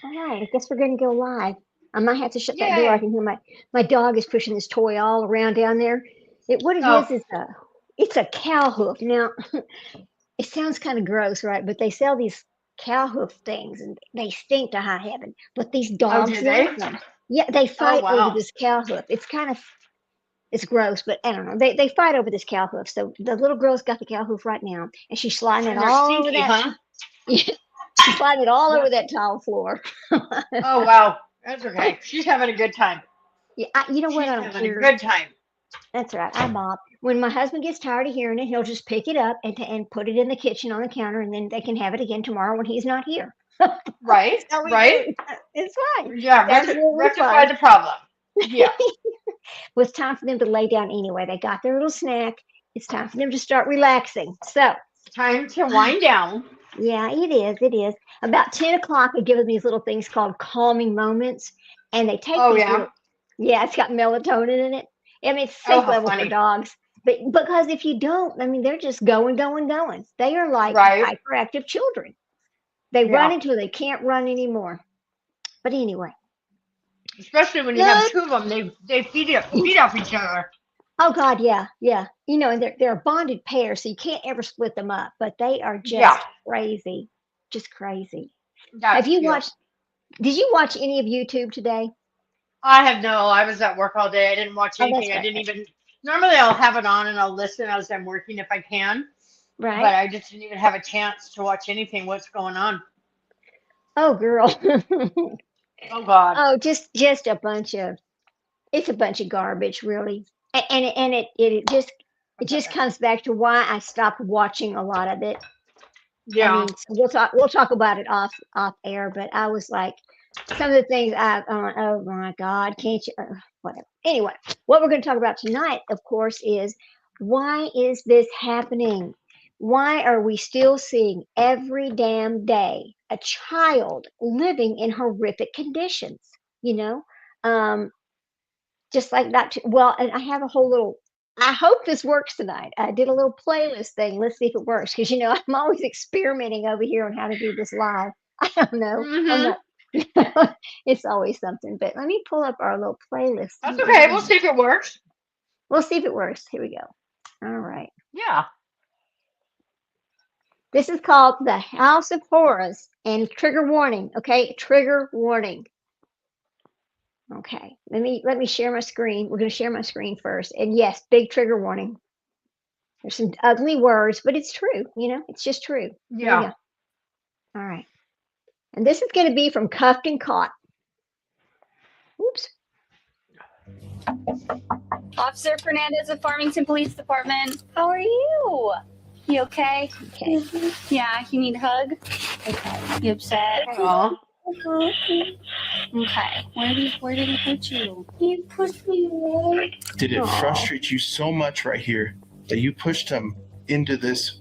All right, I guess we're going to go live. I might have to shut that door. I Yay. can hear my dog is pushing this toy all around down there. What it Oh, is it's a cow hoof. Now, it sounds kind of gross, right? But they sell these cow hoof things, and they stink to high heaven. But these oh, dogs do they? love them. Yeah, they Oh, fight over wow. this cow hoof. It's gross, but I don't know. They fight over this cow hoof. So the little girl's got the cow hoof right now, and she's sliding it And they're all over stinky, that. huh? She's sliding it all Yeah. over that tile floor. Oh, wow. That's okay. She's having a good time. Yeah, you know what? She's I don't having a care. good time. That's right. I mop. When my husband gets tired of hearing it, he'll just pick it up and put it in the kitchen on the counter, and then they can have it again tomorrow when he's not here. Right? That's how we Right? do. It's fine. Yeah, That's really rectify fun. the problem. Yeah. Well, it's time for them to lay down anyway. They got their little snack. It's time for them to start relaxing. So, Time to wind down. yeah, it is. It is. About 10 o'clock, they give them these little things called calming moments, and they take Oh, these yeah. little, yeah, it's got melatonin in it. I mean, it's Oh, safe how level for funny. dogs. But because if you don't, I mean, they're just going, going, going. They are like Right? hyperactive children. They run Yeah. until they can't run anymore. But anyway, Especially when you have good. two of them, they feed off each other. Oh God, yeah, yeah. You know, and they're a bonded pair, so you can't ever split them up. But they are Yeah. just crazy, just crazy. Have That's you cute. watched? Did you watch any of YouTube today? I was at work all day. I didn't watch Oh, that's anything. I right. didn't even, normally I'll have it on and I'll listen as I'm working if I can, but Right. I just didn't even have a chance to watch anything. What's going on? Oh, girl. Oh, God. Oh, just a bunch of it's a bunch of garbage, really. And it What's up, just Evan? comes back to why I stopped watching a lot of it. I Yeah. mean, so we'll talk about it off air, but I was like some of the things oh my God, can't you whatever. Anyway, what we're going to talk about tonight, of course, is why is this happening? Why are we still seeing every damn day a child living in horrific conditions? You know, um, just like that. Well, and I have a whole little. I hope this works tonight. I did a little playlist thing. Let's see if it works because I'm always experimenting over here on how to do this live. I don't know. I'm Mm-hmm. not. It's always something. But let me pull up our little playlist. That's okay. We'll see if it works. We'll see if it works. Here we go. All right. Yeah. This is called The House of Horrors and trigger warning. Okay, trigger warning. Okay, let me share my screen. We're going to share my screen first. And yes, big trigger warning. There's some ugly words, but it's true. It's just true. Here we Yeah. go. All right. And this is going to be from Cuffed and Caught. Oops. Officer Fernandez of Farmington Police Department. How are you? You okay? Okay. Yeah, you need a hug? Okay. You upset? Aw. Okay. Where did he hurt you? He pushed me away. Did it Aw. frustrate you so much right here that you pushed him into this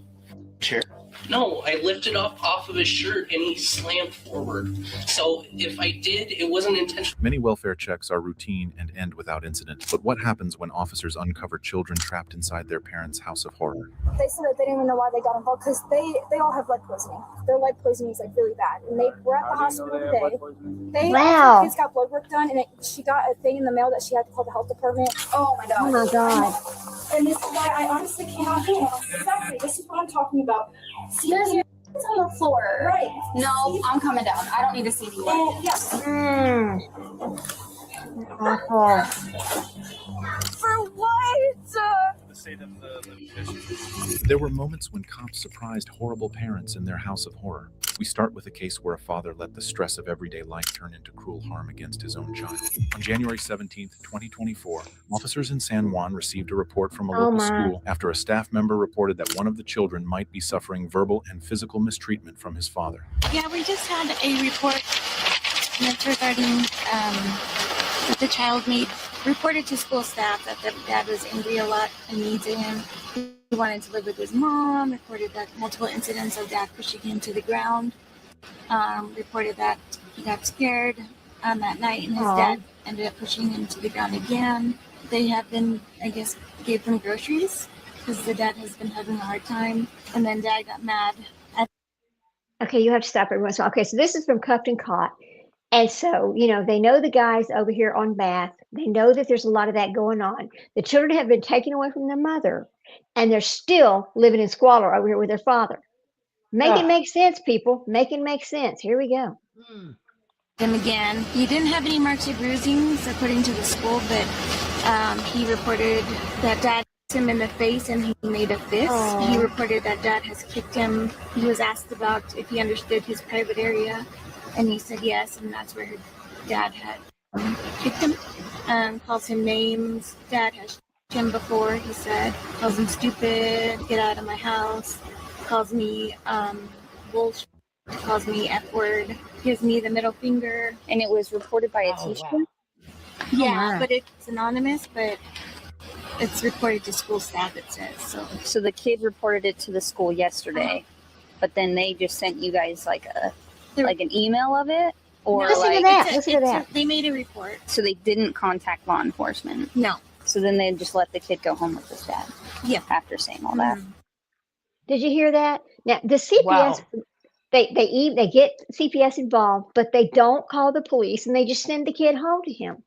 chair? No, I lifted up off of his shirt and he slammed forward. So if I did, it wasn't intentional. Many welfare checks are routine and end without incident. But what happens when officers uncover children trapped inside their parents' house of horror? They said that they didn't even know why they got involved because they all have lead poisoning. Their lead poisoning is like really bad, and they were at the hospital today. Wow. Kids got blood work done, and she got a thing in the mail that she had to call the health department. Oh my god. Oh my God. And this is why I honestly cannot handle. Exactly. This is what I'm talking about. Seriously, It's on the floor. Right. No, I'm coming down. I don't need to see you. Yes. Awful. For what? There were moments when cops surprised horrible parents in their house of horror. We start with a case where a father let the stress of everyday life turn into cruel harm against his own child. On January 17th, 2024, officers in San Juan received a report from a Oh, local my. school after a staff member reported that one of the children might be suffering verbal and physical mistreatment from his father. Yeah, we just had a report that's regarding that the child reported to school staff that the dad was angry a lot and mean to him. He wanted to live with his mom, reported that multiple incidents of dad pushing him to the ground, reported that he got scared that night and his dad ended up pushing him to the ground again. They have been, I guess, gave them groceries because the dad has been having a hard time. And then dad got mad. Okay, you have to stop every once in a while. Okay, so this is from Cuffed and Caught. And so, they know the guys over here on Bath. They know that there's a lot of that going on. The children have been taken away from their mother, and they're still living in squalor over here with their father. Make it make sense, people. Make it make sense. Here we go. Him again. He didn't have any marks or bruisings according to the school, but he reported that dad hit him in the face and he made a fist. He reported that dad has kicked him. He was asked about if he understood his private area, and he said yes, and that's where his dad had kicked him. Calls him names. Dad has kicked him before, he said. Calls him stupid, get out of my house. Calls me bullshit. Calls me F-word. Gives me the middle finger. And it was reported by a teacher? Wow. Yeah, but it's anonymous, but it's reported to school staff, it says. So the kid reported it to the school yesterday, but then they just sent you guys like an email of it? Or Listen to that. Listen to that. They made a report. So they didn't contact law enforcement? No. So then they just let the kid go home with his dad? Yeah. After saying all that? Did you hear that? Now, the CPS, Wow. they get CPS involved, but they don't call the police, and they just send the kid home to him.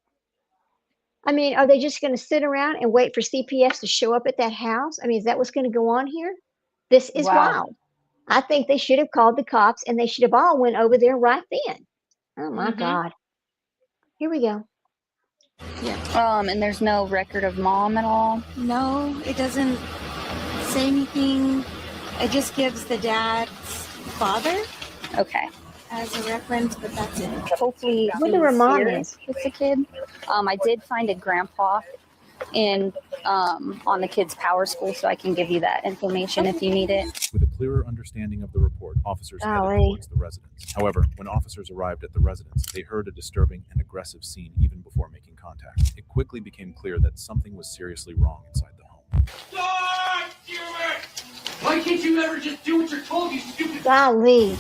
I mean, are they just going to sit around and wait for CPS to show up at that house? I mean, is that what's going to go on here? This is Wow. wild. I think they should have called the cops, and they should have all went over there right then. Oh my God. Here we go. And there's no record of mom at all? No, it doesn't say anything. It just gives the dad's father Okay. as a reference, but that's it. Hopefully I wonder where mom here is. with the kid. I did find a grandpa on the kid's power school, so I can give you that information if you need it. With a clearer understanding of the report, officers headed Golly. towards the residence. However, when officers arrived at the residence, they heard a disturbing and aggressive scene even before making contact. It quickly became clear that something was seriously wrong inside the home. Why can't you ever just do what you're told, you stupid? Golly.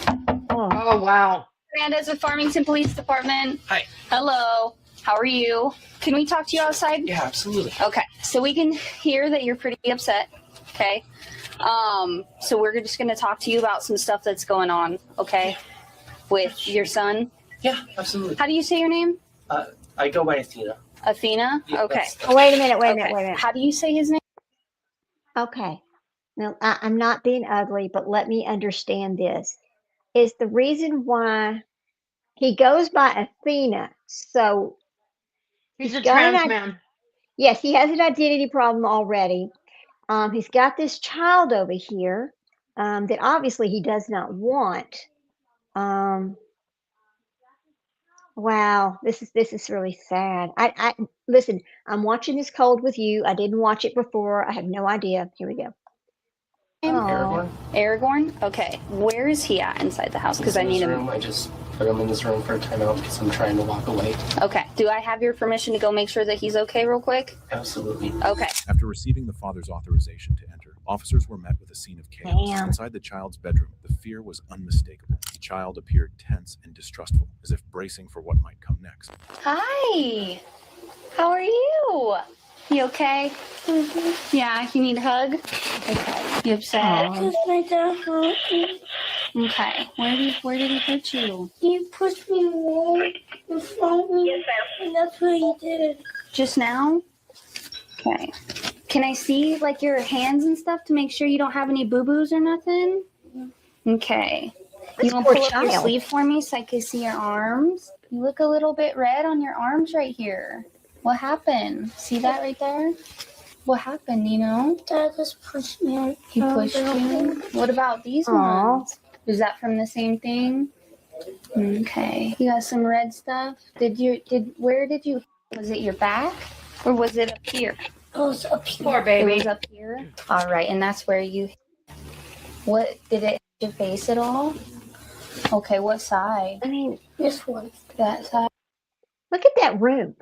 Oh. Oh, wow. Fernandez of Farmington Police Department. Hi. Hello. How are you? Can we talk to you outside? Yeah, absolutely. Okay. So we can hear that you're pretty upset. Okay. So we're just going to talk to you about some stuff that's going on. Okay. With your son. Yeah, absolutely. How do you say your name? I go by Athena. Athena? Yeah, Okay. that's- Oh, wait a minute. Wait a Okay. minute. Wait a minute. How do you say his name? Okay. Now, I'm not being ugly, but let me understand this. Is the reason why he goes by Athena, so He's a got an trans id- man. yes, he has an identity problem already. He's got this child over here that obviously he does not want. Wow, this is really sad. I listen. I'm watching this cold with you. I didn't watch it before. I have no idea. Here we go. Oh, Aragorn? Aragorn? Okay. Where is he at inside the house? Because I need him. Room. I just put him in this room for a timeout because I'm trying to walk away. Okay. Do I have your permission to go make sure that he's okay real quick? Absolutely. Okay. After receiving the father's authorization to enter, officers were met with a scene of chaos. Damn. Inside the child's bedroom, the fear was unmistakable. The child appeared tense and distrustful, as if bracing for what might come next. Hi. How are you? You okay? Yeah, you need a hug? Okay. You upset? My dad hurt me. Okay. Where did he hurt you? He pushed me away in front of me, and that's what he did. Just now? Okay. Can I see like your hands and stuff to make sure you don't have any boo-boos or nothing? Okay. This You want poor to pull up your child. sleeve for me so I can see your arms? You look a little bit red on your arms right here. What happened? See that right there? What happened, you know? Dad just pushed me. He pushed you? What about these Aw. ones? Is that from the same thing? Okay. You got some red stuff? Where did you, was it your back? Or was it up here? It was up here. Poor It baby. was up here? All right, and that's where you, what, did it hit your face at all? Okay, what side? I mean, This one. That side? look at that room.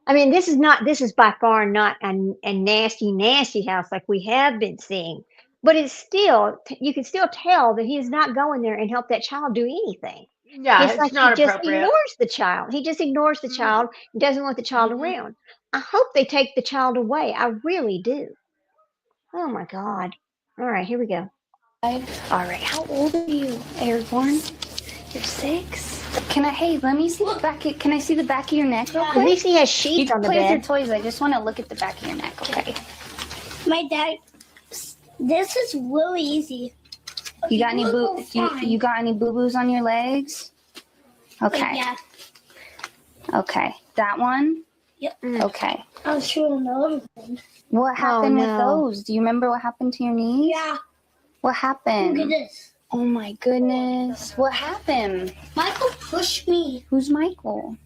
I mean, this is by far not a nasty house like we have been seeing. But it's still, you can still tell that he is not going there and help that child do anything. Yeah, It's it's like not he just appropriate. ignores the child. He just ignores the child, doesn't want the child Mhm. around. I hope they take the child away. I really do. Oh my God. All right, here we go. All right, how old are you, Airborne? You're 6? Hey, let me see the back, can I see the back of your neck real At quick? least he has You sheets can on the play with your bed. toys, I just want to look at the back of your neck, okay? My dad. This is really easy. You got any We'll go fine. you got any boo-boos on your legs? Okay. Yeah. Okay. That one? Yep. Okay. I'll show another one. What happened with no. those? Do you remember what happened to your knees? Yeah. What Look happened? at this. Oh my goodness. What happened? Michael pushed me. Who's Michael?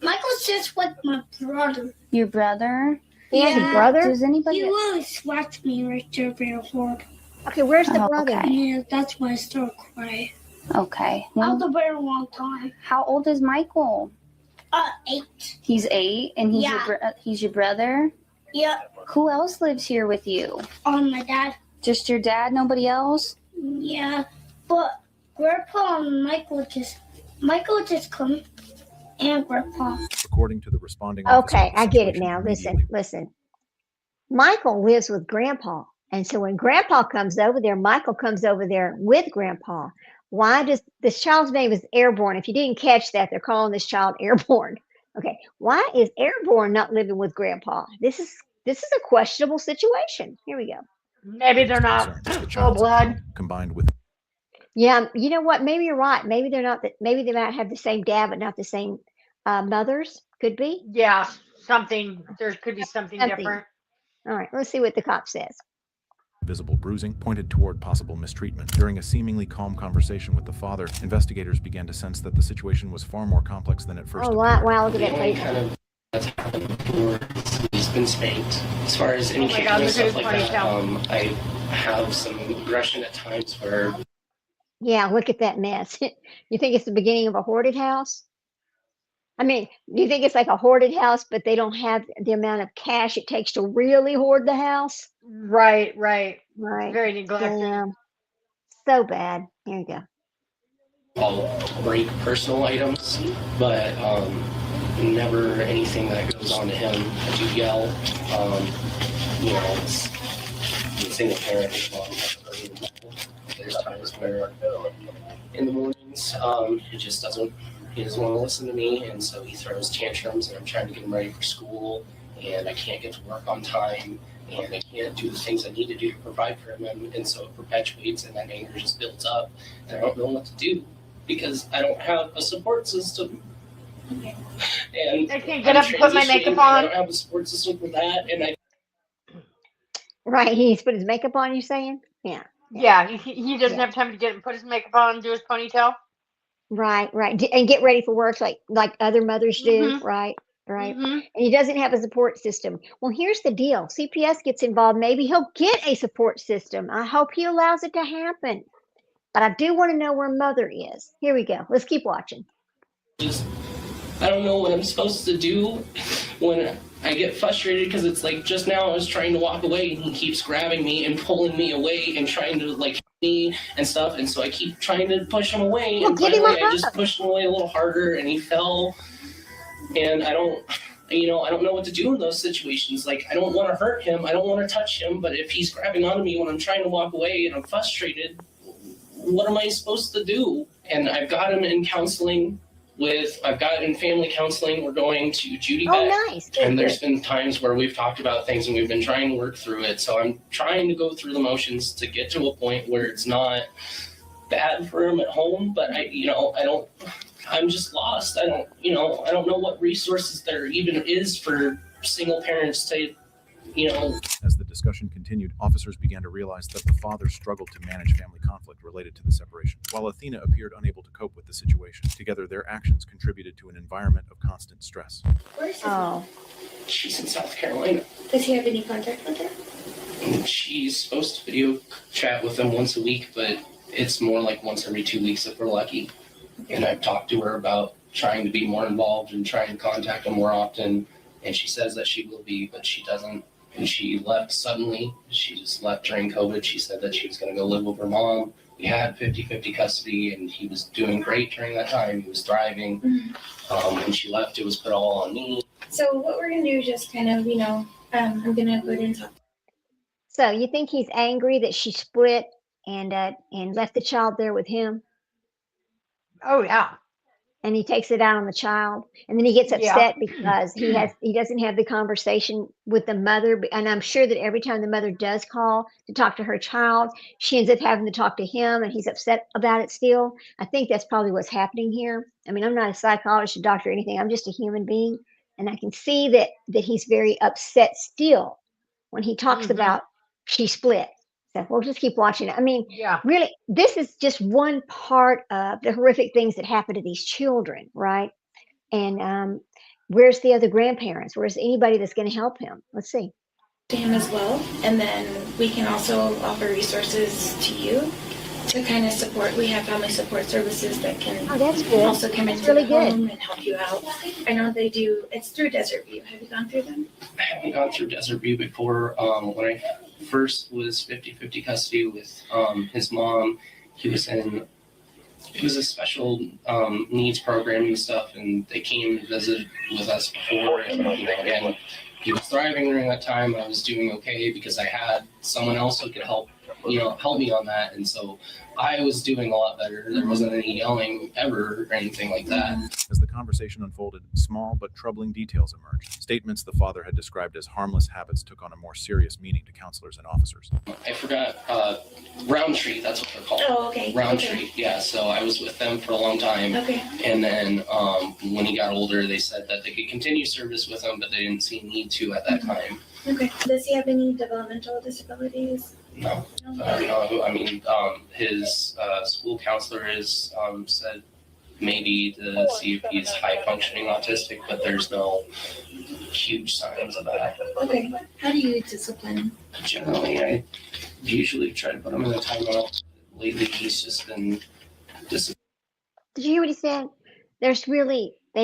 Michael's just like my brother. Your brother? He has a Yeah. brother? Does anybody He really slapped me right there very hard. Okay, where's the Oh, brother? okay. Yeah, that's why I started crying. Okay. After a very long time. How old is Michael? 8. He's 8 and he's your brother? Yeah. Who else lives here with you? My dad. Just your dad, nobody else? Yeah. But Grandpa and Michael just come and Grandpa. According to the responding Okay, officer, the I get it situation now. immediately Listen. Michael lives with Grandpa. And so when Grandpa comes over there, Michael comes over there with Grandpa. Why does this child's name is Airborne? If you didn't catch that, they're calling this child Airborne. Okay, why is Airborne not living with Grandpa? This is a questionable situation. Here we go. Maybe they're not concerns. The full child's blood. account, combined with Yeah, you know what? Maybe you're right. Maybe they're not. Maybe they might have the same dad, but not the same mothers. Could be. Yeah, something. There could be something Something. different. All right, let's see what the cop says. visible bruising pointed toward possible mistreatment. During a seemingly calm conversation with the father, investigators began to sense that the situation was far more complex than at first Oh, appeared. wow, look at The that only face. kind of that's happened before is he's been spanked. As far as any Oh my kicking God, and look at his stuff like that, ponytail. I have some aggression at times where Yeah, look at that mess. You think it's the beginning of a hoarded house? I mean, do you think it's like a hoarded house, but they don't have the amount of cash it takes to really hoard the house? Right. Right. Very neglected. Yeah. So bad. Here you go. I'll break personal items, but never anything that goes on to him. I do yell. You know, it's a single parent as well. There's times where in the mornings he doesn't want to listen to me, and so he throws tantrums, and I'm trying to get him ready for school, and I can't get to work on time, and I can't do the things I need to do to provide for him, and so it perpetuates, and that anger just builds up, and I don't know what to do because I don't have a support system. And I can't get up and put my transitioning, makeup I on. don't have a support system for that, and I Right. He needs to put his makeup on, you're saying? Yeah. Yeah, he doesn't Yeah. have time to get and put his makeup on, do his ponytail. Right. And get ready for work like other mothers do. Mhm. Right. Mhm. And he doesn't have a support system. Well, here's the deal. CPS gets involved. Maybe he'll get a support system. I hope he allows it to happen. But I do want to know where mother is. Here we go. Let's keep watching. I don't know what I'm supposed to do when I get frustrated because it's like just now I was trying to walk away and he keeps grabbing me and pulling me away and trying to like hit me and stuff, and so I keep trying to push him away, Well, and give him finally a I just hug. pushed him away a little harder and he fell, and I don't know what to do in those situations. Like, I don't want to hurt him, I don't want to touch him, but if he's grabbing onto me when I'm trying to walk away and I'm frustrated, what am I supposed to do? And I've got him in counseling. I've got in family counseling. We're going to Judy Oh, Beck. nice. Good, And there's good. been times where we've talked about things and we've been trying to work through it. So I'm trying to go through the motions to get to a point where it's not bad for him at home, but I'm just lost. I don't know what resources there even is for single parents to, As the discussion continued, officers began to realize that the father struggled to manage family conflict related to the separation, while Athena appeared unable to cope with the situation. Together, their actions contributed to an environment of constant stress. Where's his mom? she's in South Carolina. Does he have any contact with her? And she's supposed to video chat with him once a week, but it's more like once every 2 weeks if we're lucky. And I've talked to her about trying to be more involved and trying to contact him more often. And she says that she will be, but she doesn't. And she left suddenly. She just left during COVID. She said that she was going to go live with her mom. We had 50-50 custody, and he was doing great during that time. He was thriving. When she left, it was put all on me. So what we're going to do is just kind of, I'm going to go ahead and talk. So you think he's angry that she split and left the child there with him, Oh yeah. and he takes it out on the child, and then he gets upset because he doesn't have the conversation with the mother. And I'm sure that every time the mother does call to talk to her child, she ends up having to talk to him, and he's upset about it still. I think that's probably what's happening here. I mean, I'm not a psychologist, a doctor, or anything. I'm just a human being, and I can see that he's very upset still when he talks about she split. So we'll just keep watching it. I mean, really, this is just one part of the horrific things that happen to these children, right? And where's the other grandparents? Where's anybody that's going to help him? Let's see. To him as well, and then we can also offer resources to you to kind of support. We have family support services that can that's good. also come into really the home and help you out. I know they do. It's through Desert View. Have you gone through them? I haven't gone through Desert View before. When I first was 50-50 custody with his mom, it was a special needs programming stuff, and they came to visit with us before. And again, he was thriving during that time. I was doing okay because I had someone else who could help me on that, and so I was doing a lot better. There wasn't any yelling ever or anything like that. As the conversation unfolded, small but troubling details emerged. Statements the father had described as harmless habits took on a more serious meaning to counselors and officers. I forgot, Roundtree, that's what they're called. Oh, okay. Roundtree, yeah. So I was with them for a long time. Okay. And then when he got older, they said that they could continue service with him, but they didn't see a need to at that time. Okay. Does he have any developmental disabilities? No. No. I mean, his school counselor has said maybe to see if he's high functioning autistic, but there's no huge signs of that. Okay. How do you discipline? Generally, I usually try to put him in a timeout. Lately, he's just been disciplined. Did you hear what he said? They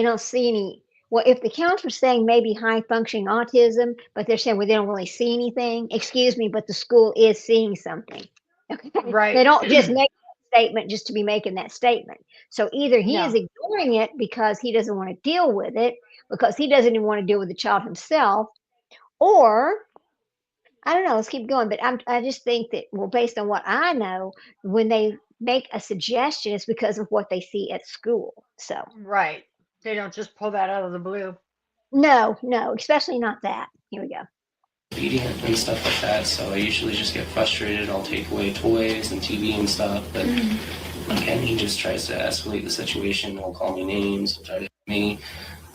don't see any. Well, if the counselor's saying maybe high functioning autism, but they're saying, well, they don't really see anything, excuse me, but the school is seeing something. Okay. Right. They don't just make that statement just to be making that statement. So either he is ignoring it because he doesn't want to deal with it, because he doesn't even want to deal with the child himself, or I don't know, let's keep going. But I just think that, well, based on what I know, when they make a suggestion, it's because of what they see at school. So Right. They don't just pull that out of the blue. no, especially not that. Here we go. Obedient and stuff like that, so I usually just get frustrated. I'll take away toys and TV and stuff, but again, he just tries to escalate the situation. He'll call me names, he'll try to hit me.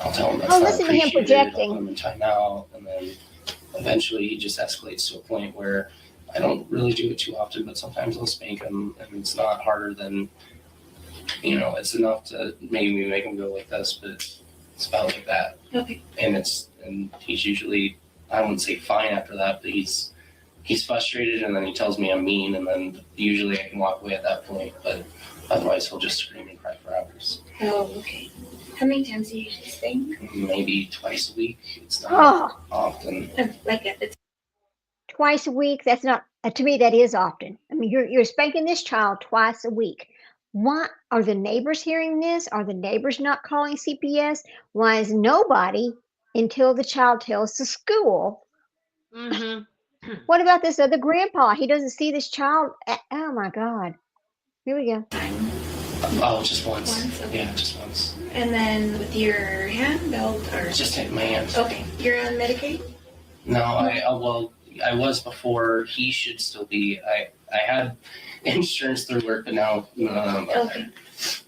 I'll tell him that's not listen to him appreciated. I'll projecting. put him in timeout, and then eventually he just escalates to a point where I don't really do it too often, but sometimes I'll spank him, and it's not harder than, it's enough to maybe make him go like this, but it's about like that. Okay. And he's usually, I wouldn't say fine after that, but he's frustrated, and then he tells me I'm mean, and then usually I can walk away at that point, but otherwise he'll just scream and cry for hours. Oh, okay. How many times do you usually spank? Maybe twice a week. It's not often. It's Twice a week, that's not, to me, that is often. I mean, you're spanking this child twice a week. Why are the neighbors hearing this? Are the neighbors not calling CPS? Why is nobody until the child tells the school? What about this other grandpa? He doesn't see this child. Oh my God. Here we go. Oh, just once. Okay. Yeah, just once. And then with your hand belt or Just hit my hand. okay, you're on Medicaid. No, I was before. He should still be. I had insurance through work, but now Okay.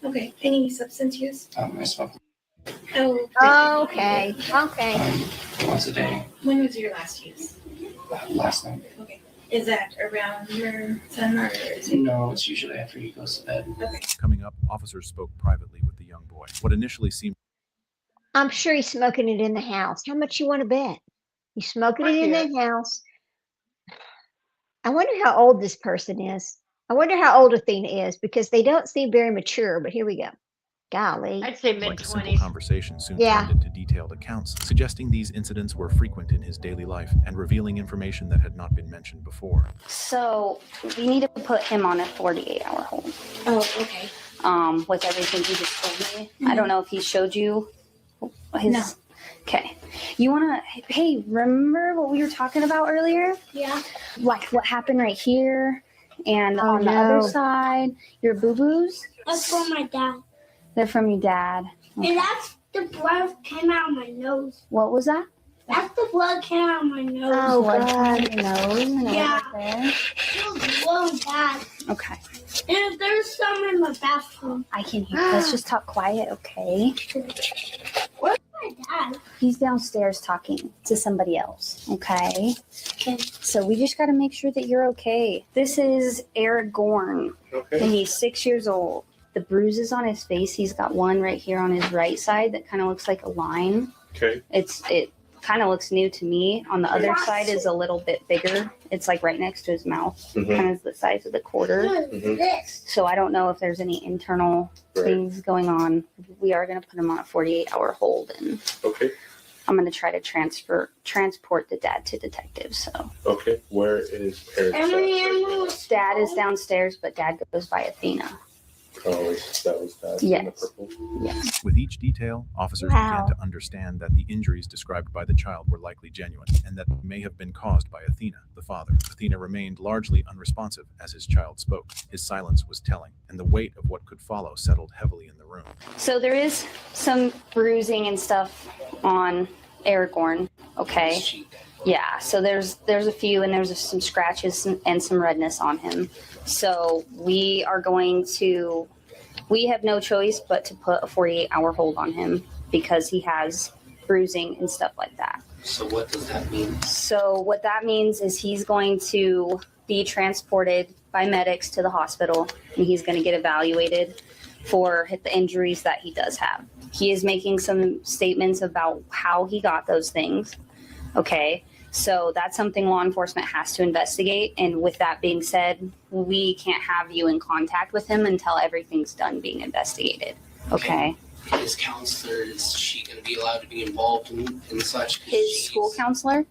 Okay. Any substance use? I smoke Oh. Okay. Okay. once a day. When was your last use? Last night. Okay. Is that around your son or is it? No, it's usually after he goes to bed. Okay. Coming up, officers spoke privately with the young boy. What initially seemed I'm sure he's smoking it in the house. How much you want to bet? He's smoking it in the house. I wonder how old this person is. I wonder how old Athena is because they don't seem very mature, but here we go. Golly. I'd say like a simple mid-20s. conversation soon Yeah. turned into detailed accounts, suggesting these incidents were frequent in his daily life and revealing information that had not been mentioned before. So we need to put him on a 48-hour hold. Oh, okay. With everything he just told me. I don't know if he showed you his. No. Okay. You wanna? Hey, remember what we were talking about earlier? Yeah. Like what happened right here, and Oh, on the other no. side, your boo boos. That's from my dad. They're from your dad. And that's the blood came out of my nose. What was that? That's the blood came out of my nose. Oh, Blood God. from your nose and Yeah. right there. It was really bad. Okay. And there's some in my bathroom. I can hear. Let's just talk quiet, okay? Where's my dad? He's downstairs talking to somebody else, okay? Okay. So we just got to make sure that you're okay. This is Eric Gorn, and he's 6 years old. The bruises on his face, he's got one right here on his right side that kind of looks like a line. Okay. It kind of looks new to me. On the other side is a little bit bigger. It's like right next to his mouth, kind of the size of the quarter. What is this? So I don't know if there's any internal things going on. We are going to put him on a 48-hour hold, and Okay. I'm going to try to transport the dad to detectives. So Okay. Where is Eric? dad is downstairs, but dad goes by Athena. Oh, that was that. Yes. The purple. Yes. With each detail, officers Wow. began to understand that the injuries described by the child were likely genuine and that they may have been caused by Athena, the father. Athena remained largely unresponsive as his child spoke. His silence was telling, and the weight of what could follow settled heavily in the room. So there is some bruising and stuff on Aragorn. Okay. Yeah. So there's a few, and there's some scratches and some redness on him. So we have no choice but to put a 48-hour hold on him because he has bruising and stuff like that. So what does that mean? So what that means is he's going to be transported by medics to the hospital, and he's going to get evaluated for the injuries that he does have. He is making some statements about how he got those things. Okay. So that's something law enforcement has to investigate. And with that being said, we can't have you in contact with him until everything's done being investigated. Okay. His counselor, is she going to be allowed to be involved in such? His school counselor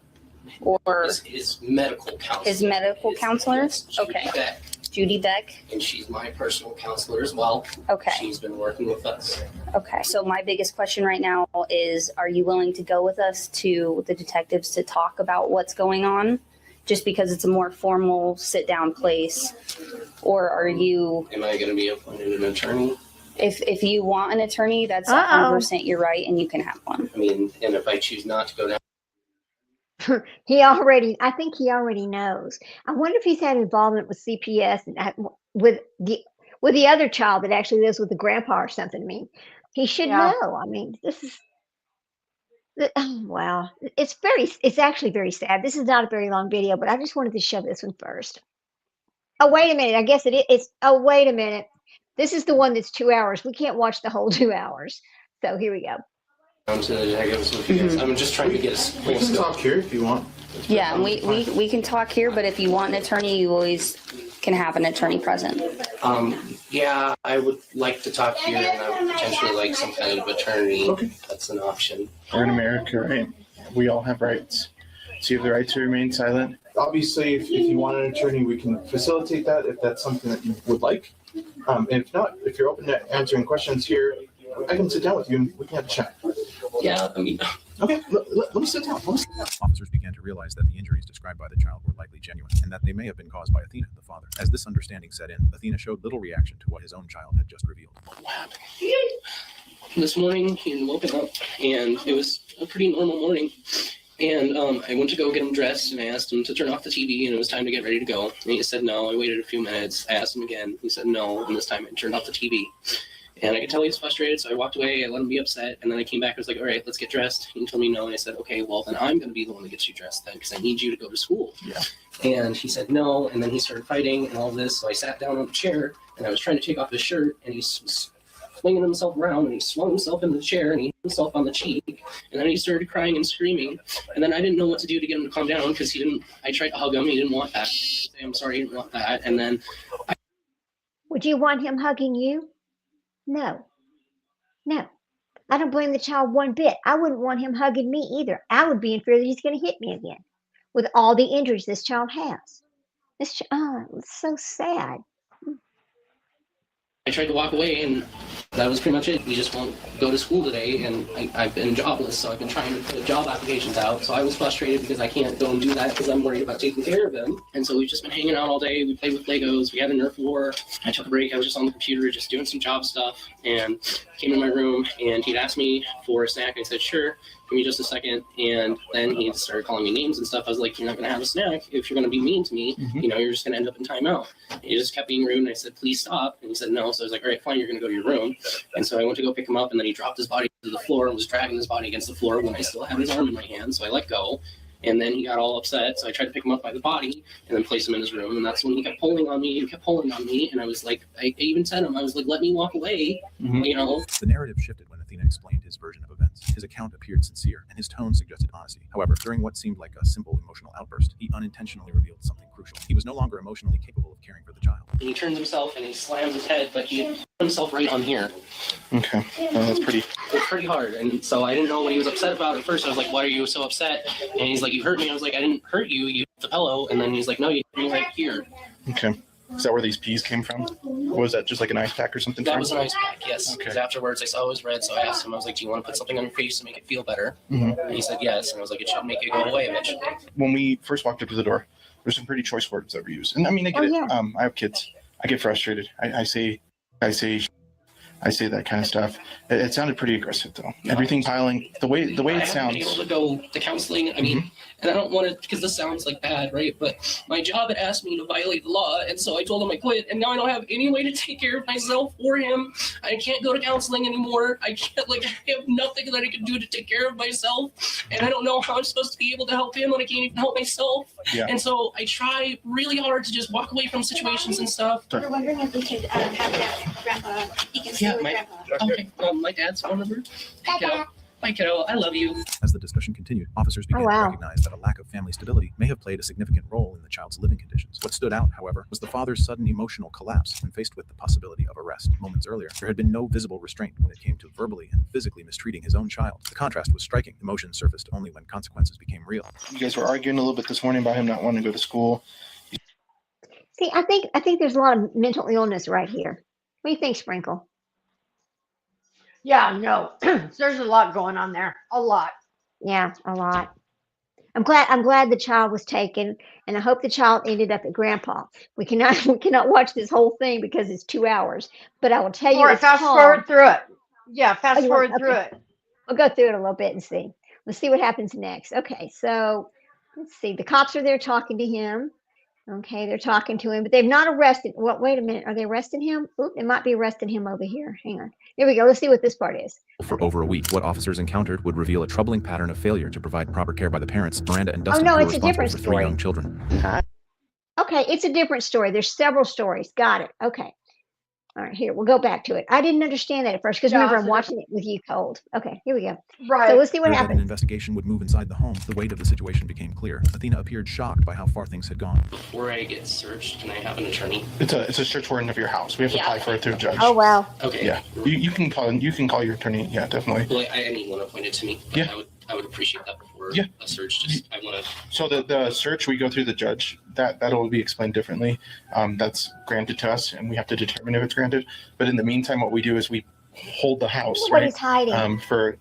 or his medical counselor. his medical counselor? Yes, Judy Okay. Beck, Judy Beck. and she's my personal counselor as well. Okay. She's been working with us. Okay. So my biggest question right now is, are you willing to go with us to the detectives to talk about what's going on? Just because it's a more formal sit down place, or are you, Am I going to be appointed an attorney? if you want an attorney, that's Uh-oh. 100% your right, and you can have one. I mean, and if I choose not to go down, I think he already knows. I wonder if he's had involvement with CPS and with the other child that actually lives with the grandpa or something. I mean, he should Yeah. know. I mean, this is wow. It's actually very sad. This is not a very long video, but I just wanted to show this one first. Oh, wait a minute. I guess it is. Oh, wait a minute. This is the one that's 2 hours. We can't watch the whole 2 hours. So here we go. to the detectives with you guys. I'm just trying to get a We can talk here if you want. Yeah, and we can talk here, but if you want an attorney, you always can have an attorney present. Yeah, I would like to talk here, and I would potentially like some kind of attorney. Okay. That's an option. We're in America, right? We all have rights. So you have the right to remain silent. Obviously, if you want an attorney, we can facilitate that if that's something that you would like. If not, if you're open to answering questions here, I can sit down with you and we can have a chat. Yeah, I mean, Okay, let me sit down. Officers began to realize that the injuries described by the child were likely genuine and that they may have been caused by Athena, the father. As this understanding set in, Athena showed little reaction to what his own child had just revealed. what happened? This morning, he woke up, and it was a pretty normal morning. And I went to go get him dressed, and I asked him to turn off the TV, and it was time to get ready to go. And he said no. I waited a few minutes. I asked him again. He said no, and this time I turned off the TV. And I could tell he was frustrated, so I walked away. I let him be upset, and then I came back. I was like, all right, let's get dressed. He told me no, and I said, okay, well, then I'm going to be the one that gets you dressed then, because I need you to go to school. Yeah. And he said no, and then he started fighting and all this. So I sat down on the chair, and I was trying to take off his shirt, and he's swinging himself around, and he swung himself in the chair, and he hit himself on the cheek, and then he started crying and screaming, and then I didn't know what to do to get him to calm down, because I tried to hug him, he didn't want that. I said, I'm sorry, he didn't want that, and then... Would you want him hugging you? No. No. I don't blame the child one bit. I wouldn't want him hugging me either. I would be in fear that he's going to hit me again with all the injuries this child has. It's so sad. I tried to walk away, and that was pretty much it. We just won't go to school today, and I've been jobless, so I've been trying to put job applications out. So I was frustrated because I can't go and do that because I'm worried about taking care of him. And so we've just been hanging out all day. We played with Legos. We had a Nerf war. I took a break. I was just on the computer just doing some job stuff, and came in my room, and he'd asked me for a snack. I said, sure. Give me just a second. And then he started calling me names and stuff. I was like, you're not going to have a snack if you're going to be mean to me. Mm-hmm. You know, you're just going to end up in timeout. And he just kept being rude. And I said, please stop. And he said, no. So I was like, all right, fine, you're going to go to your room. And so I went to go pick him up, and then he dropped his body to the floor and was dragging his body against the floor when I still had his arm in my hand. So I let go. And then he got all upset. So I tried to pick him up by the body and then place him in his room. And that's when he kept pulling on me. And I was like, I even said to him, I was like, let me walk away, you know. The narrative shifted when Athena explained his version of events. His account appeared sincere, and his tone suggested honesty. However, during what seemed like a simple emotional outburst, he unintentionally revealed something crucial. He was no longer emotionally capable of caring for the child. And he turns himself and he slams his head, but he put himself right on here. Okay. That's pretty. It's pretty hard. And so I didn't know what he was upset about at first. I was like, why are you so upset? And he's like, you hurt me. I was like, I didn't hurt you. You hit the pillow. And then he's like, no, you hit me right here. Okay. Is that where these peas came from? Or was that just like an ice pack or something? That was an ice pack, yes. Okay. Because afterwards I saw it was red, so I asked him, I was like, do you want to put something on your face to make it feel better? Mm-hmm. And he said yes. And I was like, it should make it go away eventually. When we first walked up to the door, there's some pretty choice words that were used. And I mean, I get it. Yeah. I have kids. I get frustrated. I say that kind of stuff. It sounded pretty aggressive though. Everything piling the way it I haven't sounds. been able to go to counseling. I mean, and I don't want to, because this sounds like bad, right? But my job had asked me to violate the law, and so I told him I quit, and now I don't have any way to take care of myself or him. I can't go to counseling anymore. I can't, I have nothing that I can do to take care of myself, and I don't know how I'm supposed to be able to help him when I can't even help myself. Yeah. And so I try really hard to just walk away from situations and stuff. We're wondering if we could have that grandpa. He can stay with grandpa. Okay, my dad's phone number. Hi, kiddo. Bye, kiddo. I love you. As the discussion continued, officers began to recognize that a lack of family stability may have played a significant role in the child's living conditions. What stood out, however, was the father's sudden emotional collapse when faced with the possibility of arrest. Moments earlier, there had been no visible restraint when it came to verbally and physically mistreating his own child. The contrast was striking. Emotions surfaced only when consequences became real. You guys were arguing a little bit this morning about him not wanting to go to school. See, I think there's a lot of mental illness right here. What do you think, Sprinkle? Yeah, no, there's a lot going on there. A lot. Yeah, a lot. I'm glad the child was taken, and I hope the child ended up at Grandpa. We cannot watch this whole thing because it's 2 hours. But I will tell you, Or it's fast called, forward through it. Yeah, fast you forward want- through okay. it. We'll go through it a little bit and see. Let's see what happens next. Okay, so let's see. The cops are there talking to him. Okay, they're talking to him, but they've not arrested. Well, wait a minute. Are they arresting him? Oop, they might be arresting him over here. Hang on. Here we go. Let's see what this part is. For over a week, what officers encountered would reveal a troubling pattern of failure to provide proper care by the parents, Miranda and Dustin, no, who were it's a responsible different for 3 story. young children. Okay, it's a different story. There's several stories. Got it. Okay. All right, here, we'll go back to it. I didn't understand that at first because Yeah, remember, it's I'm a watching it with you cold. Okay, here we go. Right. So let's see what Now that an happens. investigation would move inside the home, the weight of the situation became clear. Athena appeared shocked by how far things had gone. Before I get searched, can I have an attorney? It's a search warrant of your house. We have to apply for it through a judge. Oh, wow. Okay. Yeah. You can call your attorney. Yeah, definitely. Well, I need one appointed to me. But Yeah. I would appreciate that before Yeah. a search. Just I want to. So the search, we go through the judge. That'll be explained differently. That's granted to us, and we have to determine if it's granted. But in the meantime, what we do is we hold the house, What right? he's hiding. For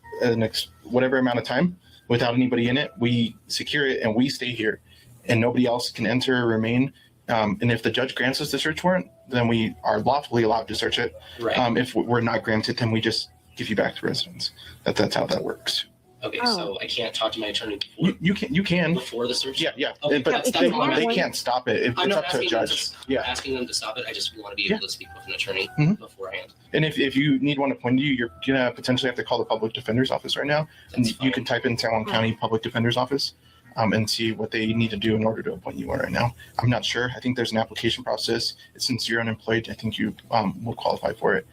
whatever amount of time without anybody in it. We secure it, and we stay here, and nobody else can enter or remain. And if the judge grants us the search warrant, then we are lawfully allowed to search it. Right. If we're not granted, then we just give you back to residence. That's how that works. Okay, Oh. so I can't talk to my attorney before, You can. before the search? Yeah. Okay, But that's they, fine. they can't stop it. I'm It's not up to a asking them judge. to, Yeah. asking them to stop it. I just want to be able to speak with an attorney Mhm. beforehand. And if you need one appointed you, you're gonna potentially have to call the public defender's office right now. And That's you fine. can type in San Juan County Public Defender's Office and see what they need to do in order to appoint you right now. I'm not sure. I think there's an application process. Since you're unemployed, I think you will qualify for it.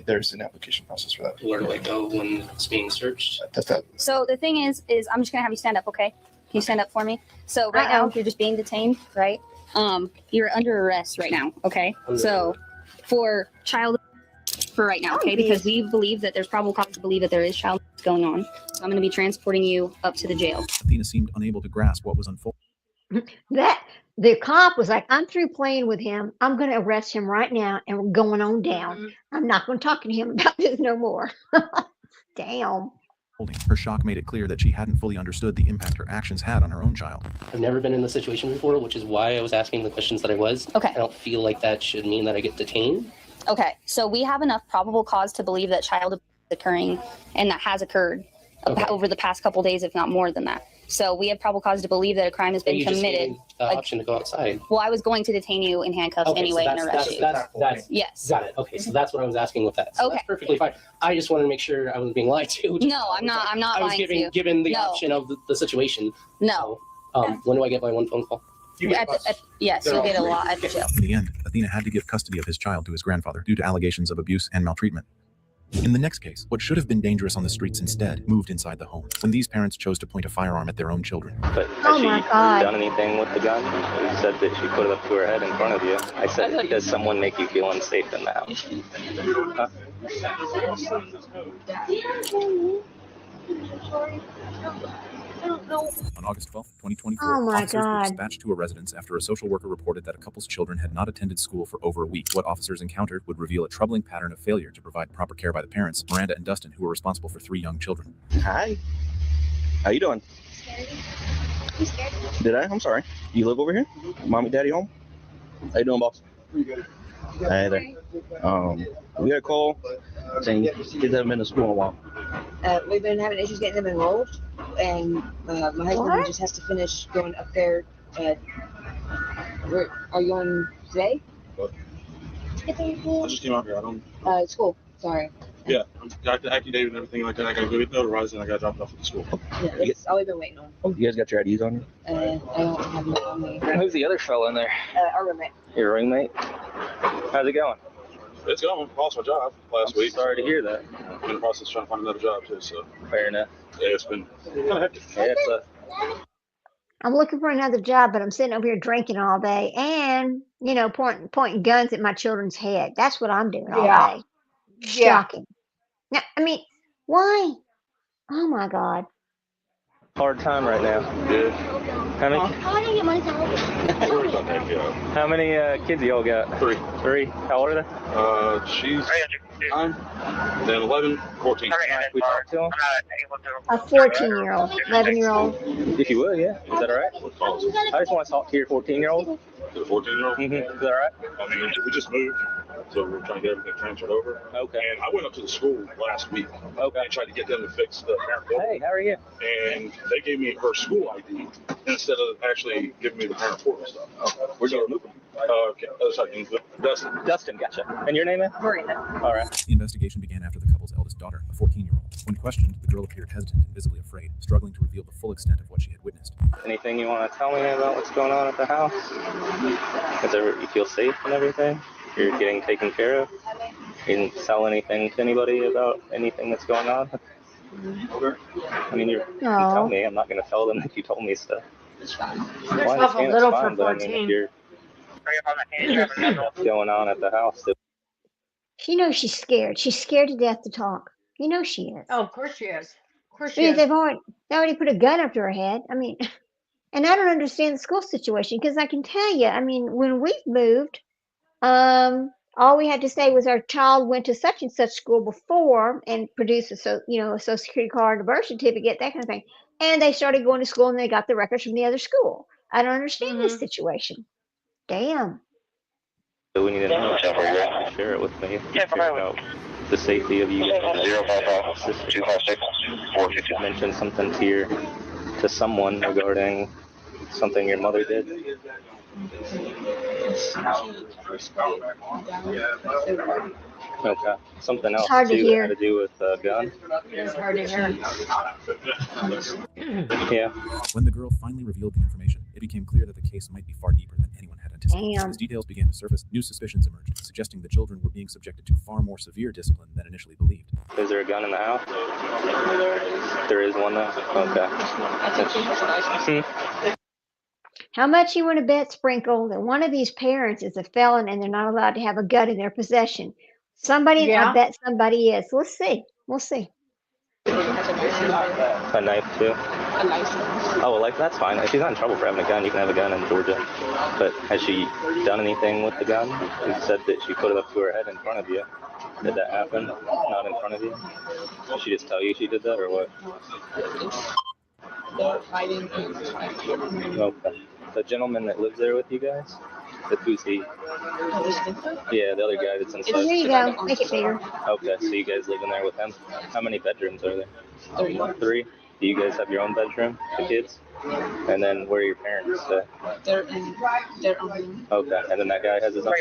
There's an application process for that. Where do I go when it's being searched? That's that. So the thing is I'm just gonna have you stand up, okay? Can you stand up for me? So right now you're just being detained, right? You're under arrest right now, okay? So for child for right now, okay? Because we believe that there's probable cause to believe that there is child abuse going on. So I'm gonna be transporting you up to the jail. Athena seemed unable to grasp what was unfolding. That the cop was like, I'm through playing with him. I'm going to arrest him right now and we're going on down. I'm not going to talk to him about this no more. Damn. Her shock made it clear that she hadn't fully understood the impact her actions had on her own child. I've never been in this situation before, which is why I was asking the questions that I was. Okay. I don't feel like that should mean that I get detained. Okay. So we have enough probable cause to believe that child abuse is occurring and that has occurred over the past couple days, if not more than that. So we have probable cause to believe that a crime has been You just gave committed. me the option to go outside. Well, I was going to detain you in handcuffs Okay, anyway so and arrest you. that's Yes. got it. Okay, so that's what I was asking with that. So Okay. That's perfectly fine. I just wanted to make sure I was being lied to. which is No, I'm not. I'm not I was lying to you. given the No. option of the situation. No. When do I get my one phone call? Yes, you'll get a lot at the jail. In the end, Athena had to give custody of his child to his grandfather due to allegations of abuse and maltreatment. In the next case, what should have been dangerous on the streets instead moved inside the home when these parents chose to point a firearm at their own children. But Oh has she my God. done anything with the gun? You said that she put it up to her head in front of you. I said, does someone make you feel unsafe in the house? Huh? On August 12, 2024, Oh my officers were God. dispatched to a residence after a social worker reported that a couple's children had not attended school for over a week. What officers encountered would reveal a troubling pattern of failure to provide proper care by the parents, Miranda and Dustin, who were responsible for 3 young children. Hi. How you doing? You scared? Did I? I'm sorry. You live over here? Mommy, daddy home? How you doing, boss? Hey there. We got a call saying kids haven't been to school in a while. We've been having issues getting them enrolled, and my husband What? just has to finish going up there. Are you on today? I just came out here. I don't. School. Sorry. Yeah, I got the active date and everything like that. I gotta go get notarized and I got dropped off at the school. Yeah, that's all we've been waiting on. Oh, you guys got your IDs on you? I don't have them on me. Who's the other fella in there? Our roommate. Your roommate? How's it going? It's going. Lost my job last week. Sorry to hear that. I'm in the process of trying to find another job too. So Fair enough. yeah, it's been kind of hectic. Yeah, it's I'm looking for another job, but I'm sitting over here drinking all day and, pointing guns at my children's head. That's what I'm doing all Yeah. day. Yeah. Shocking. Now, I mean, why? Oh my God. hard time right now. Yeah. How many? How do I get money Worried about that, yeah. How many kids y'all got? 3. 3. How old are they? She's 9, then 11, 14. We talked to them. A 14-year-old, 11-year-old. If you would, yeah. Is that all right? I just want to talk to your 14-year-old. The 14-year-old? Mm-hmm. Is that all right? I mean, we just moved, so we're trying to get everything transferred over. Okay. And I went up to the school last week Okay. and tried to get them to fix the parent portal. Hey, how are you? And they gave me her school ID instead of actually giving me the parent portal stuff. Where'd you move? Okay, other side, Dustin. Dustin, gotcha. And your name is? Miranda. All right. The investigation began after the couple's eldest daughter, a 14-year-old. When questioned, the girl appeared hesitant and visibly afraid, struggling to reveal the full extent of what she had witnessed. Anything you want to tell me about what's going on at the house? You feel safe and everything? You're getting taken care of? You didn't tell anything to anybody about anything that's going on? I mean, you tell me. I'm not going to tell them that you told me stuff. They're awful little for but I mean, 14. if you're what's going on at the house, She knows she's scared. She's scared to death to talk. You know she is. Oh, of course she is. Of course I she mean, is. they already put a gun up to her head. I mean, and I don't understand the school situation because I can tell you, I mean, when we moved, all we had to say was our child went to such and such school before and produced a social security card, a birth certificate, that kind of thing. And they started going to school and they got the records from the other school. I don't understand this situation. Damn. we need to know. Share it with me. Figure out the safety of you guys. 055-256-450. Mention something to someone regarding something your mother did. Okay. Something else hard to too hear. that had to do with a gun. It's hard to hear. Yeah. When the girl finally revealed the information, it became clear that the case might be far deeper than anyone had anticipated. Damn. As details began to surface, new suspicions emerged, suggesting the children were being subjected to far more severe discipline than initially believed. Is there a gun in the house? There is one though? Okay. How much you want to bet, Sprinkle, that one of these parents is a felon and they're not allowed to have a gun in their possession? Somebody, Yeah. I bet somebody is. Let's see. We'll see. A knife too? A license. Oh, well, like that's fine. If she's not in trouble for having a gun, you can have a gun in Georgia. But has she done anything with the gun? You said that she put it up to her head in front of you. Did that happen? Not in front of you? Did she just tell you she did that, or what? Fighting. Okay. The gentleman that lives there with you guys? Who's he? Yeah, the other guy that's inside. Here you go. Make it bigger. Okay, so you guys live in there with him? How many bedrooms are there? 3. Do you guys have your own bedroom, the kids? And then where are your parents? They're in their own room. Okay, and then that guy has his own.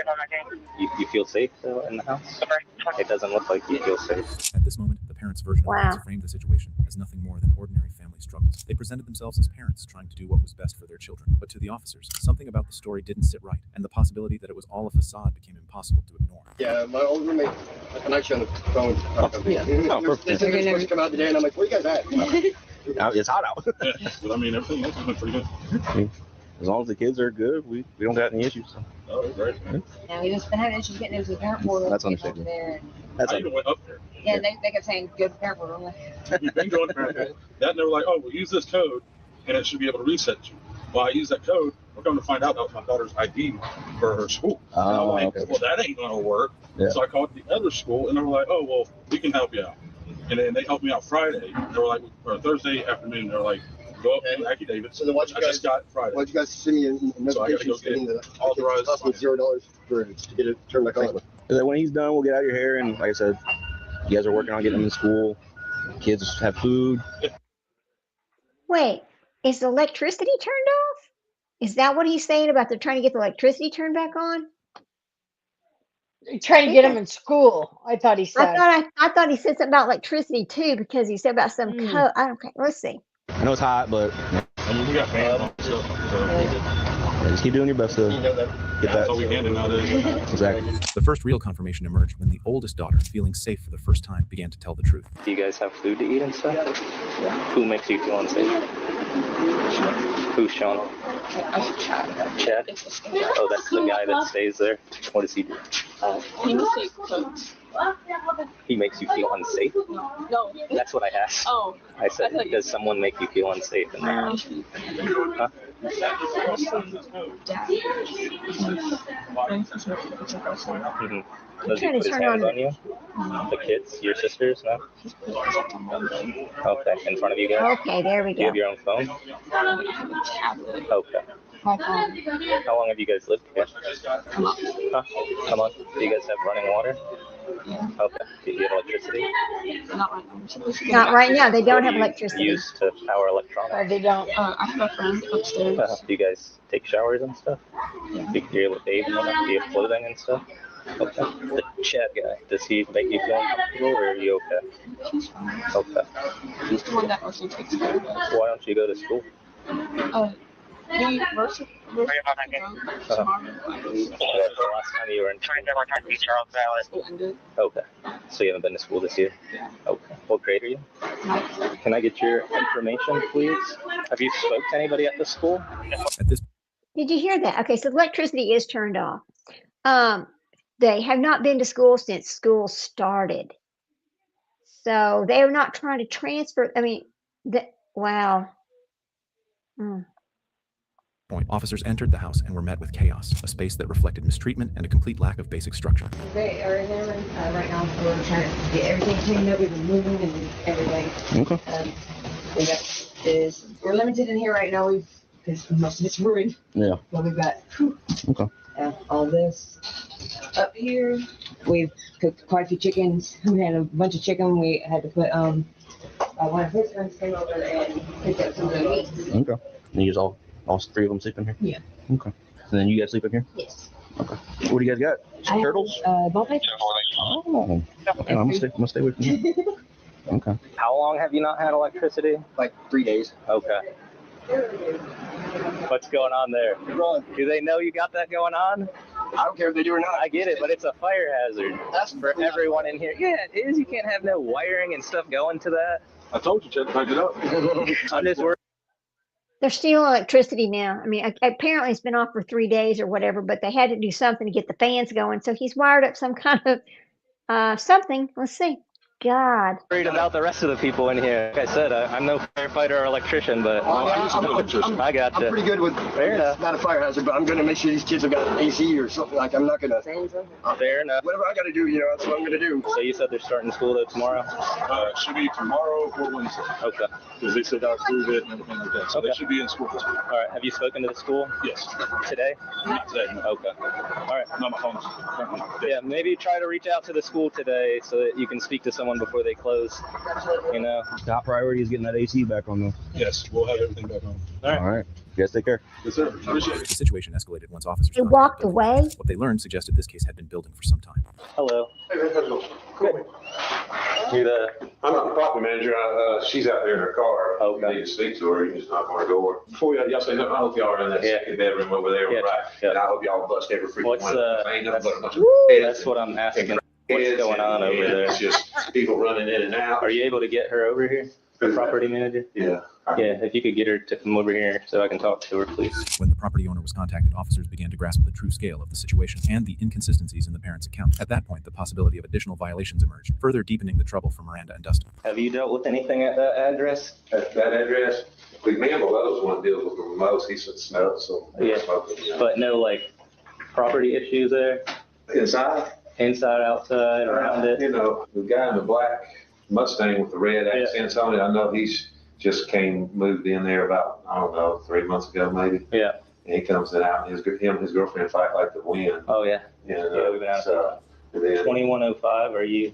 You feel safe in the house? It doesn't look like you feel safe. At this moment, the parents' version of events framed the situation as nothing more than ordinary family struggles. They presented themselves as parents trying to do what was best for their children. But to the officers, something about the story didn't sit right, and the possibility that it was all a facade became impossible to ignore. Yeah, my old roommate, I can actually on the phone. They said they were supposed to come out today, and I'm like, where you guys at? It's hot out. Yeah, but I mean, everything else has been pretty good. As long as the kids are good, we don't got any issues. So. Oh, right. Yeah, we just been having issues getting into the parent portal. That's understandable. There. I even went up there. Yeah, they kept saying, go to the parent portal. You can go in the parent portal. That, and they were like, oh, we'll use this code, and it should be able to reset you. Well, I used that code. We're coming to find out that was my daughter's ID for her school. And I'm like, okay. well, that ain't going to work. Yeah. So I called the other school, and they were like, oh, well, we can help you out. And then they helped me out Friday. They were like, or Thursday afternoon, they were like, go up to Academic. So then what I just got Friday. Why'd you guys send me a notification So I gotta go stating get that authorized it cost me $0 to get it turned back on? When he's done, we'll get out of your hair. And like I said, you guys are working on getting them in school. Kids have food. Wait, is the electricity turned off? Is that what he's saying about they're trying to get the electricity turned back on? Trying to get them in school, I thought he said. I thought he said something about electricity too, because he said about some code. Okay, let's see. I know it's hot, but I mean, we got fans on stuff. So just keep doing your best to get that. that's all we can do nowadays. Exactly. The first real confirmation emerged when the oldest daughter, feeling safe for the first time, began to tell the truth. Do you guys have food to eat and stuff? Who makes you feel unsafe? Who's Sean? Chad? Oh, that's the guy that stays there. What does he do? He makes clothes. He makes you feel unsafe? No. That's what I asked. Oh. I said, does someone make you feel unsafe in there? Huh? Mm-hmm. Does he put his hands on you? The kids? Your sisters? No? Okay. In front of you guys? Okay, there we Do you go. have your own phone? Okay. How long have you guys lived here? Huh? How long? Do you guys have running water? Okay. Do you have electricity? Not right now. They don't What have do you electricity. use to power electronics? They don't. I have a friend upstairs. Do you guys take showers and stuff? Do you able to bathe and whatnot? Do you have clothing and stuff? Okay. The Chad guy, does he make you feel uncomfortable, or are you okay? He's fine. Okay. He's the one that mostly takes care of us. Why don't you go to school? We worship tomorrow, I believe. The last time you were in school? Okay. So you haven't been to school this year? Yeah. Okay. What grade are you? Can I get your information, please? Have you spoke to anybody at the school? Did you hear that? Okay, so electricity is turned off. They have not been to school since school started. So they are not trying to transfer. I mean, wow. Officers entered the house and were met with chaos, a space that reflected mistreatment and a complete lack of basic structure. They are in there right now. We're trying to get everything cleaned up. We've been moving and everything. Okay. We got this. We're limited in here right now. Because most of it's ruined. Yeah. But we've got Okay. all this. Up here, we've cooked quite a few chickens. We had a bunch of chicken. We had to put one of his friends came over and picked up some of the meat. Okay. And you just all three of them sleep in here? Yeah. Okay. And then you guys sleep in here? Yes. Okay. What do you guys got? Some turtles? Ball pythons. Oh. I'm gonna stay away from that. Okay. How long have you not had electricity? Like 3 days. Okay. What's going on there? Do they know you got that going on? I don't care if they do or not. I get it, but it's a fire hazard. That's For everyone in here. Yeah, it is. You can't have no wiring and stuff going to that. I told you, Chad, pick it up. I'm just worried. They're stealing electricity now. I mean, apparently it's been off for 3 days or whatever, but they had to do something to get the fans going. So he's wired up some kind of something. Let's see. God. Worried about the rest of the people in here. Like I said, I'm no firefighter or electrician, but I got you. I'm pretty good with Fair enough. It's not a fire hazard, but I'm going to make sure these kids have got an AC or something. Like, I'm not going to. Fair enough. Whatever I got to do, that's what I'm going to do. So you said they're starting school though tomorrow? It should be tomorrow or Wednesday. Okay. Because they said I'll approve it and everything like that. So they should be in school this week. All right. Have you spoken to the school? Yes. Today? Not today. No. Okay. All right. No, my phone's currently dead. Yeah, maybe try to reach out to the school today so that you can speak to someone before they close. Top priority is getting that AC back on though. Yes, we'll have everything back on. All right. You guys take care. Yes, sir. Appreciate it. The situation escalated once officers They walked away. What they learned suggested this case had been building for some time. Hello. Hey, how's it going? Good. I'm not the property manager. She's out there in her car. Okay. You need to speak to her. You just knock on her door. Before y'all say nothing, I hope y'all are in that second bedroom over there, right? Yeah. And I hope y'all bust every freaking one. That's what I'm asking. What's going on over there? It's just people running in and out. Are you able to get her over here? The property manager? Yeah. Yeah, if you could get her to come over here so I can talk to her, please. When the property owner was contacted, officers began to grasp the true scale of the situation and the inconsistencies in the parents' account. At that point, the possibility of additional violations emerged, further deepening the trouble for Miranda and Dustin. Have you dealt with anything at that address? At that address, we man below is one deals with the most. He said smell, so Yeah. smoking. But no, like, property issues there? Inside? Inside, outside, around it? The guy in the black Mustang with the red accents on it, I know he's just moved in there about, 3 months ago maybe. Yeah. And he comes in out and him and his girlfriend fight like the wind. Oh, yeah. And, Yeah, we've been out there. 2105, are you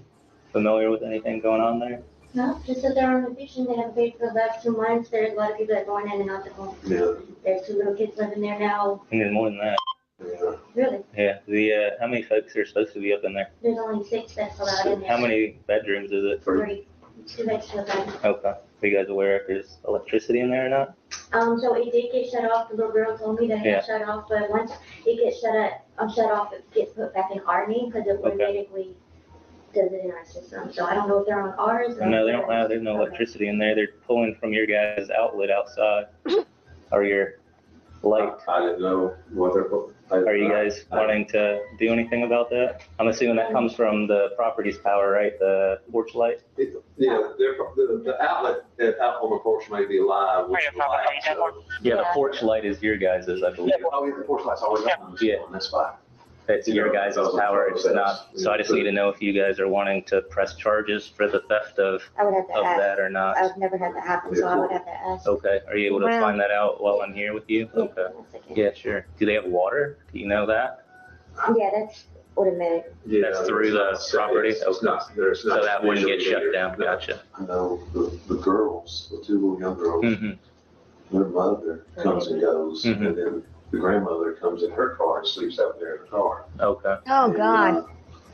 familiar with anything going on there? No, just that they're on eviction. They have paid for the last 2 months. There's a lot of people that are going in and out the home. Yeah. There's 2 little kids living there now. And then more than that. Yeah. Really? Yeah. How many folks are supposed to be up in there? There's only 6 that's allowed in there. How many bedrooms is it? 3. 2 extra bedrooms. Okay. Are you guys aware if there's electricity in there or not? So it did get shut off. The little girl told me that it got shut off, but once it gets shut off, it gets put back in our name because it automatically does it in our system. So I don't know if they're on ours. No, they don't have. There's no electricity in there. They're pulling from your guys' outlet outside, or your light. I didn't know what they're. Are you guys wanting to do anything about that? I'm assuming that comes from the property's power, right? The porch light? Yeah, the outlet out on the porch may be alive. Yeah, the porch light is your guys', I believe. Oh, yeah, the porch light's always on. Yeah. That's fine. It's your guys' power, it's not. So I just need to know if you guys are wanting to press charges for the theft of I would have to ask. that or not. I've never had that happen, so I would have to ask. Okay, are you able to Well- find that out while I'm here with you? Okay. Yeah, sure. Do they have water? Do you know that? Yeah, that's automatic. Yeah, That's through the property? It's not, there's So not. that wouldn't get shut down, gotcha. I know the girls, the 2 little young girls, Mm-hmm. their mother comes and goes, Mhm. and then the grandmother comes in her car and sleeps out there in the car. Okay. Oh, God.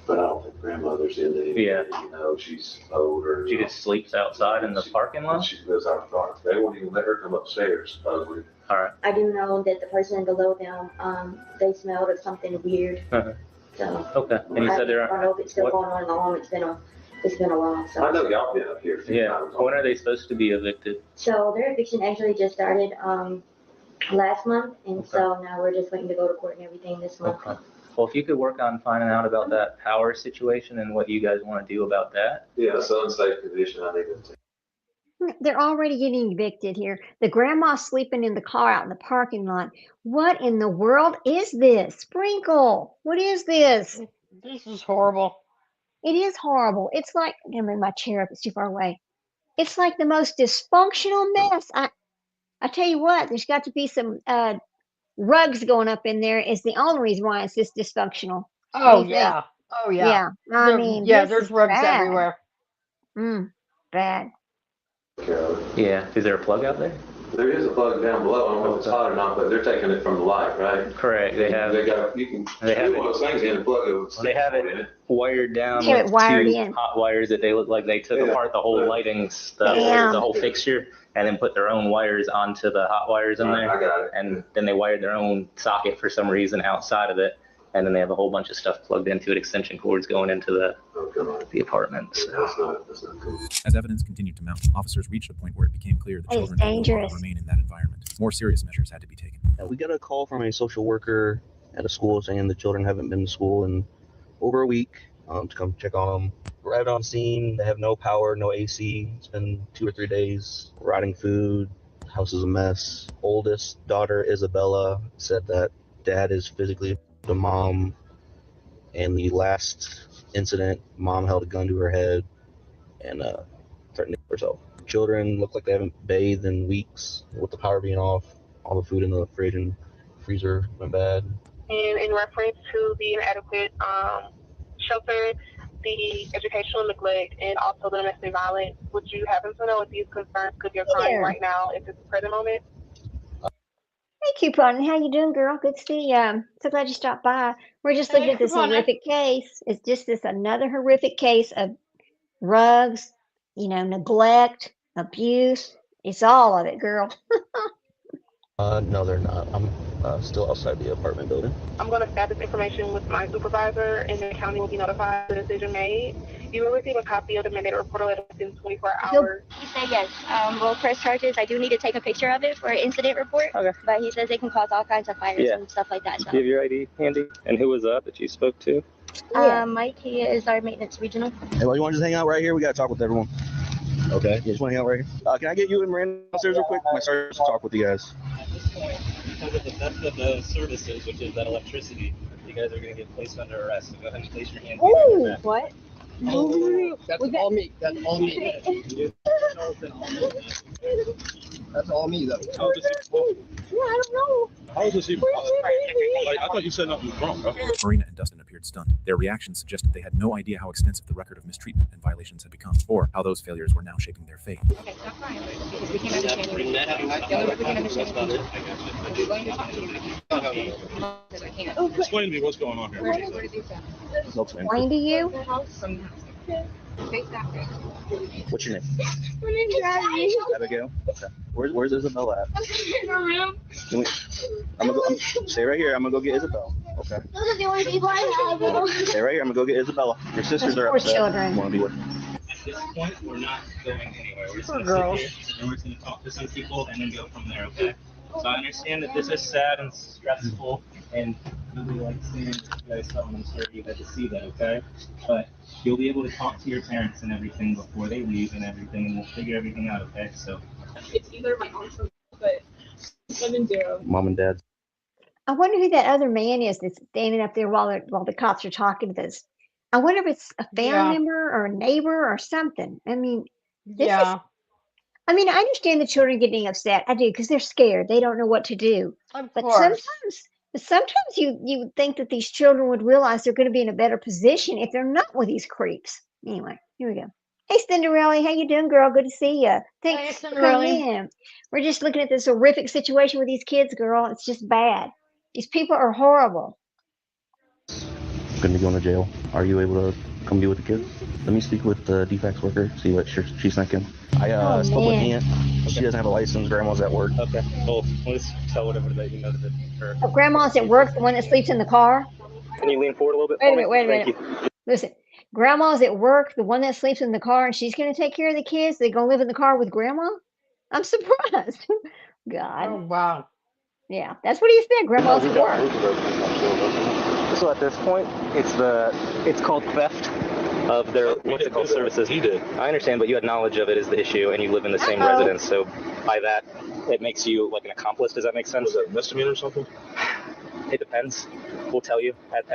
But I don't think grandmother's into it. Yeah. She's older. She just sleeps outside in the parking lot? She lives out front. They won't even let her come upstairs, supposedly. All right. I do know that the person below them, they smelled of something weird. Uh-huh. So Okay. And you said I there don't are, know if it's still what- going on in the home. It's been a while. So I know y'all been up here a few yeah, times. when are they supposed to be evicted? So their eviction actually just started last month, and so now we're just waiting to go to court and everything this month. Okay. Well, if you could work on finding out about that power situation and what you guys want to do about that. Yeah, it's an unsafe condition. I need to. They're already getting evicted here. The grandma's sleeping in the car out in the parking lot. What in the world is this? Sprinkle. What is this? This is horrible. It is horrible. It's like, I'm gonna move my chair up, it's too far away. It's like the most dysfunctional mess. I tell you what, there's got to be some rugs going up in there is the only reason why it's this dysfunctional. What do Oh you think? yeah. Oh yeah. Yeah, I mean, this There's is rugs bad. everywhere. Bad. Yeah. Is there a plug out there? There is a plug down below. I don't know if it's hot or not, but they're taking it from the light, right? Correct. They have. They got. You can They have screw one of those things in and plug it. They have it wired down Have it with wired two in. hot wires that they look like they took apart the whole lighting stuff, Damn. the whole fixture, and then put their own wires onto the hot wires in there. I got it. And then they wired their own socket for some reason outside of it. And then they have a whole bunch of stuff plugged into it, extension cords going into the apartment. So. That's not cool. As evidence continued to mount, officers reached a point where it became clear the That is children did not want dangerous. to remain in that environment. More serious measures had to be taken. We got a call from a social worker at a school saying the children haven't been to school in over a week, to come check on them. Arrived on scene, they have no power, no AC. It's been 2 or 3 days. Rotting food, house is a mess. Oldest daughter, Isabella, said that dad is physically the mom. And the last incident, mom held a gun to her head and threatened to kill herself. Children look like they haven't bathed in weeks with the power being off. All the food in the fridge and freezer went bad. And in reference to the inadequate shelter, the educational neglect, and also the domestic violence, would you happen to know if these concerns could be occurring right now at this present moment? Hey, Coupon, how you doing, girl? Good to see you. So glad you stopped by. We're just looking Hey, at this Coupon. horrific case. It's just this another horrific case of rugs, neglect, abuse. It's all of it, girl. No, they're not. I'm still outside the apartment building. I'm going to share this information with my supervisor, and the county will be notified of the decision made. You will receive a copy of the mandated report letter within 24 hours. He said yes. Well, press charges. I do need to take a picture of it for an incident report. Okay. But he says it can cause all kinds of fires and stuff like that. Do you have your ID handy? And who was that you spoke to? Mike, he is our maintenance regional. Hey, well, you want to just hang out right here? We got to talk with everyone. Okay. You just want to hang out right here? Can I get you and Miranda downstairs real quick? My sergeant to talk with you guys. Because of the theft of the services, which is that electricity, you guys are going to get placed under arrest. So go ahead and place your hands behind your back. What? That's all me. That's all me. That's all me, though. How is this even, Yeah, I don't know. how is this even possible? Like, I thought you said nothing was wrong. Right? Marina and Dustin appeared stunned. Their reactions suggested they had no idea how extensive the record of mistreatment and violations had become, or how those failures were now shaping their fate. Okay, stop crying, because we can't understand you. The only way we can understand you is going to talk to you. Because I can't. Explain to me what's going on here. Explain to you? Face that way. What's your name? My name's Abby. Abigail. Okay. Where's Isabella at? In her room. Stay right here. I'm gonna go get Isabella. Okay. Those are the only people I have. Stay right here. I'm gonna go get Isabella. Your sisters are Poor upset. children. Want to be with? At this point, we're not going anywhere. We're just Poor going to girls. sit here and we're just going to talk to some people and then go from there, okay? So I understand that this is sad and stressful and really like seeing you guys something. I'm sorry you had to see that, okay? But you'll be able to talk to your parents and everything before they leave and everything, and we'll figure everything out, okay? So It's either my mom's or but 7-0. Mom and dad. I wonder who that other man is that's standing up there while the cops are talking to this. I wonder if it's a family Yeah. member or a neighbor or something. I mean, this is Yeah. I mean, I understand the children getting upset. I do, because they're scared. They don't know what to do. Of But course. sometimes you would think that these children would realize they're going to be in a better position if they're not with these creeps. Anyway, here we go. Hey, Cinderella, how you doing, girl? Good to see you. Thanks for coming in. We're just looking at this horrific situation with these kids, girl. It's just bad. These people are horrible. Gonna be going to jail. Are you able to come be with the kids? Let me speak with the defects worker, see what she's thinking. I spoke with man. Aunt. She doesn't have a license. Grandma's at work. okay, well, let's tell whatever that you know that her. Oh, grandma's at work, the one that sleeps in the car. Can you lean forward a little bit? Wait a for me? minute, wait a Thank minute. you. Listen, grandma's at work, the one that sleeps in the car, and she's going to take care of the kids. They're going to live in the car with grandma? I'm surprised. God. Oh wow. Yeah, that's what he said. Grandma's at work. So at this point, it's called theft of their what's it called services. He did. I understand, but you had knowledge of it as the issue, and you live in the same residence. So by that, it makes you like an accomplice. Does that make sense? Was that a misdemeanor or something? It depends. We'll tell you at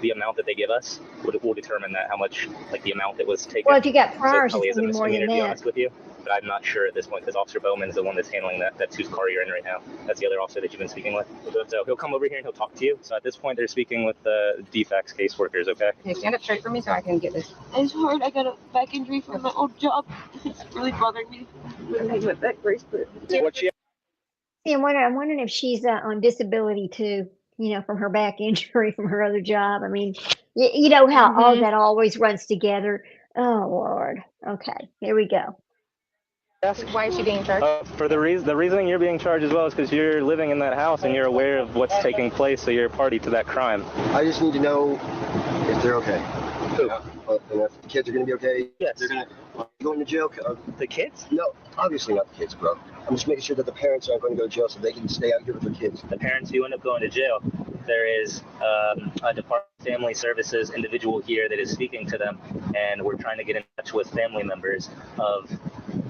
the amount that they give us. We'll determine that how much like the amount that was taken. Well, if you got So it priors, probably it's is a going to be more misdemeanor, than to be that. honest with you. but I'm not sure at this point because Officer Bowman's the one that's handling that. That's whose car you're in right now. That's the other officer that you've been speaking with. So he'll come over here and he'll talk to you. So at this point, they're speaking with the DFAX caseworkers, okay? Okay, stand up straight for me so I can get this. It's hard. I got a back injury from my old job. It's really bothering me. I need my back brace, but What she See, I'm wondering if she's on disability too, from her back injury from her other job. I mean, you know how all that always runs together. Oh, Lord. Okay, here we go. why is she being charged? For the reasoning you're being charged as well is because you're living in that house and you're aware of what's taking place, so you're a party to that crime. I just need to know if they're okay. Who? And if the kids are going to be okay. Yes. They're going to go into jail. The kids? No, obviously not the kids, bro. I'm just making sure that the parents aren't going to go to jail so they can stay out here with their kids. The parents who end up going to jail, there is a Department of Family Services individual here that is speaking to them, and we're trying to get in touch with family members of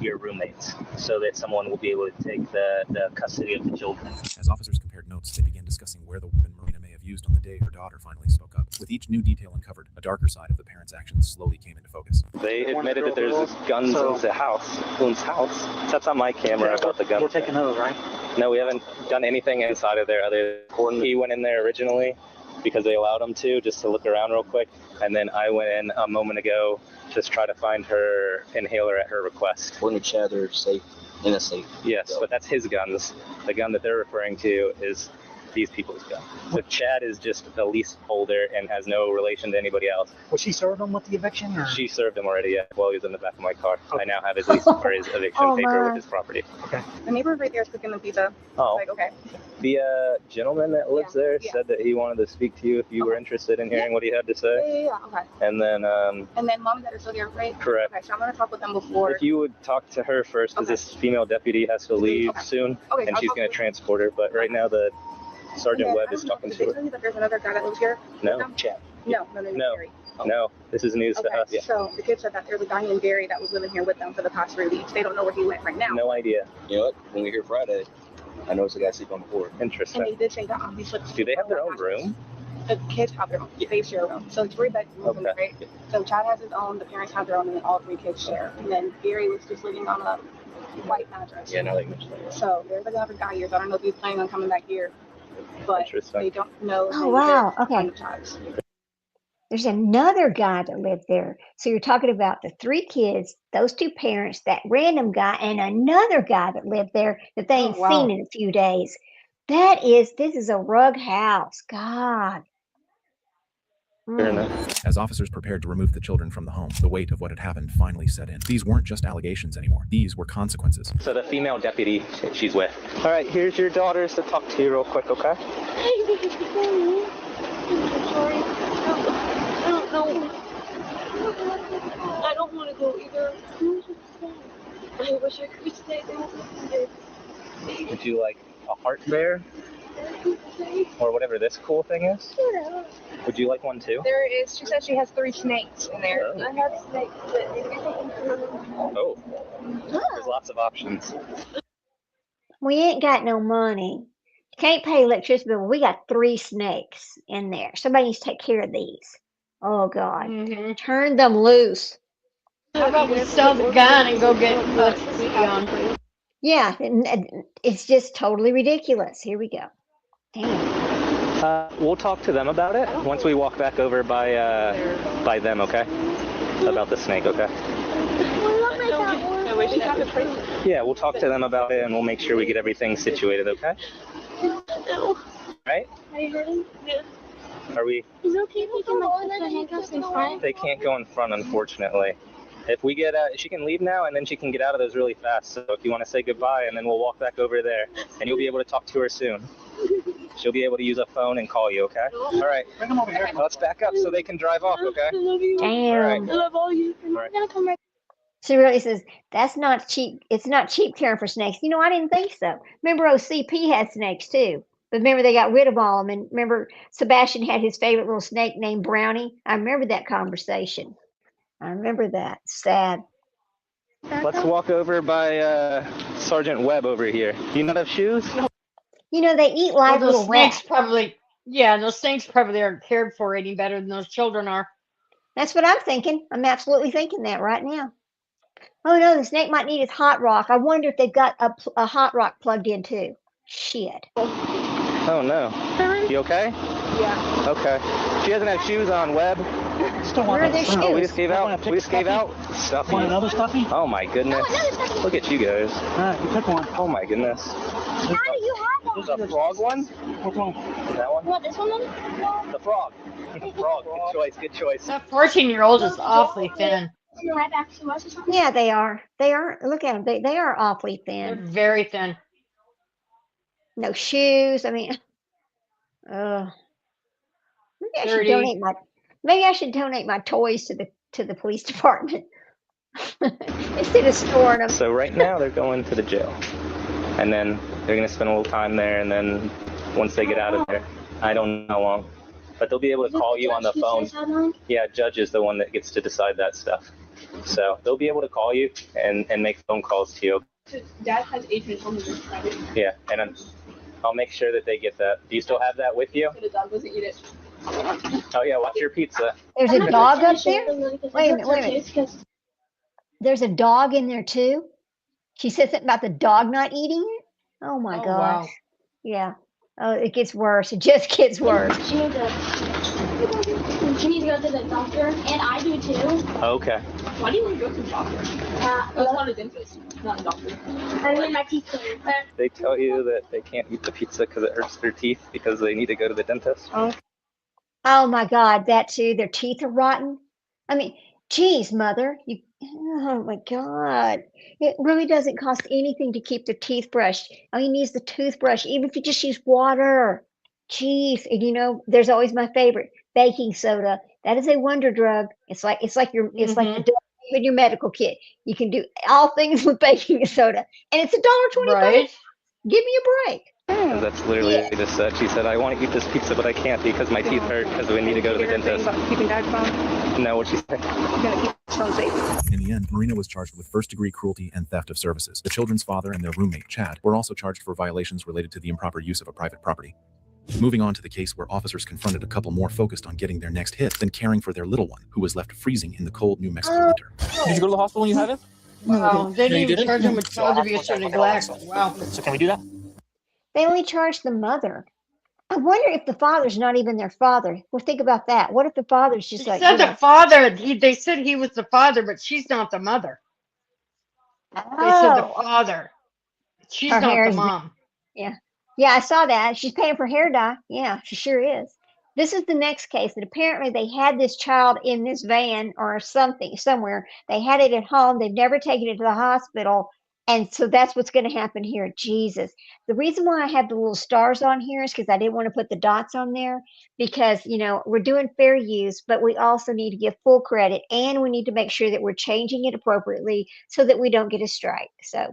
your roommates so that someone will be able to take the custody of the children. As officers compared notes, they began discussing where the weapon Marina may have used on the day her daughter finally spoke up. With each new detail uncovered, a darker side of the parents' actions slowly came into focus. They admitted that there's guns in the house. Boone's house. That's on my camera about the guns. We're taking those, right? No, we haven't done anything inside of there other than he went in there originally because they allowed him to, just to look around real quick. And then I went in a moment ago to try to find her inhaler at her request. According to Chad, they're safe, in a safe. Yes, but that's his guns. The gun that they're referring to is these people's gun. So Chad is just the lease holder and has no relation to anybody else. Was she served him with the eviction? Or? She served him already while he was in the back of my car. I now have his lease or his eviction paper with his property. Okay. The neighbor right there is cooking the pizza. Oh. Like, okay. The gentleman that lives there said that he wanted to speak to you if you were interested in hearing what he had to say. Yeah, okay. And then And then mom and dad are still here, right? Correct. Okay, so I'm gonna talk with them before. If you would talk to her first, because this female deputy has to leave soon, Okay, and I'll she's talk going to transport her. But right now, the Sergeant Webb is talking Did they to tell her. you that there's another guy that lives here? No, Chad. No. No, this is news Okay, to us. Yeah. so the kid said that there's a guy named Barry that was living here with them for the past 3 weeks. They don't know where he went right now. No idea. You know what? When we were here Friday, I noticed the guy sleep on the floor. Interesting. And they did say that obviously. Do they have their own room? The kids have their own. They share a room. So it's 3 bedrooms, right? So Chad has his own, the parents have their own, and then all 3 kids share. And then Barry was just living on a white mattress. Yeah, now they mentioned that. So there's another guy here. So I don't know if he's planning on coming back here. But they don't know. Oh, wow. the Okay. franchise. There's another guy that lived there. So you're talking about the 3 kids, those 2 parents, that random guy, and another guy that lived there that they ain't seen in a few days. This is a rug house. God. As officers prepared to remove the children from the home, the weight of what had happened finally set in. These weren't just allegations anymore. These were consequences. So the female deputy she's with. All right, here's your daughters to talk to you real quick, okay? I'm sorry. I don't know. I don't want to go either. I wish I could stay there. Would you like a heart bear? Or whatever this cool thing is? Would you like one too? There is. She said she has 3 snakes in there. Oh. I have snakes, but Oh, there's lots of options. We ain't got no money. Can't pay electricity bill. We got 3 snakes in there. Somebody needs to take care of these. Oh, God. Turn them loose. How about we sell the gun and go get electricity on? Yeah, it's just totally ridiculous. Here we go. Damn. We'll talk to them about it once we walk back over by them, okay? About the snake, okay? Yeah, we'll talk to them about it and we'll make sure we get everything situated, okay? Right? Yeah. Are we? Is it okay if we can put the handcuffs in front? They can't go in front, unfortunately. If we get, she can leave now and then she can get out of those really fast. So if you want to say goodbye and then we'll walk back over there and you'll be able to talk to her soon. She'll be able to use a phone and call you, okay? All right. Bring them over here. Let's back up so they can drive off, okay? I love you. Damn. All right. I love all you. I'm gonna come right. She really says, that's not cheap. It's not cheap caring for snakes. You know, I didn't think so. Remember OCP had snakes too. But remember they got rid of all of them. And remember Sebastian had his favorite little snake named Brownie. I remember that conversation. I remember that. Sad. Let's walk over by Sergeant Webb over here. Do you not have shoes? You know, they eat live Those little snakes rats. probably, yeah, those snakes probably aren't cared for any better than those children are. That's what I'm thinking. I'm absolutely thinking that right now. Oh no, the snake might need his hot rock. I wonder if they've got a hot rock plugged in too. Shit. Oh no. You okay? Yeah. Okay. She doesn't have shoes on, Webb. Where are their shoes? Oh, we just gave out. We just gave out stuffy. Want another stuffy? Oh my goodness. Look at you guys. You pick one. Oh my goodness. How do you have There's a frog one? Which one? Is that one? You want this one then? No. The frog. Frog. Good choice. Good choice. That 14-year-old is awfully thin. Right back to us or something? Yeah, they are. They are. Look at them. They are awfully They're thin. very thin. No shoes. I mean, maybe I should Dirty. donate my. Maybe I should donate my toys to the police department instead of storing them. So right now they're going to the jail, and then they're gonna spend a little time there, and then once they get out of there, I don't know how long, but they'll be able to call you on the phone. Yeah, judge is the one that gets to decide that stuff. So they'll be able to call you and make phone calls to you. Dad has Adrian on his private. Yeah, and I'll make sure that they get that. Do you still have that with you? So the dog doesn't eat it. Oh yeah, watch your pizza. There's a dog up there? Wait a minute. There's a dog in there too? She said something about the dog not eating it? Oh my gosh. Wow. Yeah. Oh, it gets worse. It just gets worse. She needs to go to the doctor, and I do too. Okay. Why do you want to go to the doctor? That's not a dentist, not a doctor. I need my teeth cleaned. They tell you that they can't eat the pizza because it hurts their teeth because they need to go to the dentist. Oh my God, that too. Their teeth are rotten. I mean, geez, mother, oh my God. It really doesn't cost anything to keep the teeth brushed. All you need is the toothbrush, even if you just use water. Geez, and you know, there's always my favorite, baking soda. That is a wonder drug. It's like it's like the dog in your medical kit. You can do all things with baking soda, and it's $1.25. Right? Give me a break. And that's literally just said. She said, "I want to eat this pizza, but I can't because my teeth hurt because we need to go to the dentist." Keeping Dad phone? No, what she said? I'm gonna keep his phone safe. In the end, Marina was charged with first-degree cruelty and theft of services. The children's father and their roommate, Chad, were also charged for violations related to the improper use of a private property. Moving on to the case where officers confronted a couple more focused on getting their next hit than caring for their little one, who was left freezing in the cold New Mexico winter. Did you go to the hospital when you had it? Wow. They No, you didn't even didn't? charge him with child abuse or neglect. Wow. So can we do that? They only charge the mother. I wonder if the father's not even their father. Well, think about that. What if the father's just They like, said you the know, father. They said he was the father, but she's not the mother. They said the father. She's Her not hair the is- mom. Yeah. Yeah, I saw that. She's paying for hair dye. Yeah, she sure is. This is the next case that apparently they had this child in this van or something somewhere. They had it at home. They've never taken it to the hospital. And so that's what's going to happen here. Jesus. The reason why I have the little stars on here is because I didn't want to put the dots on there because, you know, we're doing fair use, but we also need to give full credit and we need to make sure that we're changing it appropriately so that we don't get a strike. So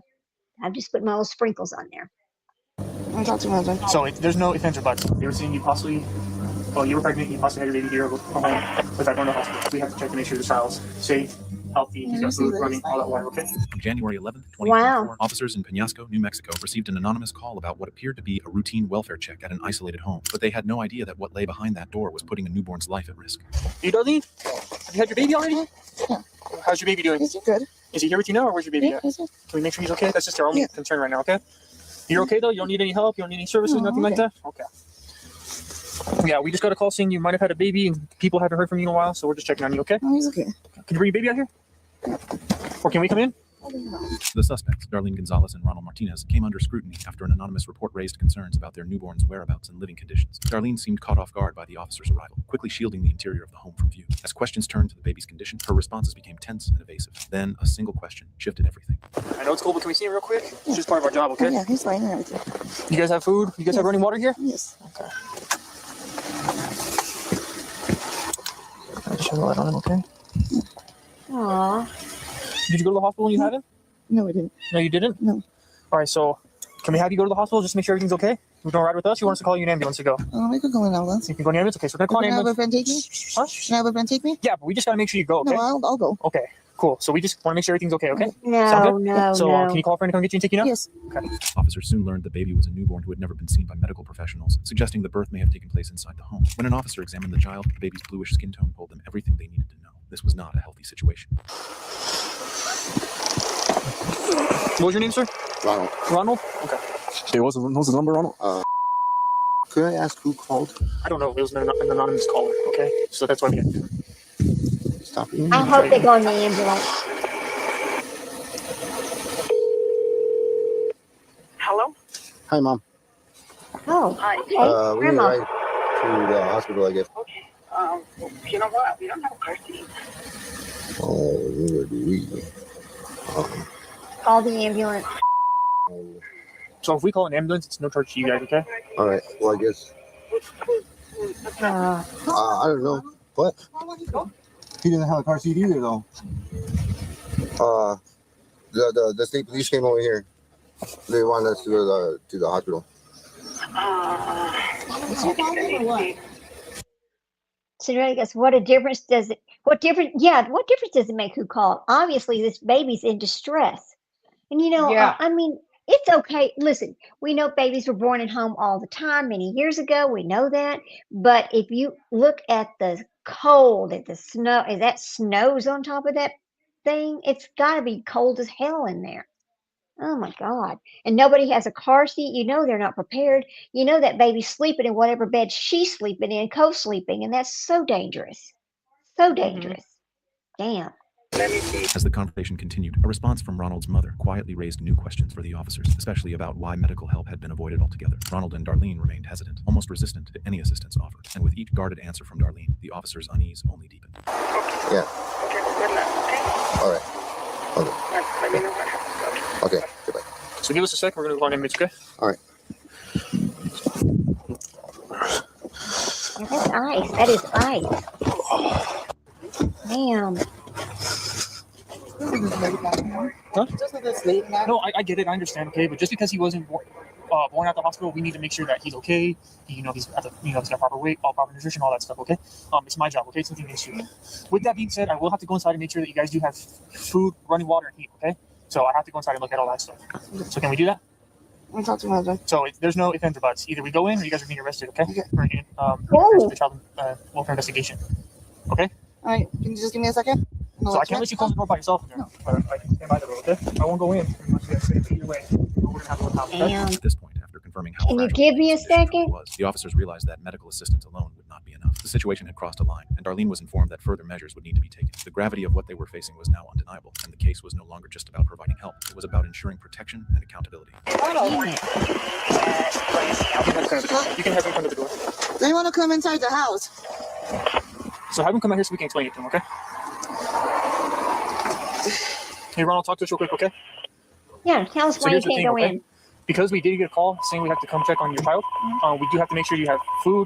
I've just put my little sprinkles on there. So there's no ifs, ands, or buts. You ever seen you possibly, well, you were pregnant, you possibly had your baby here, go home, without going to the hospital. We have to check to make sure the child's safe, healthy, he's got food, running, all that water, okay? On January 11th, 2024, Wow. officers in Penasco, New Mexico, received an anonymous call about what appeared to be a routine welfare check at an isolated home, but they had no idea that what lay behind that door was putting a newborn's life at risk. You, Darlene? Have you had your baby already? Yeah. How's your baby doing? Is he good? Is he here with you now, or where's your baby Yeah, at? he's here. Can we make sure he's okay? That's just our only concern right now, okay? You're okay, though? You don't need any help? You don't need any services, nothing like that? Okay. Yeah, we just got a call saying you might have had a baby and people haven't heard from you in a while, so we're just checking on you, okay? Oh, he's okay. Can you bring your baby out here? Or can we come in? The suspects, Darlene Gonzalez and Ronald Martinez, came under scrutiny after an anonymous report raised concerns about their newborn's whereabouts and living conditions. Darlene seemed caught off guard by the officer's arrival, quickly shielding the interior of the home from view. As questions turned to the baby's condition, her responses became tense and evasive. Then, a single question shifted everything. I know it's cool, but can we see him real quick? It's just part of our job, okay? Oh, yeah, he's fine and everything. You guys have food? You guys have running water here? Yes. Okay. I'll just shine the light on him, okay? Aww. Did you go to the hospital when you had him? No, we didn't. No, you didn't? No. All right, so can we have you go to the hospital just to make sure everything's okay? You don't ride with us? You want us to call you an ambulance to go? We could go in ambulance. You can go in ambulance? Okay, so we're going to call an Can I have a ambulance. friend take me? Huh? Can I have a friend take me? Yeah, but we just got to make sure you go, okay? No, I'll go. Okay, cool. So we just want to make sure everything's okay, okay? No, Sound good? no, So no. can you call a friend to come get you and take you now? Yes. Okay. Officers soon learned the baby was a newborn who had never been seen by medical professionals, suggesting the birth may have taken place inside the home. When an officer examined the child, the baby's bluish skin tone told them everything they needed to know. This was not a healthy situation. What was your name, sir? Ronald. Ronald? Okay. Hey, what's the number, Ronald? Could I ask who called? I don't know. It was an anonymous caller, okay? So that's why we had Stop. I hope they go in the ambulance. Hello? Hi, Mom. Oh, Hi. okay. We need a Grandma. ride to the hospital, I guess. You know what? We don't have a car seat. Oh, where do we? Call the ambulance. So if we call an ambulance, it's no charge to you guys, okay? All right. Well, I guess. I don't know. What? He didn't have a car seat either, though. The state police came over here. They wanted us to go to the hospital. Is your father or what? Cinderella goes, what difference does it make who called? Obviously, this baby's in distress. And Yeah. I mean, it's okay. Listen, we know babies were born at home all the time many years ago. We know that. But if you look at the cold, at the snow, as that snows on top of that thing, it's got to be cold as hell in there. Oh my God. And nobody has a car seat. They're not prepared. That baby's sleeping in whatever bed she's sleeping in, co-sleeping. And that's so dangerous. So dangerous. Damn. As the conversation continued, a response from Ronald's mother quietly raised new questions for the officers, especially about why medical help had been avoided altogether. Ronald and Darlene remained hesitant, almost resistant to any assistance offered. And with each guarded answer from Darlene, the officers' unease only deepened. Yeah. All right. Okay. Goodbye. So give us a sec. We're going to call an ambulance, okay? All right. Yeah, that's ice. That is ice. Damn. Huh? No, I get it. I understand, okay? But just because he wasn't born at the hospital, we need to make sure that he's okay. He's at the, he's got proper weight, proper nutrition, all that stuff, okay? It's my job, okay? It's nothing against you. With that being said, I will have to go inside and make sure that you guys do have food, running water, and heat, okay? So I have to go inside and look at all that stuff. So can we do that? I'll talk to my husband. So there's no ifs, ands, or buts. Either we go in or you guys are being arrested, okay? For the child welfare investigation. Okay? All right. Can you just give me a second? So I can't let you close the door by yourself. No. But I can stand by the door, okay? I won't go in unless you guys say either way. We're going to have to look out. At this point, after confirming how Can you fragile give me a second? was, the officers realized that medical assistance alone would not be enough. The situation had crossed a line, and Darlene was informed that further measures would need to be taken. The gravity of what they were facing was now undeniable, and the case was no longer just about providing help. It was about ensuring protection and accountability. You can have him come to the door. They want to come inside the house. So have him come out here so we can explain it to him, okay? Hey, Ronald, talk to us real quick, okay? Yeah, tell us why you can't go in. Because we did get a call saying we have to come check on your child, we do have to make sure you have food,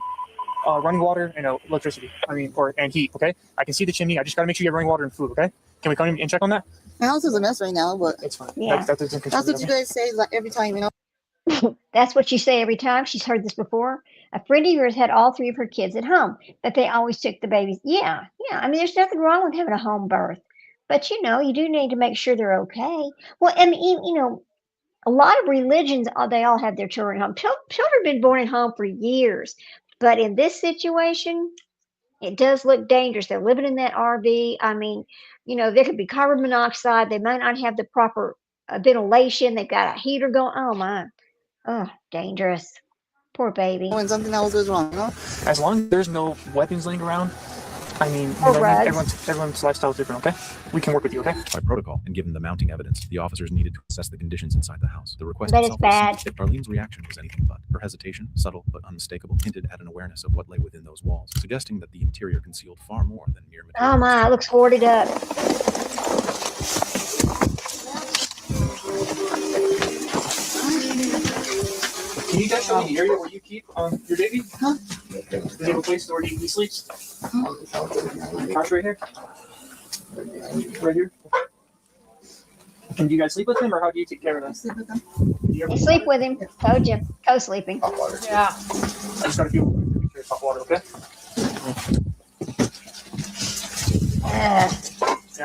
running water, and electricity. And heat, okay? I can see the chimney. I just got to make sure you have running water and food, okay? Can we come in and check on that? My house is a mess right now, but it's fine. Yeah. That's what you guys say like every time, That's what you say every time. She's heard this before. A friend of yours had all 3 of her kids at home, but they always took the babies. Yeah. I mean, there's nothing wrong with having a home birth. But, you do need to make sure they're okay. Well, I mean, a lot of religions, they all have their children at home. Children have been born at home for years. But in this situation, it does look dangerous. They're living in that RV. I mean, there could be carbon monoxide. They might not have the proper ventilation. They've got a heater going. Oh, my. Oh, dangerous. Poor baby. When something else is wrong, As long as there's no weapons laying around, I mean, everyone's lifestyle is different, okay? We can work with you, okay? By protocol, and given the mounting evidence, the officers needed to assess the conditions inside the house. The request But it's itself was bad. simple. If Darlene's reaction was anything but, her hesitation, subtle but unmistakable, hinted at an awareness of what lay within those walls, suggesting that the interior concealed far more than mere material. Oh, my. It looks hoarded up. Can you guys show me the area where you keep your baby? Huh? Is there a place where he sleeps? Couch right here? Right here? And do you guys sleep with him, or how do you take care of him? You sleep with him. Told you. Co-sleeping. Yeah. I just gotta feel make sure it's hot water, okay? Yeah,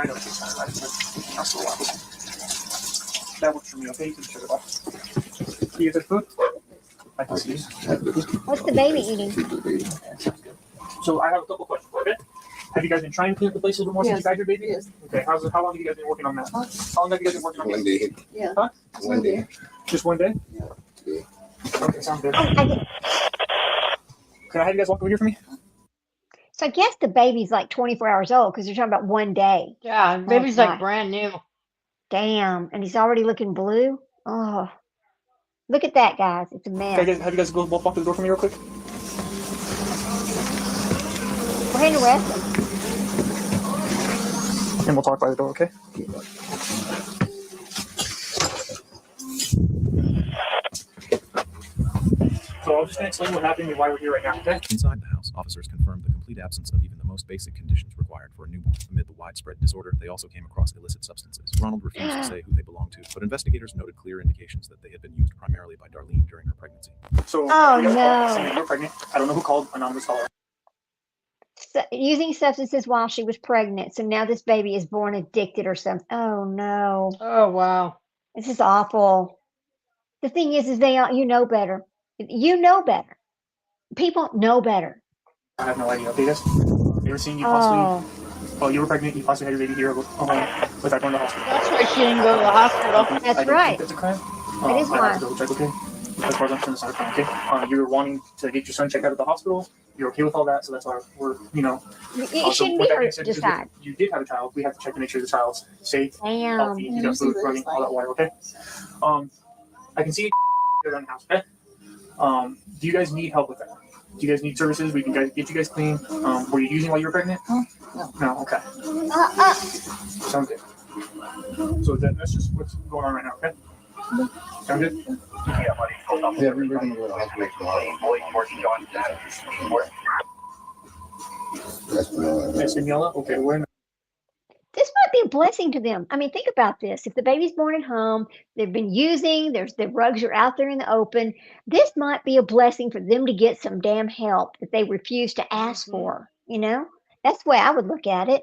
I know. That works for me, okay? You can shut it off. Do you have food? I can see. What's the baby eating? So I have a couple questions, okay? Have you guys been trying to clean up the place a little bit more since you Yes. got your baby? Yes. Okay. How long have you guys been working on that? Huh? How long have you guys been working on One this? day. Yeah. Huh? One day. Just one day? Yeah. Okay, sounds good. I get- Can I have you guys walk over here for me? So I guess the baby's like 24 hours old because you're talking about one day. Yeah, That's baby's like right. brand new. Damn. And he's already looking blue. Oh, look at that, guys. It's a Can I mess. have you guys go both walk to the door for me real quick? Go ahead and arrest him. And we'll talk by the door, okay? So I was just going to explain what happened and why we're here right now, okay? Inside the house, officers confirmed the complete absence of even the most basic conditions required for a newborn. Amid the widespread disorder, they also came across illicit substances. Ronald refused to say who they belonged to, but investigators noted clear indications that they had been used primarily by Darlene during her pregnancy. So Oh, you guys called saying no. that you're pregnant. I don't know who called, anonymous caller. Using substances while she was pregnant. So now this baby is born addicted or something. Oh, no. Oh wow. This is awful. The thing is they all, you know better. You know better. People know better. I have no idea, okay, guys? They were seeing you possibly, Oh, well, you were pregnant, you possibly had your baby here without going to the hospital. That's why she didn't go to the hospital. I that's don't right. think that's a crime. That is I have why. to double check, okay? As far as I'm concerned, it's not a crime, okay? You were wanting to get your son checked out at the hospital. You're okay with all that, so that's why we're, It so shouldn't with be that her being to said, because decide. you did have a child, we have to check to make sure the child's safe, Damn. healthy, he's got food, running, all that while, okay? I can see you around the house, okay? Do you guys need help with that? Do you guys need services? We can get you guys clean. Were you using while you were pregnant? No. No, okay. Sounds good. So that's just what's going on right now, okay? Sound good? Yeah, we're going to go to the hospital tomorrow. Espanola? Okay, we're in. This might be a blessing to them. I mean, think about this. If the baby's born at home, they've been using, the rugs are out there in the open. This might be a blessing for them to get some damn help that they refuse to ask for. That's the way I would look at it.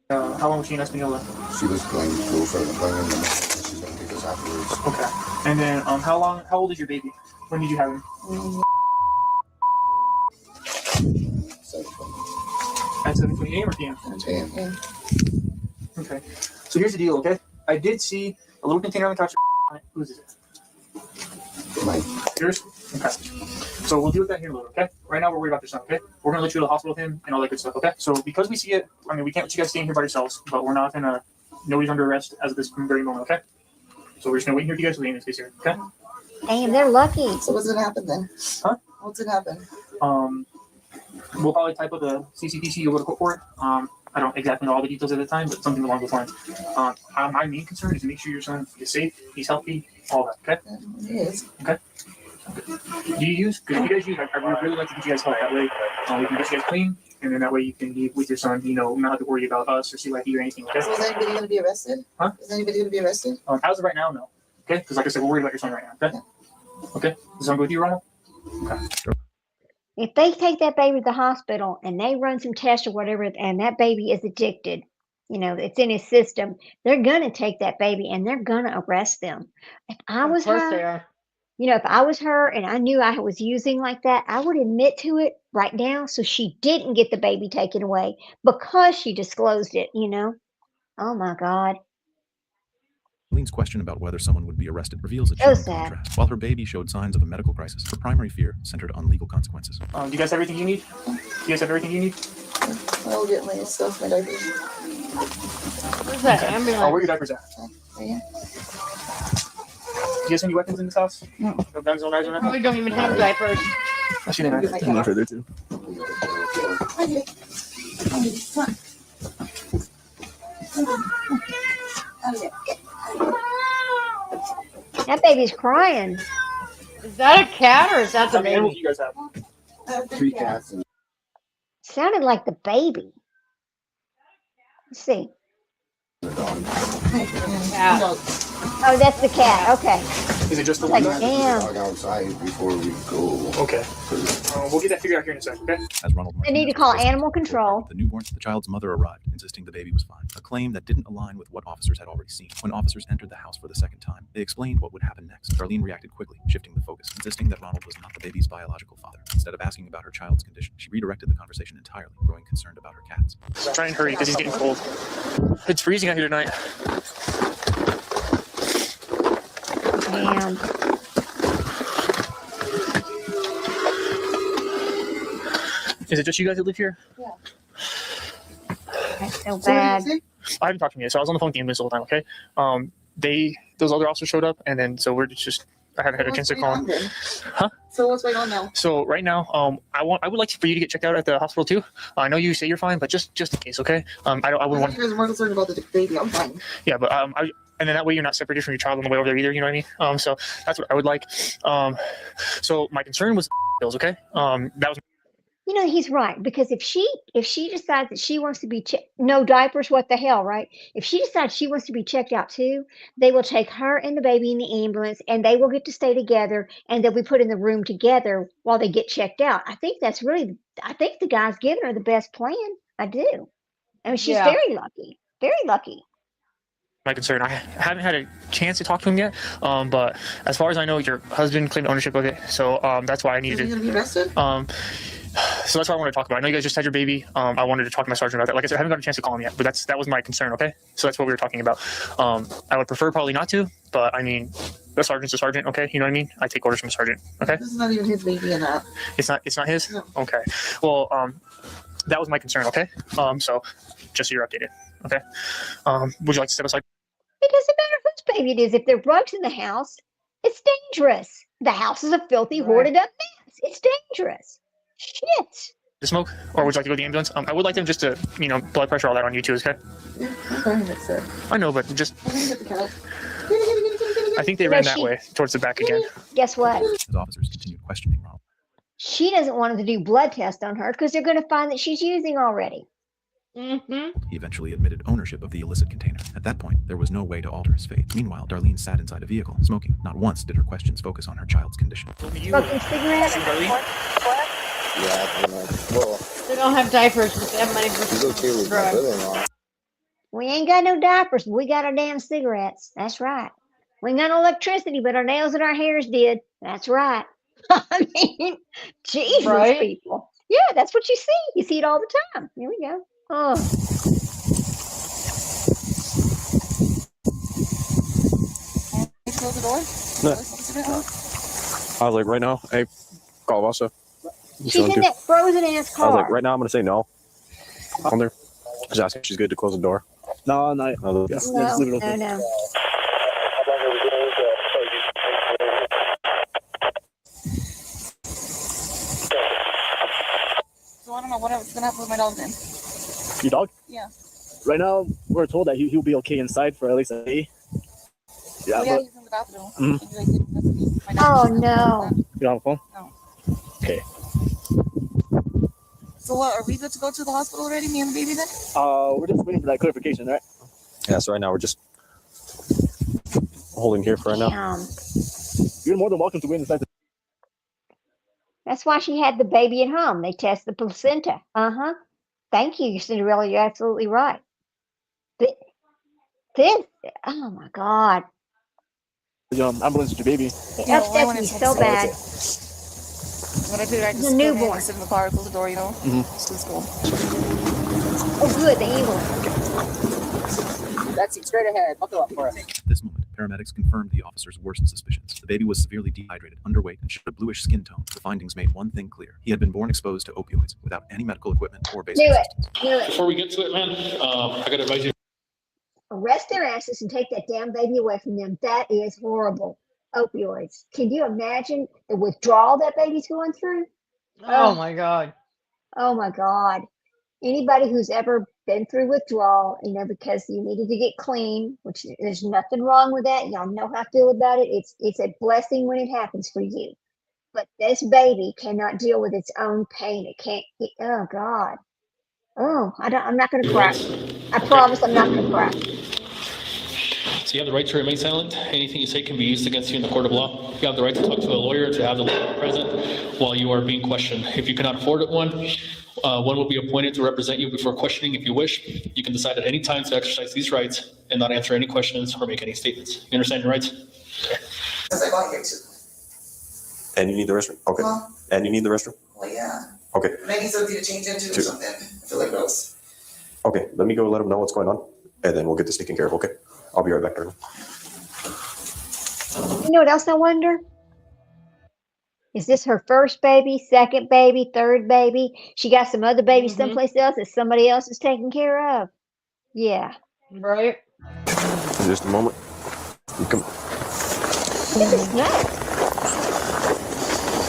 How long was she in Espanola? She was going to go for an appointment and she's going to take us afterwards. Okay. And then, how old is your baby? When did you have him? At 7:20 a.m. or p.m.? It's AM. Okay. So here's the deal, okay? I did see a little container on the couch. Whose is it? Mine. Yours? Okay. So we'll deal with that here in a little, okay? Right now we're worried about your son, okay? We're gonna let you to the hospital with him and all that good stuff, okay? So because we see it, I mean, we can't let you guys stay in here by yourselves, but we're not gonna. Nobody's under arrest as of this very moment, okay? So we're just gonna wait here for you guys to leave in this case here, okay? Damn, they're lucky. So what's gonna happen then? Huh? What's gonna happen? We'll probably type up the CCTC. You'll go to court for it. I don't exactly know all the details at the time, but something along those lines. My main concern is to make sure your son is safe, he's healthy, all that. Okay. He is. Okay. Do you use? Because if you guys use, I would really like to get you guys help that way. We can get you guys clean, and then that way you can be with your son. Not have to worry about us or CYD or anything. Okay. So is anybody gonna be arrested? Huh? Is anybody gonna be arrested? As of right now, no. Okay. Because like I said, we're worried about your son right now. Okay. Okay. Does that sound good with you, Ronald? Okay. If they take that baby to the hospital and they run some tests or whatever, and that baby is addicted, it's in his system, they're going to take that baby and they're going to arrest them. If I was Of course they her, are. if I was her and I knew I was using like that, I would admit to it right now so she didn't get the baby taken away because she disclosed it, Oh my God. Darlene's question about whether someone would be arrested reveals a So chilling sad. contrast. While her baby showed signs of a medical crisis, her primary fear centered on legal consequences. Do you guys have everything you need? You guys have everything you need? I'll get my stuff, my diapers. Where's that ambulance? Where are your diapers at? Right here. Do you guys have any weapons in this house? No guns, no knives, or nothing? Probably don't even have diapers. I should have a knife right there too. That baby's crying. Is that a cat or is that the How many animals baby? do you guys have? 3 cats. And Sounded like the baby. Let's see. Cat. Oh, that's the cat. Okay. Is it just the Like, one? damn. Dog outside before we go. Okay. We'll get that figured out here in a second, okay? As Ronald They need to call animal control. the newborn, the child's mother arrived, insisting the baby was fine, a claim that didn't align with what officers had already seen. When officers entered the house for the second time, they explained what would happen next. Darlene reacted quickly, shifting the focus, insisting that Ronald was not the baby's biological father. Instead of asking about her child's condition, she redirected the conversation entirely, growing concerned about her cats. Try and hurry because he's getting cold. It's freezing out here tonight. Damn. Is it just you guys that live here? Yeah. That's so bad. I haven't talked to him yet, so I was on the phone with the ambulance the whole time, okay? Those other officers showed up, and then so we're just, I haven't had a chance to call him. Huh? So what's going on now? So right now, I would like for you to get checked out at the hospital too. I know you say you're fine, but just in case, okay? I wouldn't want. You guys are more concerned about the baby. I'm fine. Yeah, but and then that way you're not separated from your child on the way over there either. You know what I mean? So that's what I would like. So my concern was bills, okay? That was. You know, he's right, because if she decides that she wants to be no diapers, what the hell, right? If she decides she wants to be checked out too, they will take her and the baby in the ambulance, and they will get to stay together, and they'll be put in the room together while they get checked out. I think the guy's giving her the best plan. I do. I mean, she's very lucky, very lucky. My concern. I haven't had a chance to talk to him yet, but as far as I know, your husband claimed ownership of it, so that's why I needed Is he gonna be arrested? So that's what I want to talk about. I know you guys just had your baby. I wanted to talk to my sergeant about that. Like I said, I haven't got a chance to call him yet, but that was my concern. Okay, so that's what we were talking about. I would prefer probably not to, but I mean, the sergeant's a sergeant. Okay, you know what I mean? I take orders from a sergeant. Okay. This is not even his baby in that. It's not his. No. Okay. Well, that was my concern. Okay. So just so you're updated. Okay. Would you like to step aside? It doesn't matter whose baby it is. If there are drugs in the house, it's dangerous. The house is a filthy, hoarded up mess. It's dangerous. Shit. To smoke, or would you like to go to the ambulance? I would like them just to, blood pressure, all that on you too. Okay. Yeah, I'm fine with it. I know, but just. I'm gonna get the cat. I think they ran that way towards the back again. Guess what? As officers continued questioning Ronald. She doesn't want them to do blood tests on her because they're going to find that she's using already. He eventually admitted ownership of the illicit container. At that point, there was no way to alter his fate. Meanwhile, Darlene sat inside a vehicle, smoking. Not once did her questions focus on her child's condition. Smoking cigarettes? Yeah, well, They don't have diapers, but they have money for he's okay with my brother-in-law. We ain't got no diapers, but we got our damn cigarettes. That's right. We ain't got no electricity, but our nails and our hairs did. That's right. I mean, Jesus, Right? people. Yeah, that's what you see. You see it all the time. Here we go. Oh. Close the door. I was like, right now, hey, call Vasa. She's in that frozen ass I was like, car. right now, I'm gonna say no. On there, just asking if she's good to close the door. No, no, no. Yeah. No. So I don't know what's gonna happen with my dog then. Your dog? Yeah. Right now, we're told that he'll be okay inside for at least a day. Yeah, Oh, yeah, but he's in the bathroom. Mhm. He's like, sitting next to me. My Oh, dog's no. you don't have a phone? No. Okay. So what? Are we good to go to the hospital already? Me and the baby then? We're just waiting for that clarification, right? Yeah, so right now we're just holding here for right now. Damn. You're more than welcome to wait inside. That's why she had the baby at home. They test the placenta. Uh-huh. Thank you, Cinderella. You're absolutely right. This, oh my God. The ambulance with your baby. It Yeah, upsets when me it's so bad. When I put it, I The just go in newborn. and sit in the car, close the door, you know? Mhm. So it's cool. Oh, good, the evil. That's straight ahead. Buckle up for us. At this moment, paramedics confirmed the officer's worst suspicions. The baby was severely dehydrated, underweight, and showed a bluish skin tone. The findings made one thing clear. He had been born exposed to opioids without any medical equipment or basic Do it. assistance. Do it. Before we get to it, man, I gotta advise you. Arrest their asses and take that damn baby away from them. That is horrible. Opioids. Can you imagine the withdrawal that baby's going through? Oh my God. Oh my God. Anybody who's ever been through withdrawal, because you needed to get clean, which there's nothing wrong with that. Y'all know how I feel about it. It's a blessing when it happens for you. But this baby cannot deal with its own pain. It can't. Oh God. Oh, I'm not going to cry. I promise I'm not going to cry. So You have the right to remain silent. Anything you say can be used against you in the court of law. You have the right to talk to a lawyer, to have the lawyer present while you are being questioned. If you cannot afford one will be appointed to represent you before questioning if you wish. You can decide at any time to exercise these rights and not answer any questions or make any statements. You understand your rights? And you need the restroom? Okay. Huh? And you need the restroom? Well, yeah. Okay. Maybe something to change into or something. I feel like gross. Okay, let me go let them know what's going on, and then we'll get this taken care of, okay? I'll be right back, darling. You know what else I wonder? Is this her first baby, second baby, third baby? She got some other babies someplace else that somebody else is taking care of. Yeah. Right. In just a moment. You come. This is nuts.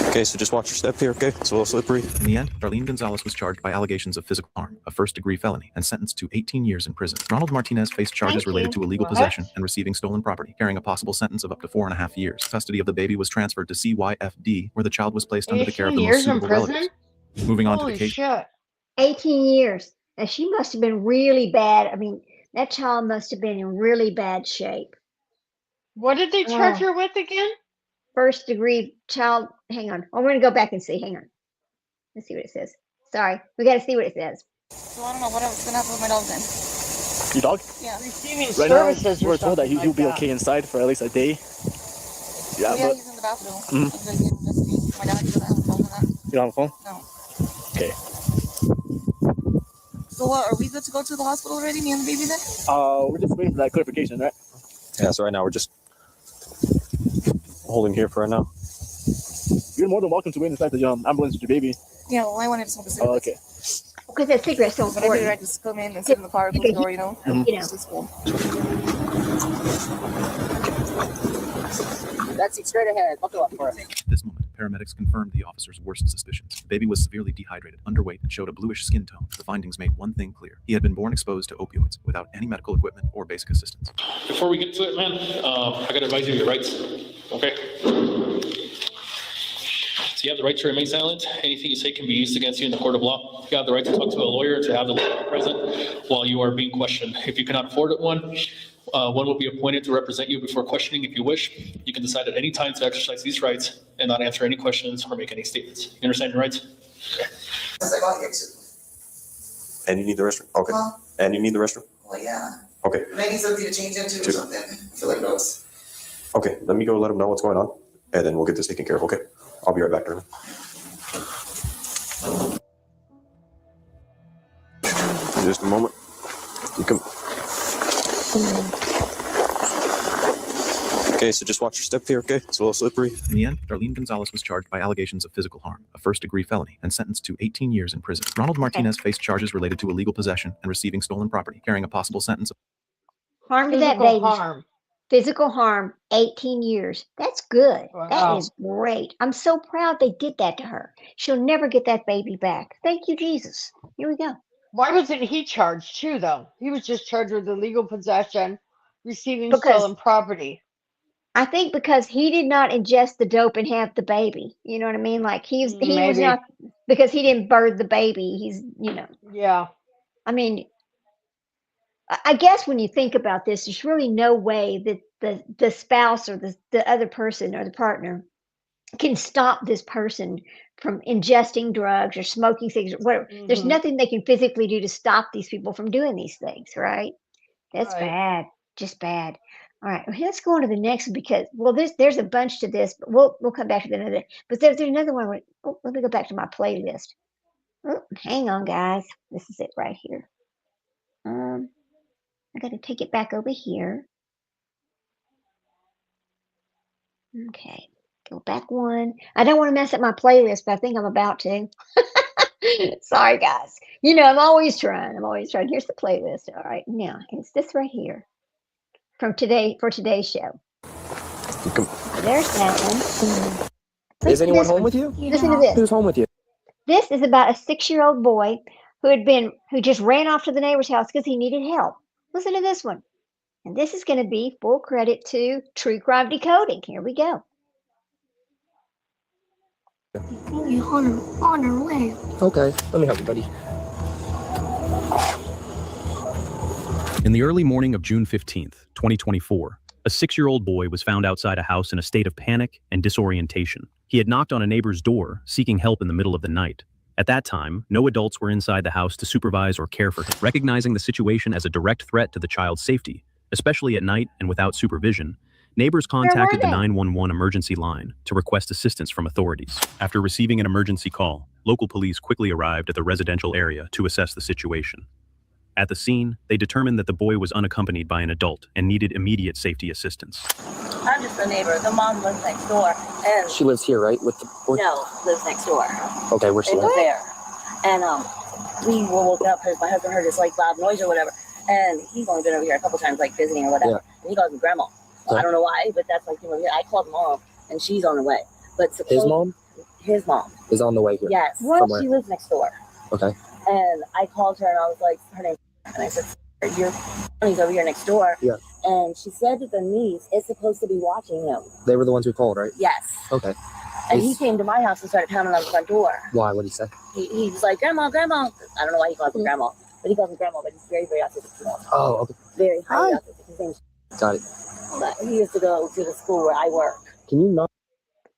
Okay, so just watch your step here, okay? It's a little slippery. In the end, Darlene Gonzalez was charged by allegations of physical harm, a first-degree felony, and sentenced to 18 years in prison. Ronald Martinez faced charges related to illegal possession and receiving stolen property, carrying a possible sentence of up to 4.5 years. Custody of the baby was transferred to CYFD, where the child was placed under the care of the most suitable relatives. Moving on to the case. Shit. 18 years. Now, she must have been really bad. I mean, that child must have been in really bad shape. What did they charge her with again? First degree child. Hang on. I'm going to go back and see. Hang on. Let's see what it says. Sorry. We got to see what it says. So I don't know what's going to happen with my dog then. Your dog? Yeah. Receiving Right now, services we're or told that something he'll like be that. okay inside for at least a day. Yeah, Yeah, but he's in the bathroom. Mhm. I'm going to get investigate. My dad doesn't have a phone for that. you don't have a phone? No. Okay. So what, are we good to go to the hospital already, me and the baby then? We're just waiting for that clarification, right? Yeah, so right now we're just holding here for right now. You're more than welcome to wait inside the ambulance with your baby. Yeah, well, I wanted to smoke a cigarette. Oh, okay. Because that cigarette's so But I figured important. I'd just come in and sit in the car, close the door, you know? You know. It's cool. That's it, straight ahead. Buckle up for us. At this moment, paramedics confirmed the officer's worst suspicions. The baby was severely dehydrated, underweight, and showed a bluish skin tone. The findings made one thing clear. He had been born exposed to opioids without any medical equipment or basic assistance. Before we get to it, man, I got to advise you of your rights, okay? So you have the right to remain silent. Anything you say can be used against you in the court of law. You have the right to talk to a lawyer, to have the lawyer present while you are being questioned. If you cannot afford one will be appointed to represent you before questioning if you wish. You can decide at any time to exercise these rights and not answer any questions or make any statements. You understand your rights? And you need the restroom? Okay. Huh? And you need the restroom? Well, yeah. Okay. Maybe something to change into or something. I feel like gross. Okay, let me go let them know what's going on, and then we'll get this taken care of, okay? I'll be right back, darling. In just a moment. You come. Okay, so just watch your step here, okay? It's a little slippery. In the end, Darlene Gonzalez was charged by allegations of physical harm, a first-degree felony, and sentenced to 18 years in prison. Ronald Martinez faced charges related to illegal possession and receiving stolen property, carrying a possible sentence of Harm to that Physical baby. harm. Physical harm, 18 years. That's good. Wow. That is great. I'm so proud they did that to her. She'll never get that baby back. Thank you, Jesus. Here we go. Why wasn't he charged too, though? He was just charged with illegal possession, receiving Because- stolen property. I think because he did not ingest the dope and have the baby. You know what I mean? Like he was Maybe. not, because he didn't birth the baby. He's, you know, Yeah. I mean, I guess when you think about this, there's really no way that the spouse or the other person or the partner can stop this person from ingesting drugs or smoking cigarettes, whatever. There's Mhm. nothing they can physically do to stop these people from doing these things, right? That's Right. bad, just bad. All right, well, let's go on to the next one because, well, there's a bunch to this, but we'll come back to that another. But there's another one. Oh, let me go back to my playlist. Oh, hang on, guys. This is it right here. I got to take it back over here. Okay, go back one. I don't want to mess up my playlist, but I think I'm about to. Sorry, guys. You know, I'm always trying. Here's the playlist. All right, now it's this right here from today for today's show. There's that one. Is anyone home with you? Listen to this. Who's home with you? This is about a 6-year-old boy who just ran off to the neighbor's house because he needed help. Listen to this one. And this is going to be full credit to True Crime Decoding. Here we go. On her way. Okay, let me help you, buddy. In the early morning of June 15th, 2024, a 6-year-old boy was found outside a house in a state of panic and disorientation. He had knocked on a neighbor's door, seeking help in the middle of the night. At that time, no adults were inside the house to supervise or care for him. Recognizing the situation as a direct threat to the child's safety, especially at night and without supervision, neighbors contacted the 911 emergency line to request assistance from authorities. After receiving an emergency call, local police quickly arrived at the residential area to assess the situation. At the scene, they determined that the boy was unaccompanied by an adult and needed immediate safety assistance. I'm just a neighbor. The mom lives next door, and She lives here, right? With the boy? no, lives next door. Okay, where's she They live at? there, and we were woken up because my husband heard this like loud noise or whatever, and he's only been over here a couple times, like visiting or whatever. Yeah. And he calls me grandma. I don't know why, but that's like him over here. I called mom, and she's on the way. But His mom his mom. is on the way here. Yes, From where? she lives next door. Okay. And I called her and I was like, her name, and I said, your he's over here next door. Yeah. And she said that the niece is supposed to be watching him. They were the ones who called, right? Yes. Okay. And he came to my house and started pounding on the front door. Why? What did he say? He was like, Grandma, Grandma. I don't know why he calls me Grandma, but he calls me Grandma, but he's very, very autistic. Oh, okay. Very highly autistic. His name's Got it. but he used to go to the school where I work. Can you not?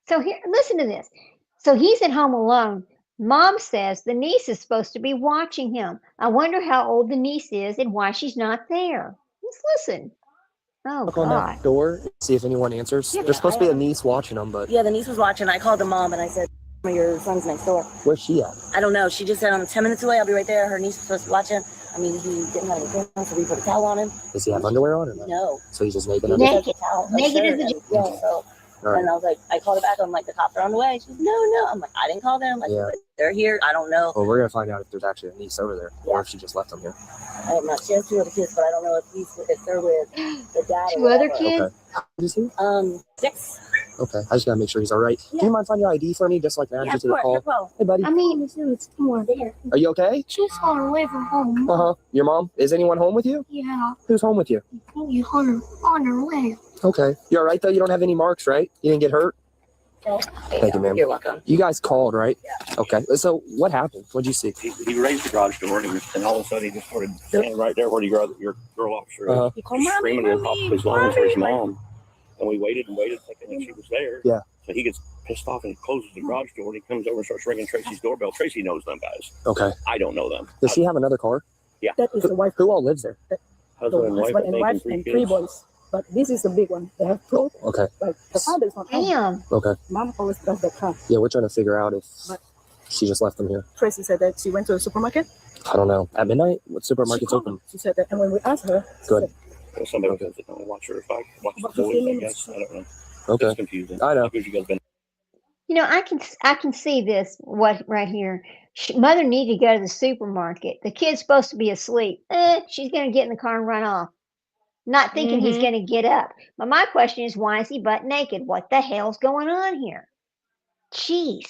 So here, listen to this. So he's at home alone. Mom says the niece is supposed to be watching him. I wonder how old the niece is and why she's not there. Let's listen. Oh, Knock on God. that door, see if anyone answers. Yeah, There's supposed to be a niece watching them, but Yeah, the niece was watching. I called the mom and I said, your son's next door. where's she at? I don't know. She just said, I'm 10 minutes away. I'll be right there. Her niece was supposed to watch him. I mean, he didn't have any clothes on, so we put a towel on him. Does he have underwear on or not? No. So he's just naked. Naked. Naked as a Okay. yeah, so. All right. And I was like, I called her back. I'm like, the cops are on the way. She's no. I'm like, I didn't call them. Like, Yeah. they're here. I don't know. Well, we're gonna find out if there's actually a niece over there, or if she just left them here. I'm not. She has 2 other kids, but I don't know if they're with the dad. Two or other whatever. kids? Okay. How old is he? 6. Okay. I just gotta make sure he's all right. Do you mind finding your ID for me, just like that, Yeah, just of to the course, call? no problem. Hey, buddy. I mean, it's more there. Are you okay? She's far away from home. Uh huh. Your mom? Is anyone home with you? Yeah, Who's home with you? you on her way. Okay. You all right though? You don't have any marks, right? You didn't get hurt? Thank you, ma'am. You're welcome. You guys called, right? Yeah. Okay. So what happened? What'd you see? He raised the garage door and all of a sudden he just started standing right there where your girl officer is, Uh-huh. just screaming at the top of his lungs for his mom. And we waited and waited thinking that she was there. Yeah. So he gets pissed off and closes the garage door and he comes over and starts ringing Tracy's doorbell. Tracy knows them guys. Okay. I don't know them. Does she have another car? Yeah. That is the wife. Who all lives there? Husband and wife, I think, and 3 and kids. 3 boys. But this is the big one. They have 12. Okay. Like the father is not home. Damn. Okay. Mom always does the car. Yeah, we're trying to figure out if But- she just left them here. Tracy said that she went to the supermarket. I don't know. At midnight? What supermarket's open? She said that, and when we asked her, Good. Well, somebody comes in and watch her. If I watch the About boys, 15 I minutes. guess. I don't know. Okay. It's confusing. I know. Because you guys been You know, I can see this right here. Mother needed to go to the supermarket. The kid's supposed to be asleep. She's going to get in the car and run off, not thinking he's going to get up. But my question is, why is he butt naked? What the hell's going on here? Jeez.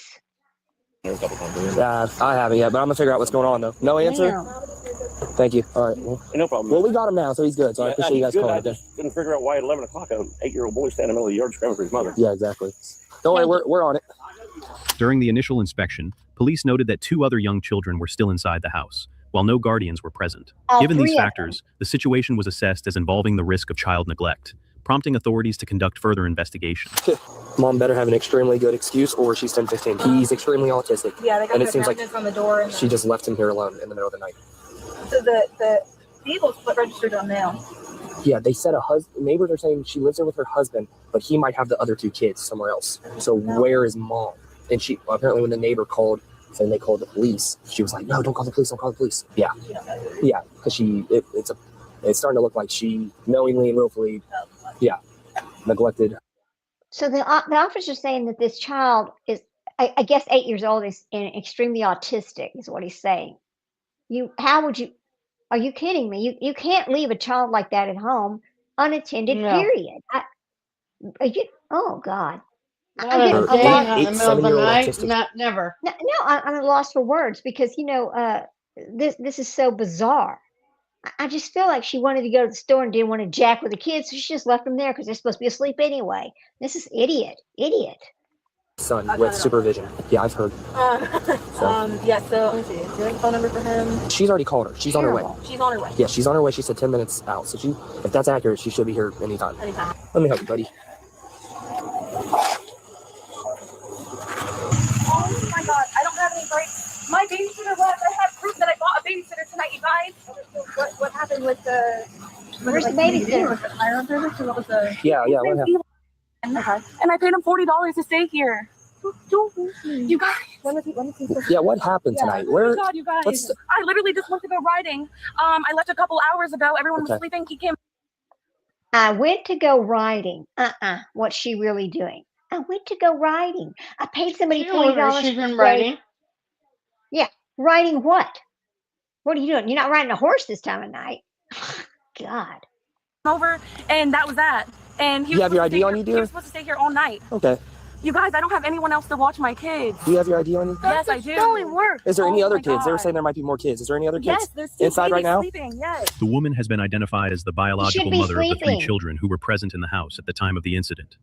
there a couple times. Yeah, I haven't yet, but I'm gonna figure out what's going on though. No answer? Damn. Thank you. All right. Well, No problem. well, we got him now, so he's good. So I Yeah, appreciate you he's guys good. calling I it. just couldn't figure out why at 11 o'clock an 8-year-old boy standing in the middle of the yard screaming for his mother. Yeah, exactly. Don't worry, we're on it. During the initial inspection, police noted that 2 other young children were still inside the house, while no guardians were present. All Given 3 these of them. factors, the situation was assessed as involving the risk of child neglect, prompting authorities to conduct further investigation. Mom better have an extremely good excuse, or she's 10-15. He's extremely autistic. yeah, they got And the it seems like magnets on the door. And she just left him here alone in the middle of the night. so the vehicle's registered on now. Yeah, they said neighbors are saying she lives there with her husband, but he might have the other 2 kids somewhere else. So where is mom? And she apparently, when the neighbor called, saying they called the police, she was like, "No, don't call the police! Don't call the police!" Yeah, yeah, because it's starting to look like she knowingly and willfully, neglected. So the officer's saying that this child is, I guess, 8 years old and extremely autistic is what he's saying. How would you? Are you kidding me? You can't leave a child like that at home unattended. No. Period. Oh God. Not I'm in getting the a day, lot. not in the middle of the 7-year-old night, autistic. not never. No, I'm at a loss for words because this is so bizarre. I just feel like she wanted to go to the store and didn't want to jack with the kids, so she just left them there because they're supposed to be asleep anyway. This is idiot. son with supervision. Yeah, I've heard. Yeah, so let me see. Do you have a phone number for him? She's already called her. She's on her way. She's on her way. Yeah, she's on her way. She said 10 minutes out. So if that's accurate, she should be here anytime. Anytime. Let me help you, buddy. Oh my god, I don't have any breaks. My babysitter left. I have proof that I bought a babysitter tonight, you guys. What happened with the... Where's the babysitter? Iron service or what was the... Yeah, what happened? Okay. And I paid him $40 to stay here. You guys. Yeah, what happened tonight? Oh my god, you guys. I literally just went to go riding. I left a couple hours ago. Everyone was sleeping. He came. I went to go riding. What's she really doing? I went to go riding. I paid somebody $20. She's been riding. Yeah, riding what? What are you doing? You're not riding a horse this time of night. God. Over, and that was that. And he You have your ID on you, He dear? was supposed to stay here all night. Okay. You guys, I don't have anyone else to watch my kids. Do you have your ID on you? Yes, I do. Going work. Is there any other my kids? They were God. saying there might be more kids. Is there any other kids Yes, there's two inside right babies now? sleeping. Yes. The woman has been identified as the biological be mother of the 3 sleeping. children who were present in the house at the time of the incident.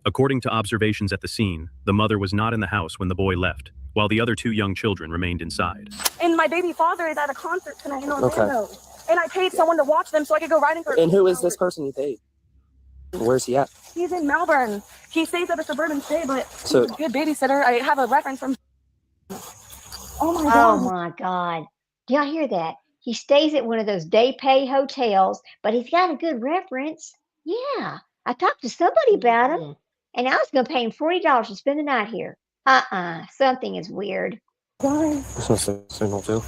According to observations at the scene, the mother was not in the house when the boy left, while the other 2 young children remained inside. And my baby father is at a concert tonight in Okay. Orlando. And I paid someone to watch them so I could go riding for. And who is this person you paid? Where's he at? He's in Melbourne. He stays at a suburban stay, but So- he's a good babysitter. I have a reference from. Oh my Oh god. my God. Do y'all hear that? He stays at one of those day pay hotels, but he's got a good reference. Yeah. I talked to somebody about him, and I was going to pay him $40 to spend the night here. Something is weird. There's no signal too.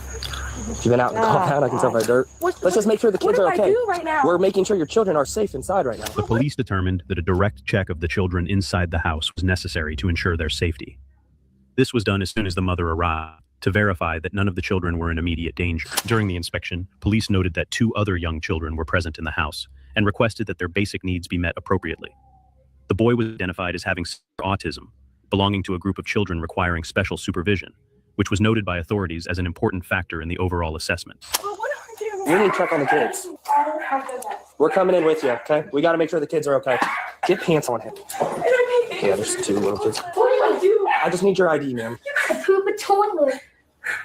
If you've been out in the Oh, compound, I can tell by dirt. Let's just make sure the What kids do are I okay. do right now? We're making sure your children are safe inside right now. The police determined that a direct check of the children inside the house was necessary to ensure their safety. This was done as soon as the mother arrived to verify that none of the children were in immediate danger. During the inspection, police noted that 2 other young children were present in the house and requested that their basic needs be met appropriately. The boy was identified as having autism, belonging to a group of children requiring special supervision, which was noted by authorities as an important factor in the overall assessment. We need to check on the kids. We're coming in with you, okay? We got to make sure the kids are okay. Get pants on him. Yeah, there's 2 little kids. What do I do? I just need your ID, ma'am. I poop a toilet.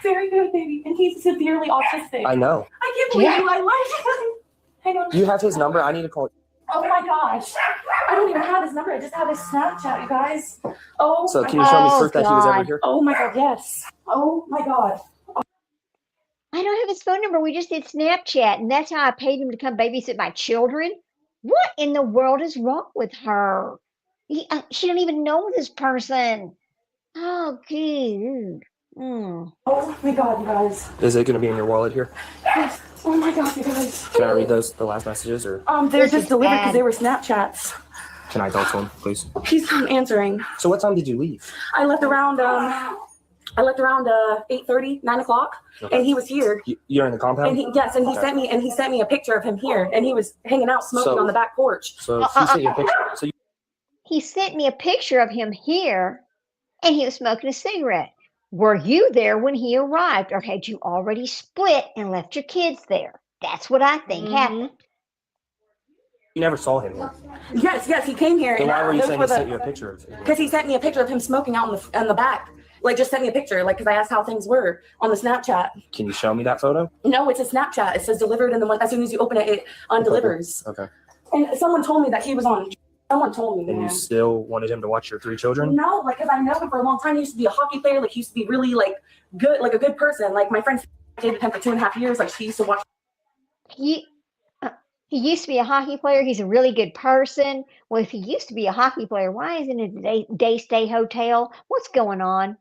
Very good, baby. And he's severely autistic. I know. I can't believe you. I like him. Hang on. Do you have his number? I need to call. Oh my gosh. I don't even have his number. I just have his Snapchat, you guys. Oh. So my can you show me Oh, proof that he was ever God. here? Oh my god, yes. Oh my god. I don't have his phone number. We just did Snapchat, and that's how I paid him to come babysit my children. What in the world is wrong with her? She don't even know this person. Oh, good. Oh my god, you guys. Is it going to be in your wallet here? Yes. Oh my god, you guys. Can I read the last messages, or They're just delivered because they were Snapchats. can I talk to him, please? He's not answering. So what time did you leave? I left around 8:30, 9 o'clock, Okay. and he was here. You're in the compound? And he sent me a picture of him here, and he was hanging out smoking So- on the back porch. So he sent you a picture. So He sent me a picture of him here, and he was smoking a cigarette. Were you there when he arrived, or had you already split and left your kids there? That's what I think happened. you never saw him here. Yes, he came here. Then why were you those saying he sent you a picture of him? Because he sent me a picture of him smoking out in the back. Like, just sent me a picture, like, because I asked how things were on the Snapchat. Can you show me that photo? No, it's a Snapchat. It says delivered, and then as soon as you open it, it undelivers. Okay. And someone told me that he was on. Someone told me. And you Man. still wanted him to watch your 3 children? No, like, because I know him for a long time. He used to be a hockey player. Like, he used to be really, like, good, like a good person. Like, my friend dated him for 2.5 years. Like, she used to watch. He used to be a hockey player. He's a really good person. Well, if he used to be a hockey player, why isn't it a day stay hotel? What's going on?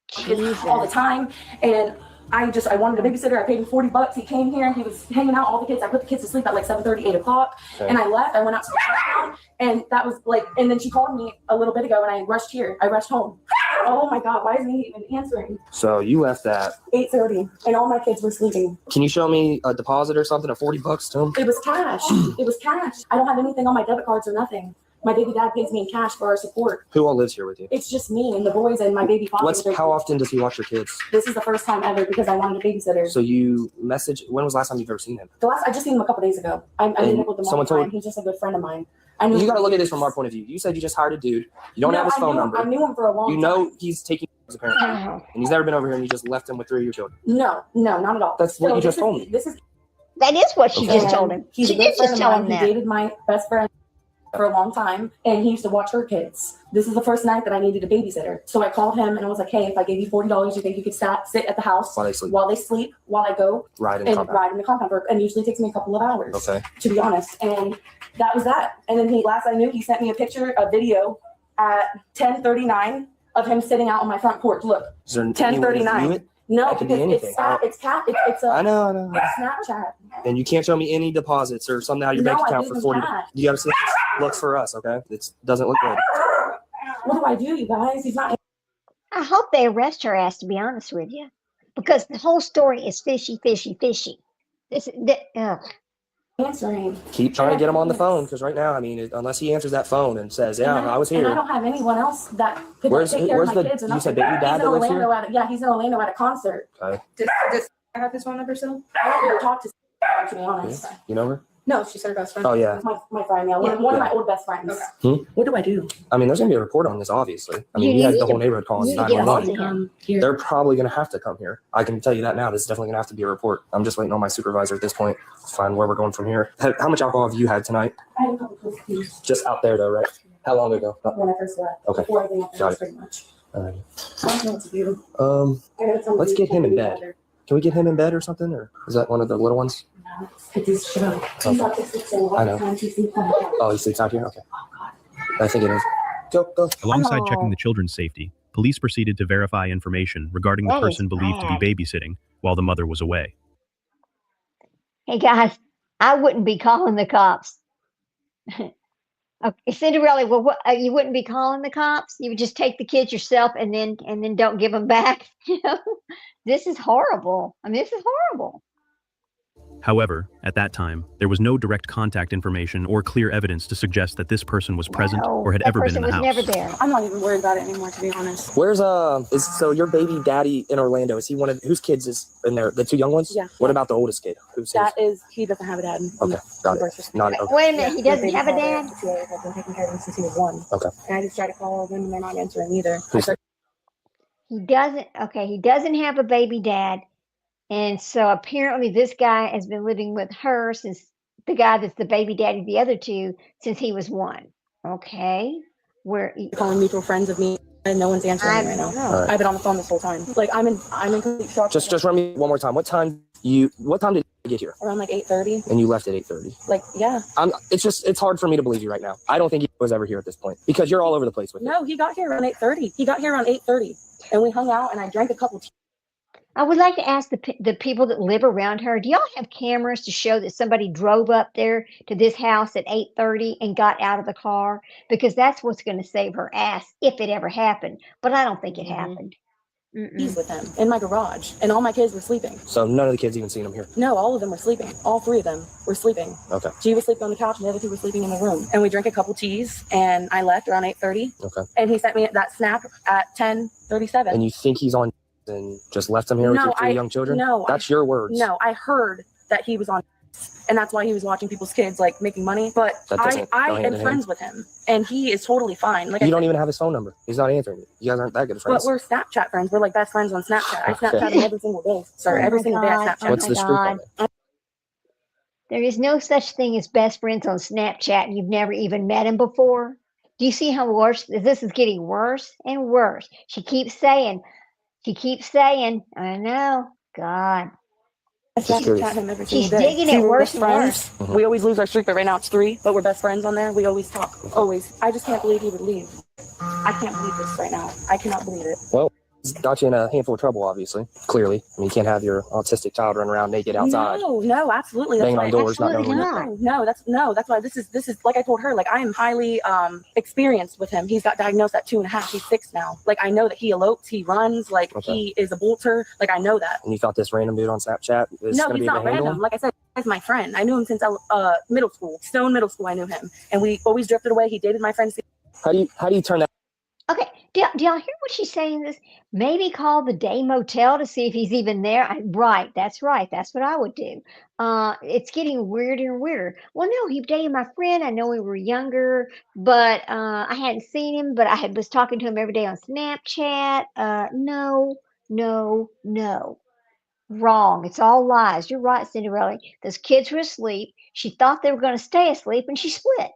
Jesus. All the time. And I wanted a babysitter. I paid him $40. He came here. He was hanging out all the kids. I put the kids to sleep at like 7:30, 8 o'clock. Okay. And I left. I went out to the restaurant, and that was like, and then she called me a little bit ago, and I rushed here. I rushed home. Oh my God, why isn't he even answering? So you left at 8:30, and all my kids were sleeping. Can you show me a deposit or something of $40 to him? It was cash. It was cash. I don't have anything on my debit cards or nothing. My baby dad pays me in cash for our support. Who all lives here with you? It's just me and the boys and my baby father. How often does he watch your kids? This is the first time ever because I wanted a babysitter. So you message, when was the last time you've ever seen him? I just seen him a couple days ago. I ended up with him all the time. He's just a good friend of mine. You got to look at this from our point of view. You said you just hired a dude. You don't have his phone number. I knew him for a long time. You know he's taking apparently. And he's never been over here and you just left him with 3 of your children. No, not at all. That's what you just told me. That is what she just told him. She did just tell him that. He dated my best friend for a long time, and he used to watch her kids. This is the first night that I needed a babysitter. So I called him and I was like, hey, if I gave you $40, you think you could sit at the house while they sleep, while I go ride in the compound work? And usually takes me a couple of hours, to be honest. And that was that. And then last I knew, he sent me a video at 10:39 of him sitting out on my front porch. Look, 10:39. No, because it's I know. It's Snapchat. And you can't show me any deposits or something out of your bank account for 40. You got to see look for us, okay? It doesn't look good. What do I do, you guys? He's not. I hope they arrest her ass, to be honest with you, because the whole story is fishy. Answering. Keep trying to get him on the phone, because right now, I mean, unless he answers that phone and says, "Yeah, I was here." And I don't have anyone else that could take care of my kids. You said baby dad that lives here? He's in Orlando at a concert. Okay. Does I have his phone number still? I don't ever talk to be honest. You know her? No, she's her best friend. Oh, yeah. My friend, yeah. One of my old best friends. Hmm? What do I do? I mean, there's going to be a report on this, obviously. I mean, you had the whole neighborhood calling 911. They're probably going to have to come here. I can tell you that now. This is definitely going to have to be a report. I'm just waiting on my supervisor at this point to find where we're going from here. How much alcohol have you had tonight? I had a couple of cookies. Just out there, though, right? How long ago? When I first left. Okay. Before I went Got it. pretty much. All right. I don't know what to do. Let's get him in bed. Can we get him in bed or something? Or is that one of the little ones? Okay. I know. Oh, he sleeps out here? Okay. I think it is. Go. Alongside checking the children's safety, police proceeded to verify information regarding the person believed to be babysitting while the mother was away. Hey guys, I wouldn't be calling the cops. Okay, Cinderella, well, you wouldn't be calling the cops? You would just take the kids yourself and then don't give them back? You know, this is horrible. I mean, this is horrible. However, at that time, there was no direct contact information or clear evidence to suggest that this person was present or had ever been in the house. Never there. I'm not even worried about it anymore, to be honest. Where's so your baby daddy in Orlando? Is he one of whose kids is in there? The 2 young ones? Yeah. What about the oldest kid? Who's his? He doesn't have a dad. Okay, got it. Not okay. Wait a minute, he doesn't have a dad? I've been taking care of him since he was 1. Okay. And I just try to call them and they're not answering either. He doesn't have a baby dad. And so apparently this guy has been living with her since the guy that's the baby daddy, the other 2, since he was 1. Okay. We're calling mutual friends of me and no one's answering right now. Right. I've been on the phone this whole time. Like I'm in complete shock. Just run me one more time. What time did you get here? Around like 8:30. And you left at 8:30. Like, yeah. It's hard for me to believe you right now. I don't think he was ever here at this point because you're all over the place with it. No, he got here around 8:30. He got here around 8:30 and we hung out and I drank a couple tea. I would like to ask the people that live around her, do y'all have cameras to show that somebody drove up there to this house at 8:30 and got out of the car? Because that's what's going to save her ass if it ever happened. But I don't think it happened. He's with him in my garage and all my kids were sleeping. So none of the kids even seen him here? No, all of them were sleeping. All 3 of them were sleeping. Okay. She was sleeping on the couch and the other 2 were sleeping in the room. And we drank a couple teas and I left around 8:30. Okay. And he sent me that snap at 10:37. And you think he's on and just left them here with your 3 young children? No. That's your words. No, I heard that he was on and that's why he was watching people's kids like making money. But I am friends with him and he is totally fine. Like you don't even have his phone number. He's not answering you. You guys aren't that good of friends. But we're Snapchat friends. We're like best friends on Snapchat. I Snapchat him every single day. Sorry, every single day I Snapchat. What's the scoop on it? There is no such thing as best friends on Snapchat and you've never even met him before. Do you see how worse this is getting worse and worse? She keeps saying, I know, God. She's digging it worse and worse. We always lose our streak, but right now it's 3. But we're best friends on there. We always talk. Always. I just can't believe he would leave. I can't believe this right now. I cannot believe it. Well, got you in a handful of trouble, obviously. Clearly. I mean, you can't have your autistic child run around naked outside. No, absolutely. Banging on doors, not knowing No, that's why this is like I told her, like I am highly experienced with him. He's got diagnosed at 2.5. He's 6 now. Like I know that he elopes, he runs, like he is a bolter. Like I know that. And you thought this random dude on Snapchat was No, gonna he's be able not to handle random. him? Like I said, he's my friend. I knew him since middle school. Stone Middle School, I knew him. And we always drifted away. He dated my friend. How do you turn that? Okay, do y'all hear what she's saying? This maybe call the day motel to see if he's even there. Right, that's right. That's what I would do. It's getting weirder and weirder. Well, no, he dated my friend. I know we were younger, but I hadn't seen him. But was talking to him every day on Snapchat. No, no, no. Wrong. It's all lies. You're right, Cinderella. Those kids were asleep. She thought they were going to stay asleep, and she split.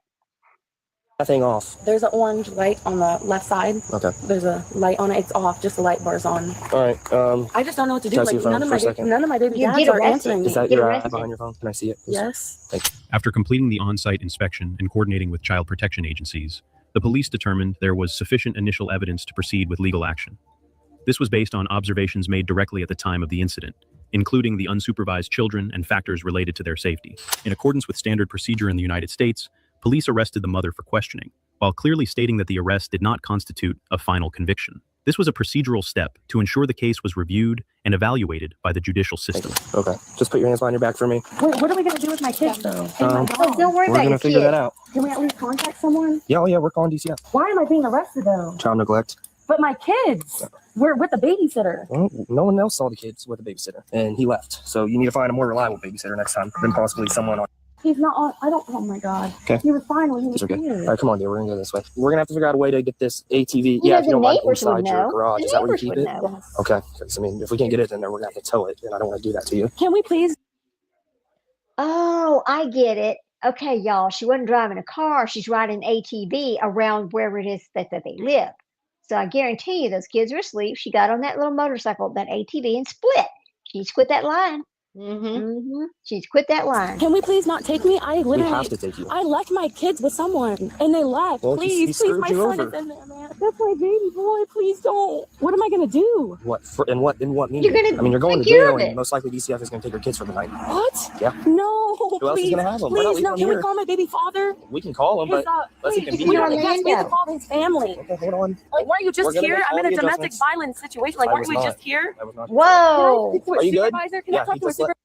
That thing off. There's an orange light on the left side. Okay. There's a light on it. It's off. Just the light bar's on. All right. I just don't know what to do. Can I see Like your phone for a second? none of my baby You dads get are arrested. answering. Is that Get your arrested. eye behind your phone? Can I see it? please? Yes. Thank you. After completing the on-site inspection and coordinating with child protection agencies, the police determined there was sufficient initial evidence to proceed with legal action. This was based on observations made directly at the time of the incident, including the unsupervised children and factors related to their safety. In accordance with standard procedure in the United States, police arrested the mother for questioning, while clearly stating that the arrest did not constitute a final conviction. This was a procedural step to ensure the case was reviewed and evaluated by the judicial system. Okay. Just put your hands behind your back for me. Wait, what are we gonna do with my kids though? Don't worry We're about gonna your figure kid. that out. Can we at least contact someone? Yeah, oh yeah, we're calling DCF. Why am I being arrested though? Child neglect. But my kids were with a babysitter. Well, no one else saw the kids with a babysitter, and he left. So you need to find a more reliable babysitter next time than possibly someone on. He's not on. I don't. Oh my god. Okay. He was fine when he was It's okay. here. All right, come on, dear. We're gonna go this way. We're gonna have to figure out a way to get this ATV. You know, if you the don't mind, neighbors would inside your know. garage. The Is that where you neighbors keep would it? know. Okay. Because I mean, if we can't get it in there, we're gonna have to tow it, and I don't want to do that to you. Can we please? Oh, I get it. Okay, y'all. She wasn't driving a car. She's riding an ATV around wherever it is that they live. So I guarantee you, those kids are asleep. She got on that little motorcycle, that ATV, and split. She's quit that line. She's quit that line. Can we please not take me? I literally. We have to take you. I left my kids with someone, and they left. Well, please, he please, my screwed you son over. is in there, man. That's my baby boy. Please don't. What am I gonna do? What? In what meaning? You're gonna I mean, you're going to take care jail, of and it. most likely DCF is gonna take your kids for the night. What? Yeah. No. Who else is please, gonna have them? We're not please, leaving no. them Can we here. call my baby father? We can call him, but unless he please, can be we here. have to call his family. Okay, hold on. Like, weren't you just We're gonna here? make all I'm in the a domestic adjustments. violence situation. Like, I weren't was we not. just here? I was not. Whoa. Can I speak to a Are you good? supervisor? Can I Yeah, talk he to a just left. supervisor?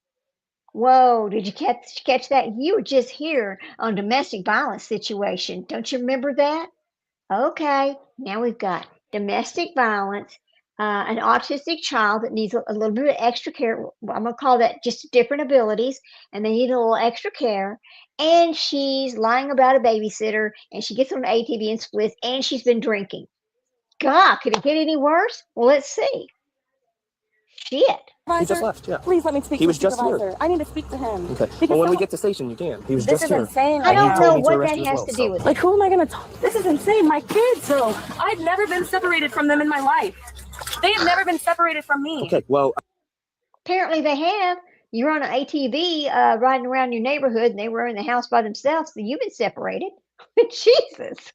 Whoa, did you catch that? You were just here on domestic violence situation. Don't you remember that? Okay, now we've got domestic violence, an autistic child that needs a little bit of extra care. I'm going to call that just different abilities, and they need a little extra care. And she's lying about a babysitter, and she gets on an ATV and splits, and she's been drinking. God, could it get any worse? Well, let's see. Shit. He just left. Yeah. Please let me speak He to was a just here. supervisor. I need to speak to him. Okay. Because Well, when we someone- get to the station, you can. He was This just is here. insane. I And he don't told know me to what arrest that you as has well, to so- do with it. Like, who am I gonna talk? This is insane. My kids, so I've never been separated from them in my life. They have never been separated from me. Okay. Well, Apparently they have. You're on an ATV riding around your neighborhood, and they were in the house by themselves, so you've been separated. Jesus.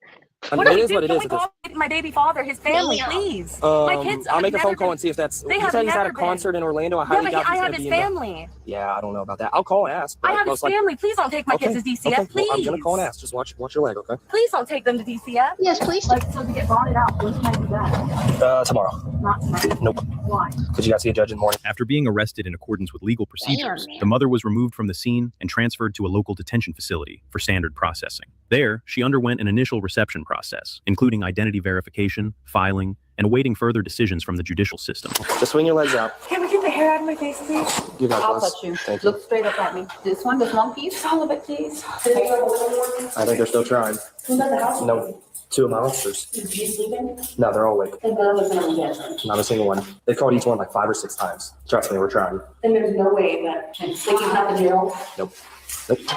I What mean, do it we is do? what it Can is. we at this- call my baby father, his family, Damn. please? My kids. I'll have make a never phone call been- and see if that's. They He have said he's at a never been. concert in Orlando. I Yeah, highly but doubt I he's have gonna his be in the. family. Yeah, I don't know about that. I'll call and ask. I but have his most likely- family. Please don't take my Okay. kids to DCF. Okay. Please. Well, I'm gonna call and ask. Just watch your leg, okay? Please don't take them to DCF. Yes, please. Like, so to get bonded out. When can I do that? Tomorrow. Not tomorrow. Nope. Why? Because you got to see a judge in the morning. After being arrested in accordance with legal procedures, man. the mother was removed from the scene and transferred to a local detention facility for standard processing. There, she underwent an initial reception process, including identity verification, filing, and awaiting further decisions from the judicial system. Just swing your legs out. Can we get the hair out of my face, please? You got I'll this. touch you. Thank you. Look straight up at me. This one piece. All of it, please. I think they're still trying. Who's at the house? No, 2 of my officers. Is she sleeping? No, they're all awake. And none of them are dead. Not a single one. They called each one like 5 or 6 times. Trust me, we're trying. And there's no way that they can have the jail. Nope.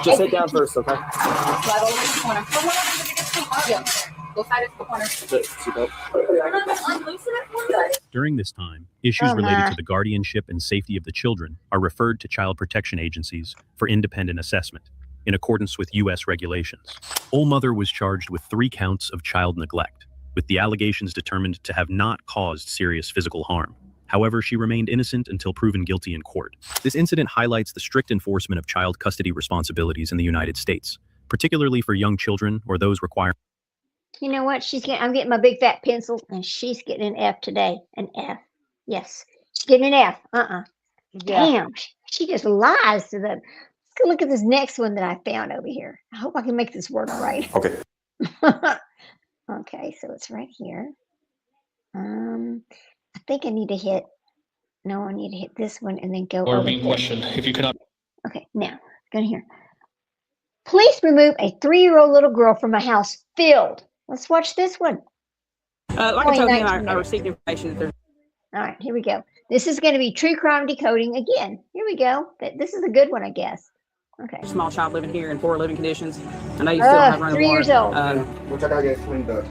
Just sit down first, okay? Right over in the corner. Come on, yeah. Go side of the corner. During this time, issues related to the guardianship and safety of the children are referred to child protection agencies for independent assessment, in accordance with U.S. regulations. Mother was charged with 3 counts of child neglect, with the allegations determined to have not caused serious physical harm. However, she remained innocent until proven guilty in court. This incident highlights the strict enforcement of child custody responsibilities in the United States, particularly for young children or those requiring. You know what? I'm getting my big fat pencil, and she's getting an F today. An F. Yes. She's getting an F. Yeah. Damn. She just lies to them. Let's go look at this next one that I found over here. I hope I can make this work right. Okay. Okay, so it's right here. I think I need to hit. No, I need to hit this one and then go Or over being here. questioned. If you cannot. Okay, now go here. Police remove a 3-year-old little girl from a house filled. Let's watch this one. Like I told him, I received information that there's. All right, here we go. This is going to be true crime decoding again. Here we go. This is a good one, I guess. Okay. A small child living here in poor living conditions. I know you still don't have running 3 water. years old. Which I gotta get cleaned up.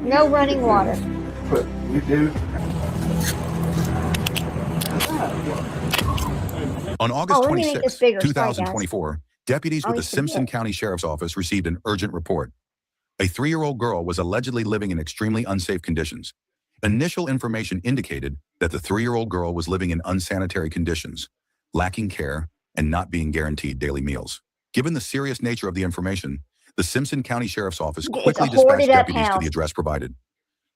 No running water. But we do. On August let me make 26, this bigger. Sorry, 2024, deputies with the Always Simpson forget. County Sheriff's Office received an urgent report. A 3-year-old girl was allegedly living in extremely unsafe conditions. Initial information indicated that the 3-year-old girl was living in unsanitary conditions, lacking care, and not being guaranteed daily meals. Given the serious nature of the information, the Simpson County Sheriff's Office quickly dispatched deputies to the address provided.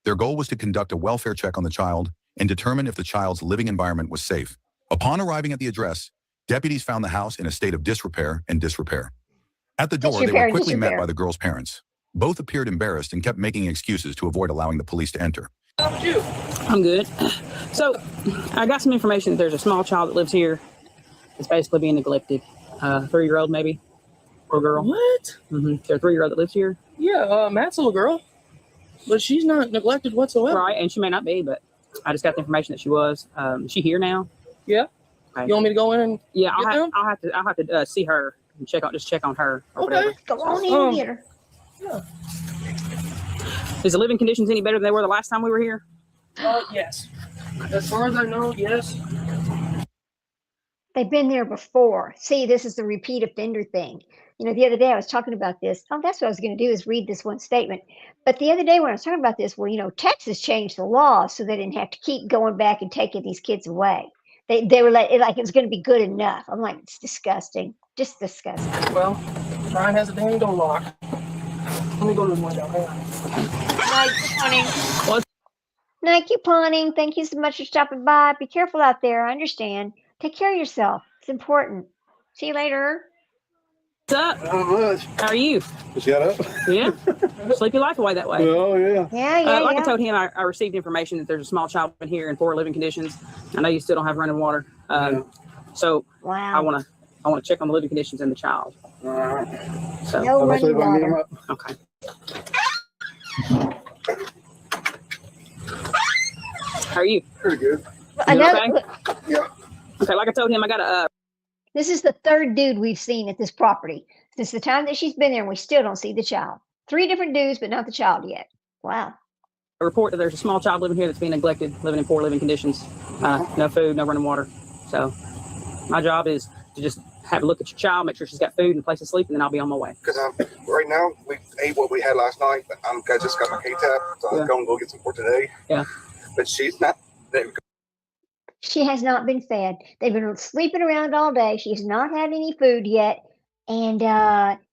Their goal was to conduct a welfare check on the child and determine if the child's living environment was safe. Upon arriving at the address, deputies found the house in a state of disrepair and disrepair. At the door, they were quickly met by the girl's parents. Both appeared embarrassed and kept making excuses to avoid allowing the police to enter. I'm good. So, I got some information that there's a small child that lives here. It's basically being neglected. 3-year-old maybe, or girl. What? Mm-hmm. There's a 3-year-old that lives here. Yeah, Matt's little girl. But she's not neglected whatsoever. Right, and she may not be, but I just got the information that she was. Is she here now? Yeah. Okay. You want me to go in and Yeah, get them? I'll have to see her and check on her. Or Okay. whatever. Go on in and get her. Yeah. Is the living conditions any better than they were the last time we were here? Yes. As far as I know, yes. They've been there before. See, this is the repeat offender thing. You know, the other day I was talking about this. Oh, that's what I was going to do is read this one statement. But the other day when I was talking about this, well, you know, Texas changed the law so they didn't have to keep going back and taking these kids away. They were like it was going to be good enough. I'm like, it's disgusting. Just disgusting. Well, Brian has a dang door lock. Let me go to the window. Hang on. Night, couponing. Thank you so much for stopping by. Be careful out there. I understand. Take care of yourself. It's important. See you later. What's up? Not much. How are you? Just got up. Yeah. Sleep your life away that way. Oh, yeah. Like I told him, I received information that there's a small child in here in poor living conditions. I know you still don't have running water. So wow. I want to check on the living conditions and the child. All right. So no running water. Okay. How are you? Pretty good. Okay? Yeah. Okay, like I told him, I got a. This is the third dude we've seen at this property since the time that she's been there, and we still don't see the child. 3 different dudes, but not the child yet. Wow. A report that there's a small child living here that's being neglected, living in poor living conditions. No food, no running water. So my job is to just have a look at your child, make sure she's got food and a place to sleep, and then I'll be on my way. Because right now, we ate what we had last night, but I just got my K-Tap, so I'm going to go get some for today. Yeah. But she's not. She has not been fed. They've been sleeping around all day. She's not had any food yet. And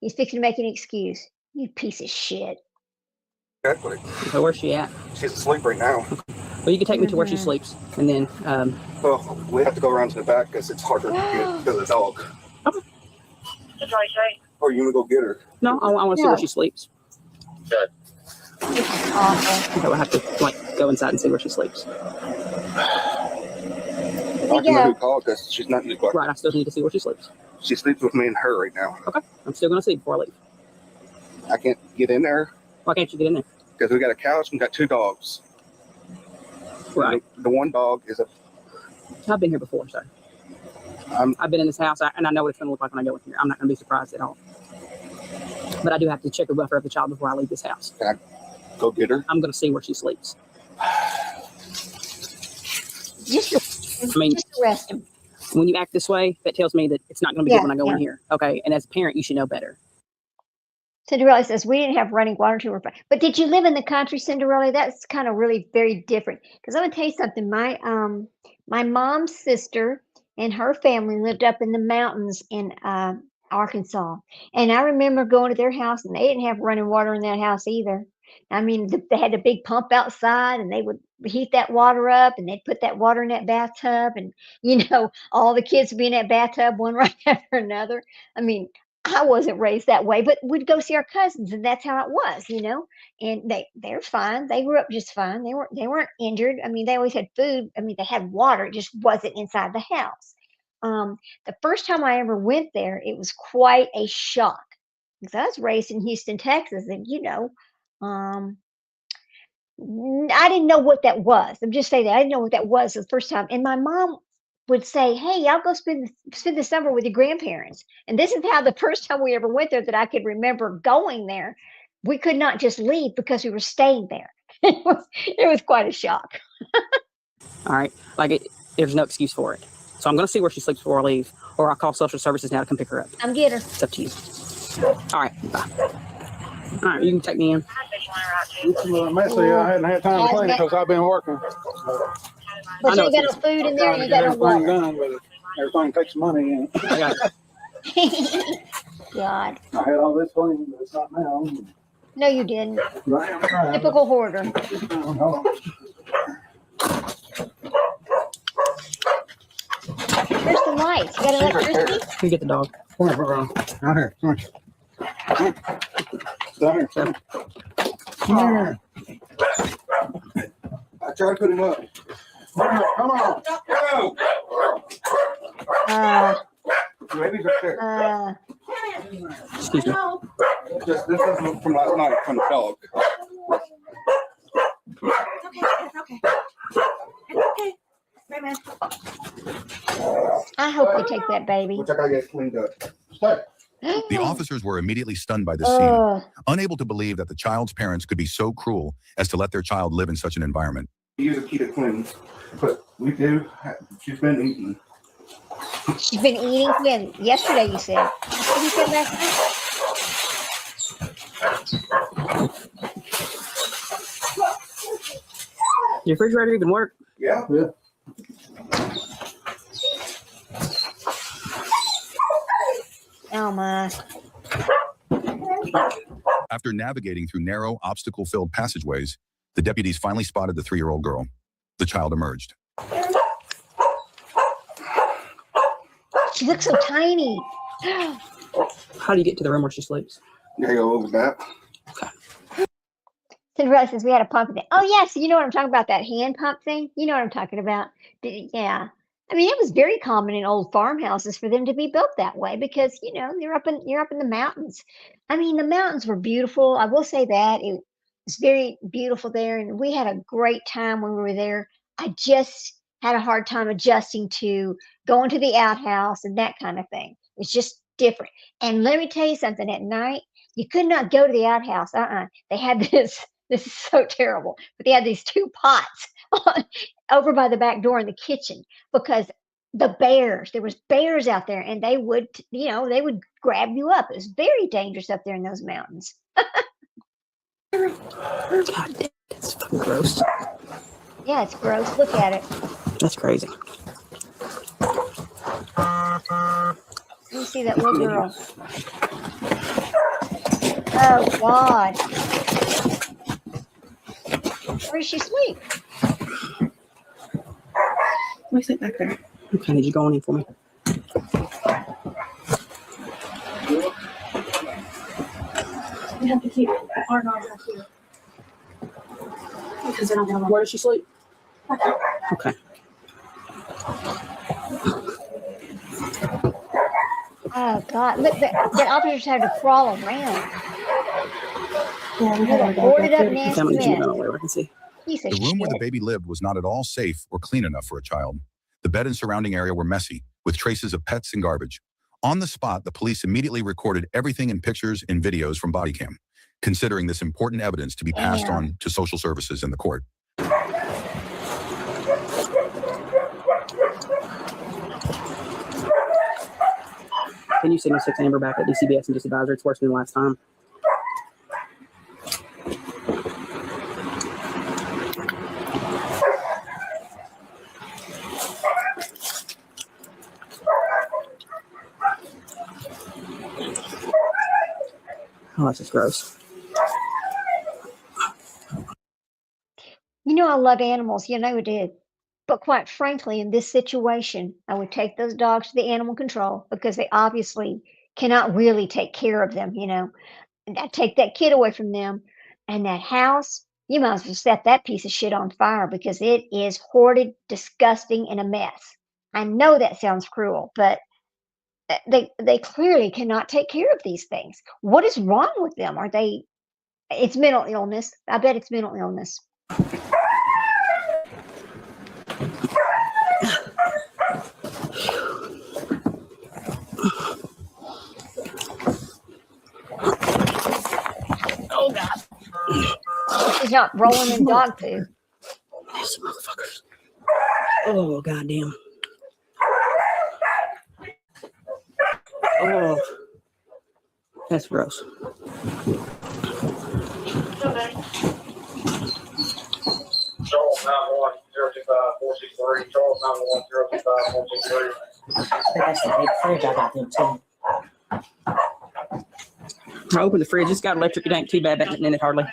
he's fixing to make an excuse. You piece of shit. Exactly. So where's she at? She's asleep right now. Well, you can take me to where she sleeps, and then. Well, we have to go around to the back because it's harder to get to the dog. Okay. That's what I say. Or you want to go get her? No, I want to see where she sleeps. Good. Awful. So I have to go inside and see where she sleeps. I can know who called because she's not usually. Right, I still need to see where she sleeps. She sleeps with me and her right now. Okay, I'm still going to see before I leave. I can't get in there. Why can't you get in there? Because we got a couch and got 2 dogs. Right. The one dog is a. I've been here before, sir. I've been in this house, and I know what it's going to look like when I go in here. I'm not going to be surprised at all. But I do have to check the welfare of the child before I leave this house. Can I go get her? I'm going to see where she sleeps. Just arrest him. When you act this way, that tells me that it's not going to be good when I go in here. Okay, and as a parent, you should know better. Cinderella says, we didn't have running water to refresh. But did you live in the country, Cinderella? That's kind of really very different. Because I'm going to tell you something. My mom's sister and her family lived up in the mountains in Arkansas. And I remember going to their house, and they didn't have running water in that house either. I mean, they had a big pump outside, and they would heat that water up, and they'd put that water in that bathtub. And, all the kids would be in that bathtub, one right after another. I mean, I wasn't raised that way, but we'd go see our cousins, and that's how it was. And they're fine. They grew up just fine. They weren't injured. I mean, they always had food. I mean, they had water. It just wasn't inside the house. The first time I ever went there, it was quite a shock because I was raised in Houston, Texas, and I didn't know what that was. I'm just saying that I didn't know what that was the first time. And my mom would say, "Hey, I'll go spend the summer with your grandparents." And this is how the first time we ever went there that I could remember going there. We could not just leave because we were staying there. It was quite a shock. All right. There's no excuse for it. So I'm going to see where she sleeps before I leave, or I'll call social services now to come pick her up. I'm get her. It's up to you. All right. Bye. All right. You can take me in. It's a little messy. I hadn't had time to clean it because I've been working. But you ain't got no food in there, and you got no water. Done, but everything takes money. And God. I had all this clean, but it's not now. No, you didn't. I am trying. Typical hoarder. Hold on. Where's the lights? You got electricity? You get the dog. Come here, out here. Come here. Down here. Come here. I try to put him up. Come on. Go. Baby's upstairs. Excuse me. This is from last night from the dog. It's okay. It's okay. Right, man. I hope they take that baby. Which I gotta get cleaned up. Stay. The officers were immediately stunned by this scene, unable to believe that the child's parents could be so cruel as to let their child live in such an environment. Use a key to cleanse, but we do. She's been eating. She's been eating when? Yesterday, you said. What did you say last night? Your refrigerator even work? Yeah. Oh my. After navigating through narrow, obstacle-filled passageways, the deputies finally spotted the 3-year-old girl. The child emerged. She looks so tiny. How do you get to the room where she sleeps? There you go, over that. Cinderella says we had a pump thing. Oh yes, you know what I'm talking about, that hand pump thing? You know what I'm talking about. Yeah. I mean, it was very common in old farmhouses for them to be built that way because, you're up in the mountains. I mean, the mountains were beautiful. I will say that it was very beautiful there, and we had a great time when we were there. I just had a hard time adjusting to going to the outhouse and that kind of thing. It's just different. And let me tell you something, at night, you could not go to the outhouse. They had this is so terrible, but they had these 2 pots over by the back door in the kitchen because there was bears out there, and they would grab you up. It was very dangerous up there in those mountains. God, that's fucking gross. Yeah, it's gross. Look at it. That's crazy. Let me see that little girl. Oh, God. Where does she sleep? Let me sit back there. Okay, did you go in for me? We have to keep our dogs out here. Because they don't have Where does she sleep? Okay. Oh, God. Look, the officers had to crawl around. Yeah, we have boarded up nasty mess. I can see. The room where the baby lived was not at all safe or clean enough for a child. The bed and surrounding area were messy, with traces of pets and garbage. On the spot, the police immediately recorded everything in pictures and videos from body cam, considering this important evidence to be passed on to social services and the court. Can you send 6 Amber back at DCBS and just advise her it's worse than last time? Oh, that's just gross. You know, I love animals. You know, I did. But quite frankly, in this situation, I would take those dogs to the animal control because they obviously cannot really take care of them, you know. And I'd take that kid away from them. And that house, you might as well set that piece of shit on fire because it is hoarded, disgusting, and a mess. I know that sounds cruel, but they clearly cannot take care of these things. What is wrong with them? Are they it's mental illness. I bet it's mental illness. Oh God. She's not rolling in dog poo. These motherfuckers. Oh goddamn. Oh, that's gross. Charles 91025-463. Charles 91025-463. That's the big fridge I got them too. I opened the fridge. It's got electric. It ain't too bad back in it hardly.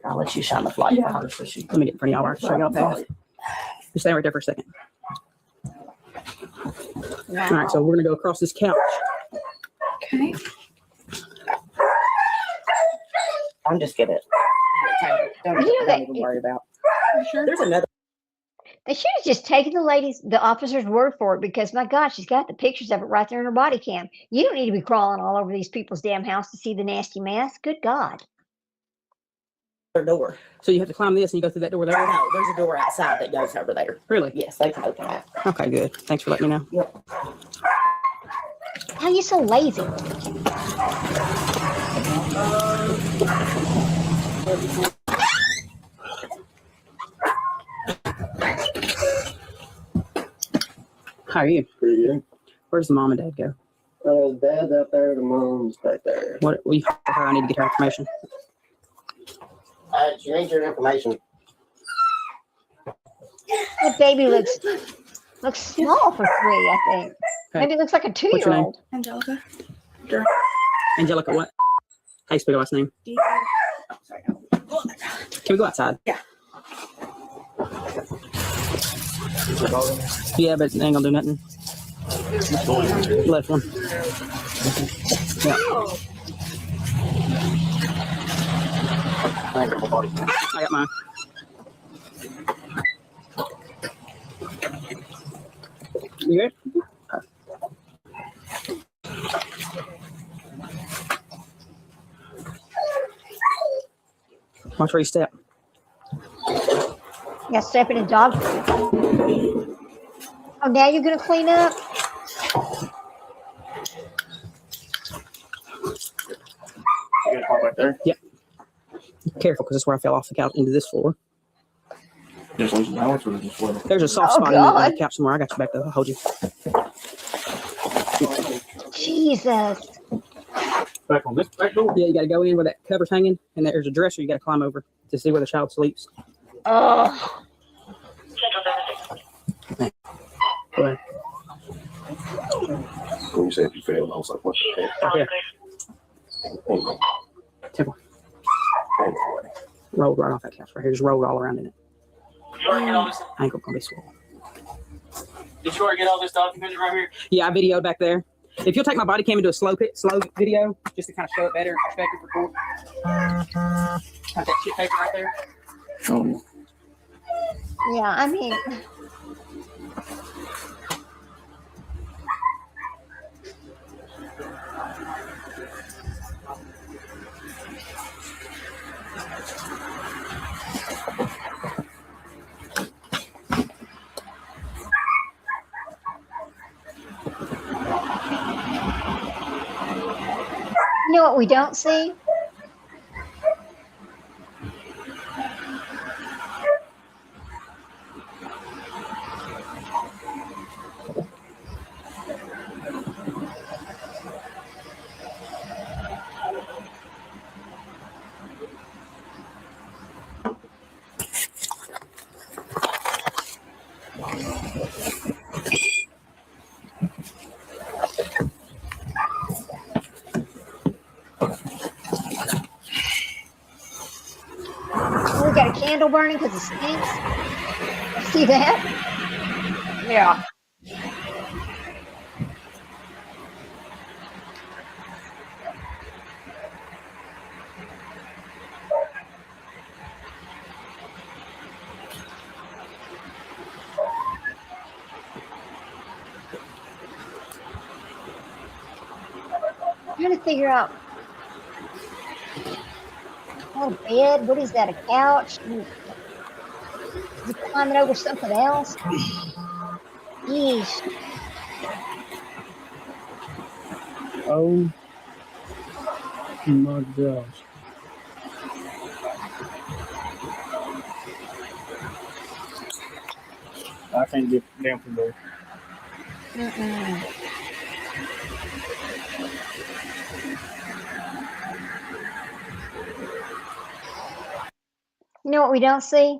I'll let you shine the light. Yeah. Let me get in front of y'all. I'll show y'all fast. Just stay right there for a second. Wow. All right, so we're gonna go across this couch. Okay. I'm just gonna. Don't even worry about. Sure. There's another. They should have just taken the officer's word for it because my God, she's got the pictures of it right there in her body cam. You don't need to be crawling all over these people's damn house to see the nasty mess. Good God. Door. So you have to climb this and you go through that door there? No, there's a door outside that goes over there. Really? Yes, they can open that. Okay, good. Thanks for letting me know. Yep. How are you so lazy? How are you? Pretty good. Where's the mom and dad go? Dad's out there, the mom's back there. What will you call her? I need to get her information. She needs your information. That baby looks small for 3, I think. Okay. Maybe it looks like a What's your name? 2-year-old. Angelica. Angelica what? How you spell your last name? Can we go outside? Yeah. Yeah, but it ain't gonna do nothing. Left one. Yeah. I got mine. You good? Watch where you step. Yeah, stepping in dog food. Oh, now you're gonna clean up? You got a car back there? Yep. Careful, because that's where I fell off the couch into this floor. Just lose the balance or just what? There's a soft Oh, spot in God. the couch somewhere. I got you back though. I'll hold you. Jesus. Back on this back door? Yeah, you got to go in where that cover's hanging, and there's a dresser you got to climb over to see where the child sleeps. Oh. Go ahead. When you say if you failed, I was like, what the heck? Yeah. Temple. Rolled right off that couch right here. Just rolled all around in it. Ankle gonna be swollen. Did you already get all this documented right here? Yeah, I videoed back there. If you'll take my body cam and do a slow video, just to kind of show it better, perspective for court. Got that shit paper right there. Oh. Yeah, I mean, you know what we don't see? got a candle burning because it stinks. See that? Yeah. Trying to figure out. Oh, bed. What is that? A couch? Is it climbing over something else? Yeesh. Oh my gosh. I can't get down from there. Mm-mm. You know what we don't see?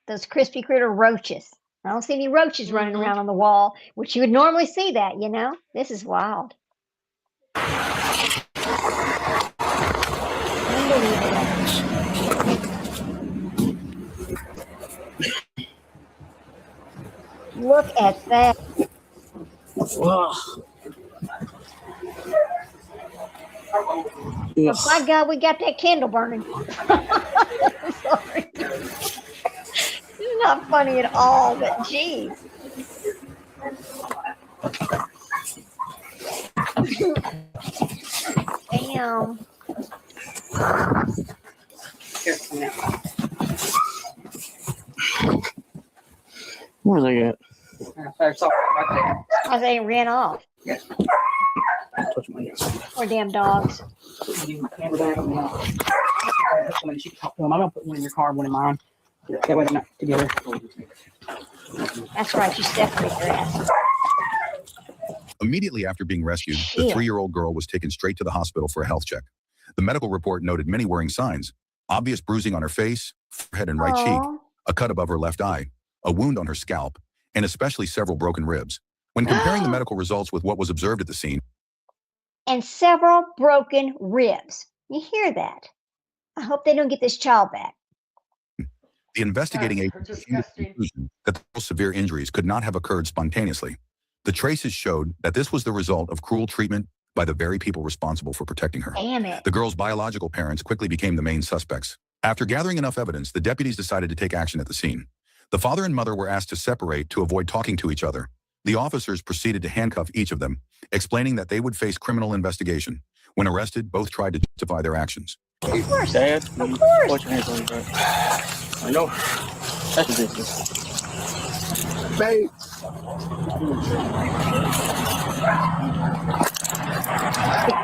Those crispy critter roaches. I don't see any roaches running around on the wall, which you would normally see that, you know? This is wild. Unbelievable. Look at that. Yes. By God, we got that candle burning. I'm sorry. It's not funny at all, but geez. Damn. Where's they at? I they ran off. Touch my ears. Poor damn dogs. Use my camera bag on the she can talk to them. I'm gonna put one in your car, one in mine. That way they're not together. That's right, you separate their ass. Immediately after being rescued, the 3-year-old girl was taken straight to the hospital for a health check. The medical report noted many worrying signs: obvious bruising on her face, forehead and right cheek, a cut above her left eye, a wound on her scalp, and especially several broken ribs. When comparing the medical results with what was observed at the scene, And several broken ribs. You hear that? I hope they don't get this child back. the investigating agency came to the conclusion that the girl's severe injuries could not have occurred spontaneously. The traces showed that this was the result of cruel treatment by the very people responsible for protecting her. Damn it. The girl's biological parents quickly became the main suspects. After gathering enough evidence, the deputies decided to take action at the scene. The father and mother were asked to separate to avoid talking to each other. The officers proceeded to handcuff each of them, explaining that they would face criminal investigation. When arrested, both tried to justify their actions. Of course. Dad, Of course. watch your hands on your back. I know. That's ridiculous. Babe.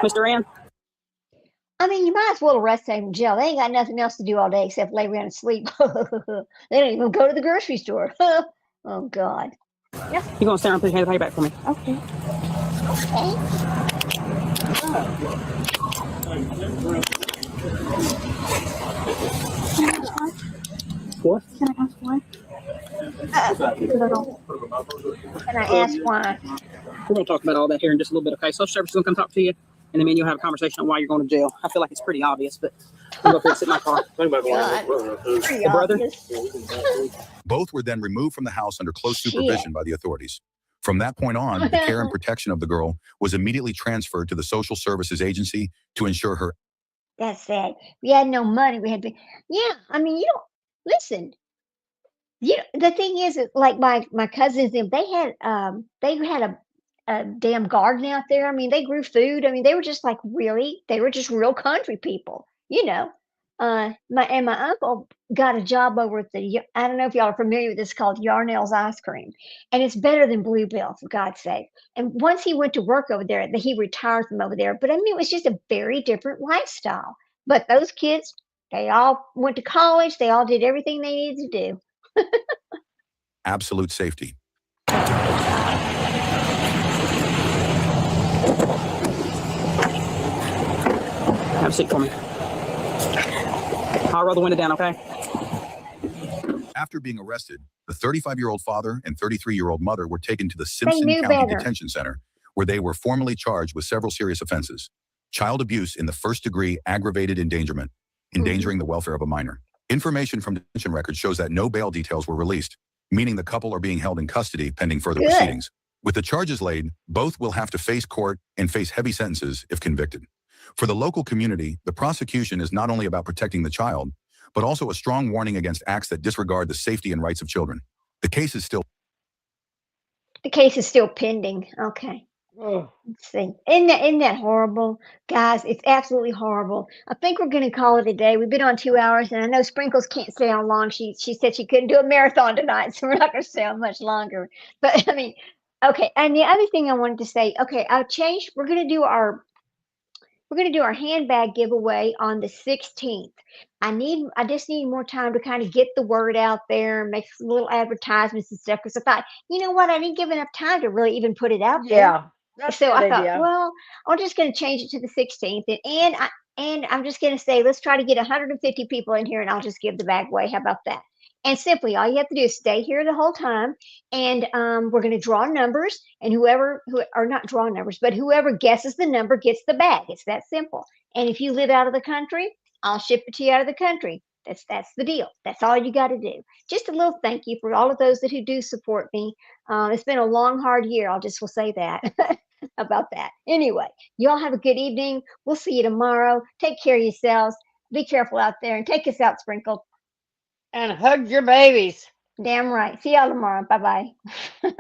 Mr. Rand? I mean, you might as well arrest them in jail. They ain't got nothing else to do all day except lay around and sleep. They don't even go to the grocery store. Oh, God. Yeah. You gonna stand and put your hands behind your back for me? Okay. What? Can I ask why? Can I ask why? We're gonna talk about all that here in just a little bit, okay? Social service is gonna come talk to you, and then me and you'll have a conversation on why you're going to jail. I feel like it's pretty obvious, but we'll go up here and sit in my car. The brother? Both were then removed from the house under close supervision by the authorities. From that point on, the care and protection of the girl was immediately transferred to the social services agency to ensure her. That's sad. We had no money. We had to. Yeah, I mean, you don't listen. You the thing is, like my cousins, them they had a damn garden out there. I mean, they grew food. I mean, they were just like they were just real country people, you know. My uncle got a job over at I don't know if y'all are familiar with this, called Yarnell's Ice Cream, and it's better than Bluebell, for God's sake. And once he went to work over there, he retired from over there. But I mean, it was just a very different lifestyle. But those kids, they all went to college. They all did everything they needed to do. Absolute safety. Have a seat for me. I'll roll the window down, okay? After being arrested, the 35-year-old father and 33-year-old mother were taken to the Simpson knew County better. Detention Center, where they were formally charged with several serious offenses: child abuse in the first degree, aggravated endangerment, endangering the welfare of a minor, Information from detention records shows that no bail details were released, meaning the couple are being held in custody pending further Good. proceedings. With the charges laid, both will have to face court and face heavy sentences if convicted. For the local community, the prosecution is not only about protecting the child, but also a strong warning against acts that disregard the safety and rights of children. The case is still pending. Okay. Oh, Let's see. Isn't that horrible? Guys, it's absolutely horrible. I think we're going to call it a day. We've been on 2 hours, and I know Sprinkles can't stay on long. She said she couldn't do a marathon tonight, so we're not going to stay on much longer. But, I mean, okay. And the other thing I wanted to say, okay, I've changed. We're going to do our handbag giveaway on the 16th. I just need more time to kind of get the word out there and make some little advertisements and stuff. Because I thought, you know what, I didn't give enough time to really even put it out there. yeah. That's a So good I thought, idea. well, I'm just going to change it to the 16th, and I'm just going to say, let's try to get 150 people in here, and I'll just give the bag away. How about that? And simply, all you have to do is stay here the whole time, and we're going to draw numbers, and whoever or not draw numbers, but whoever guesses the number gets the bag. It's that simple. And if you live out of the country, I'll ship it to you out of the country. That's the deal. That's all you got to do. Just a little thank you for all of those who do support me. It's been a long, hard year. Will say that about that. Anyway, you all have a good evening. We'll see you tomorrow. Take care of yourselves. Be careful out there, and take us out, Sprinkle. And hug your babies. Damn right. See y'all tomorrow. Bye bye.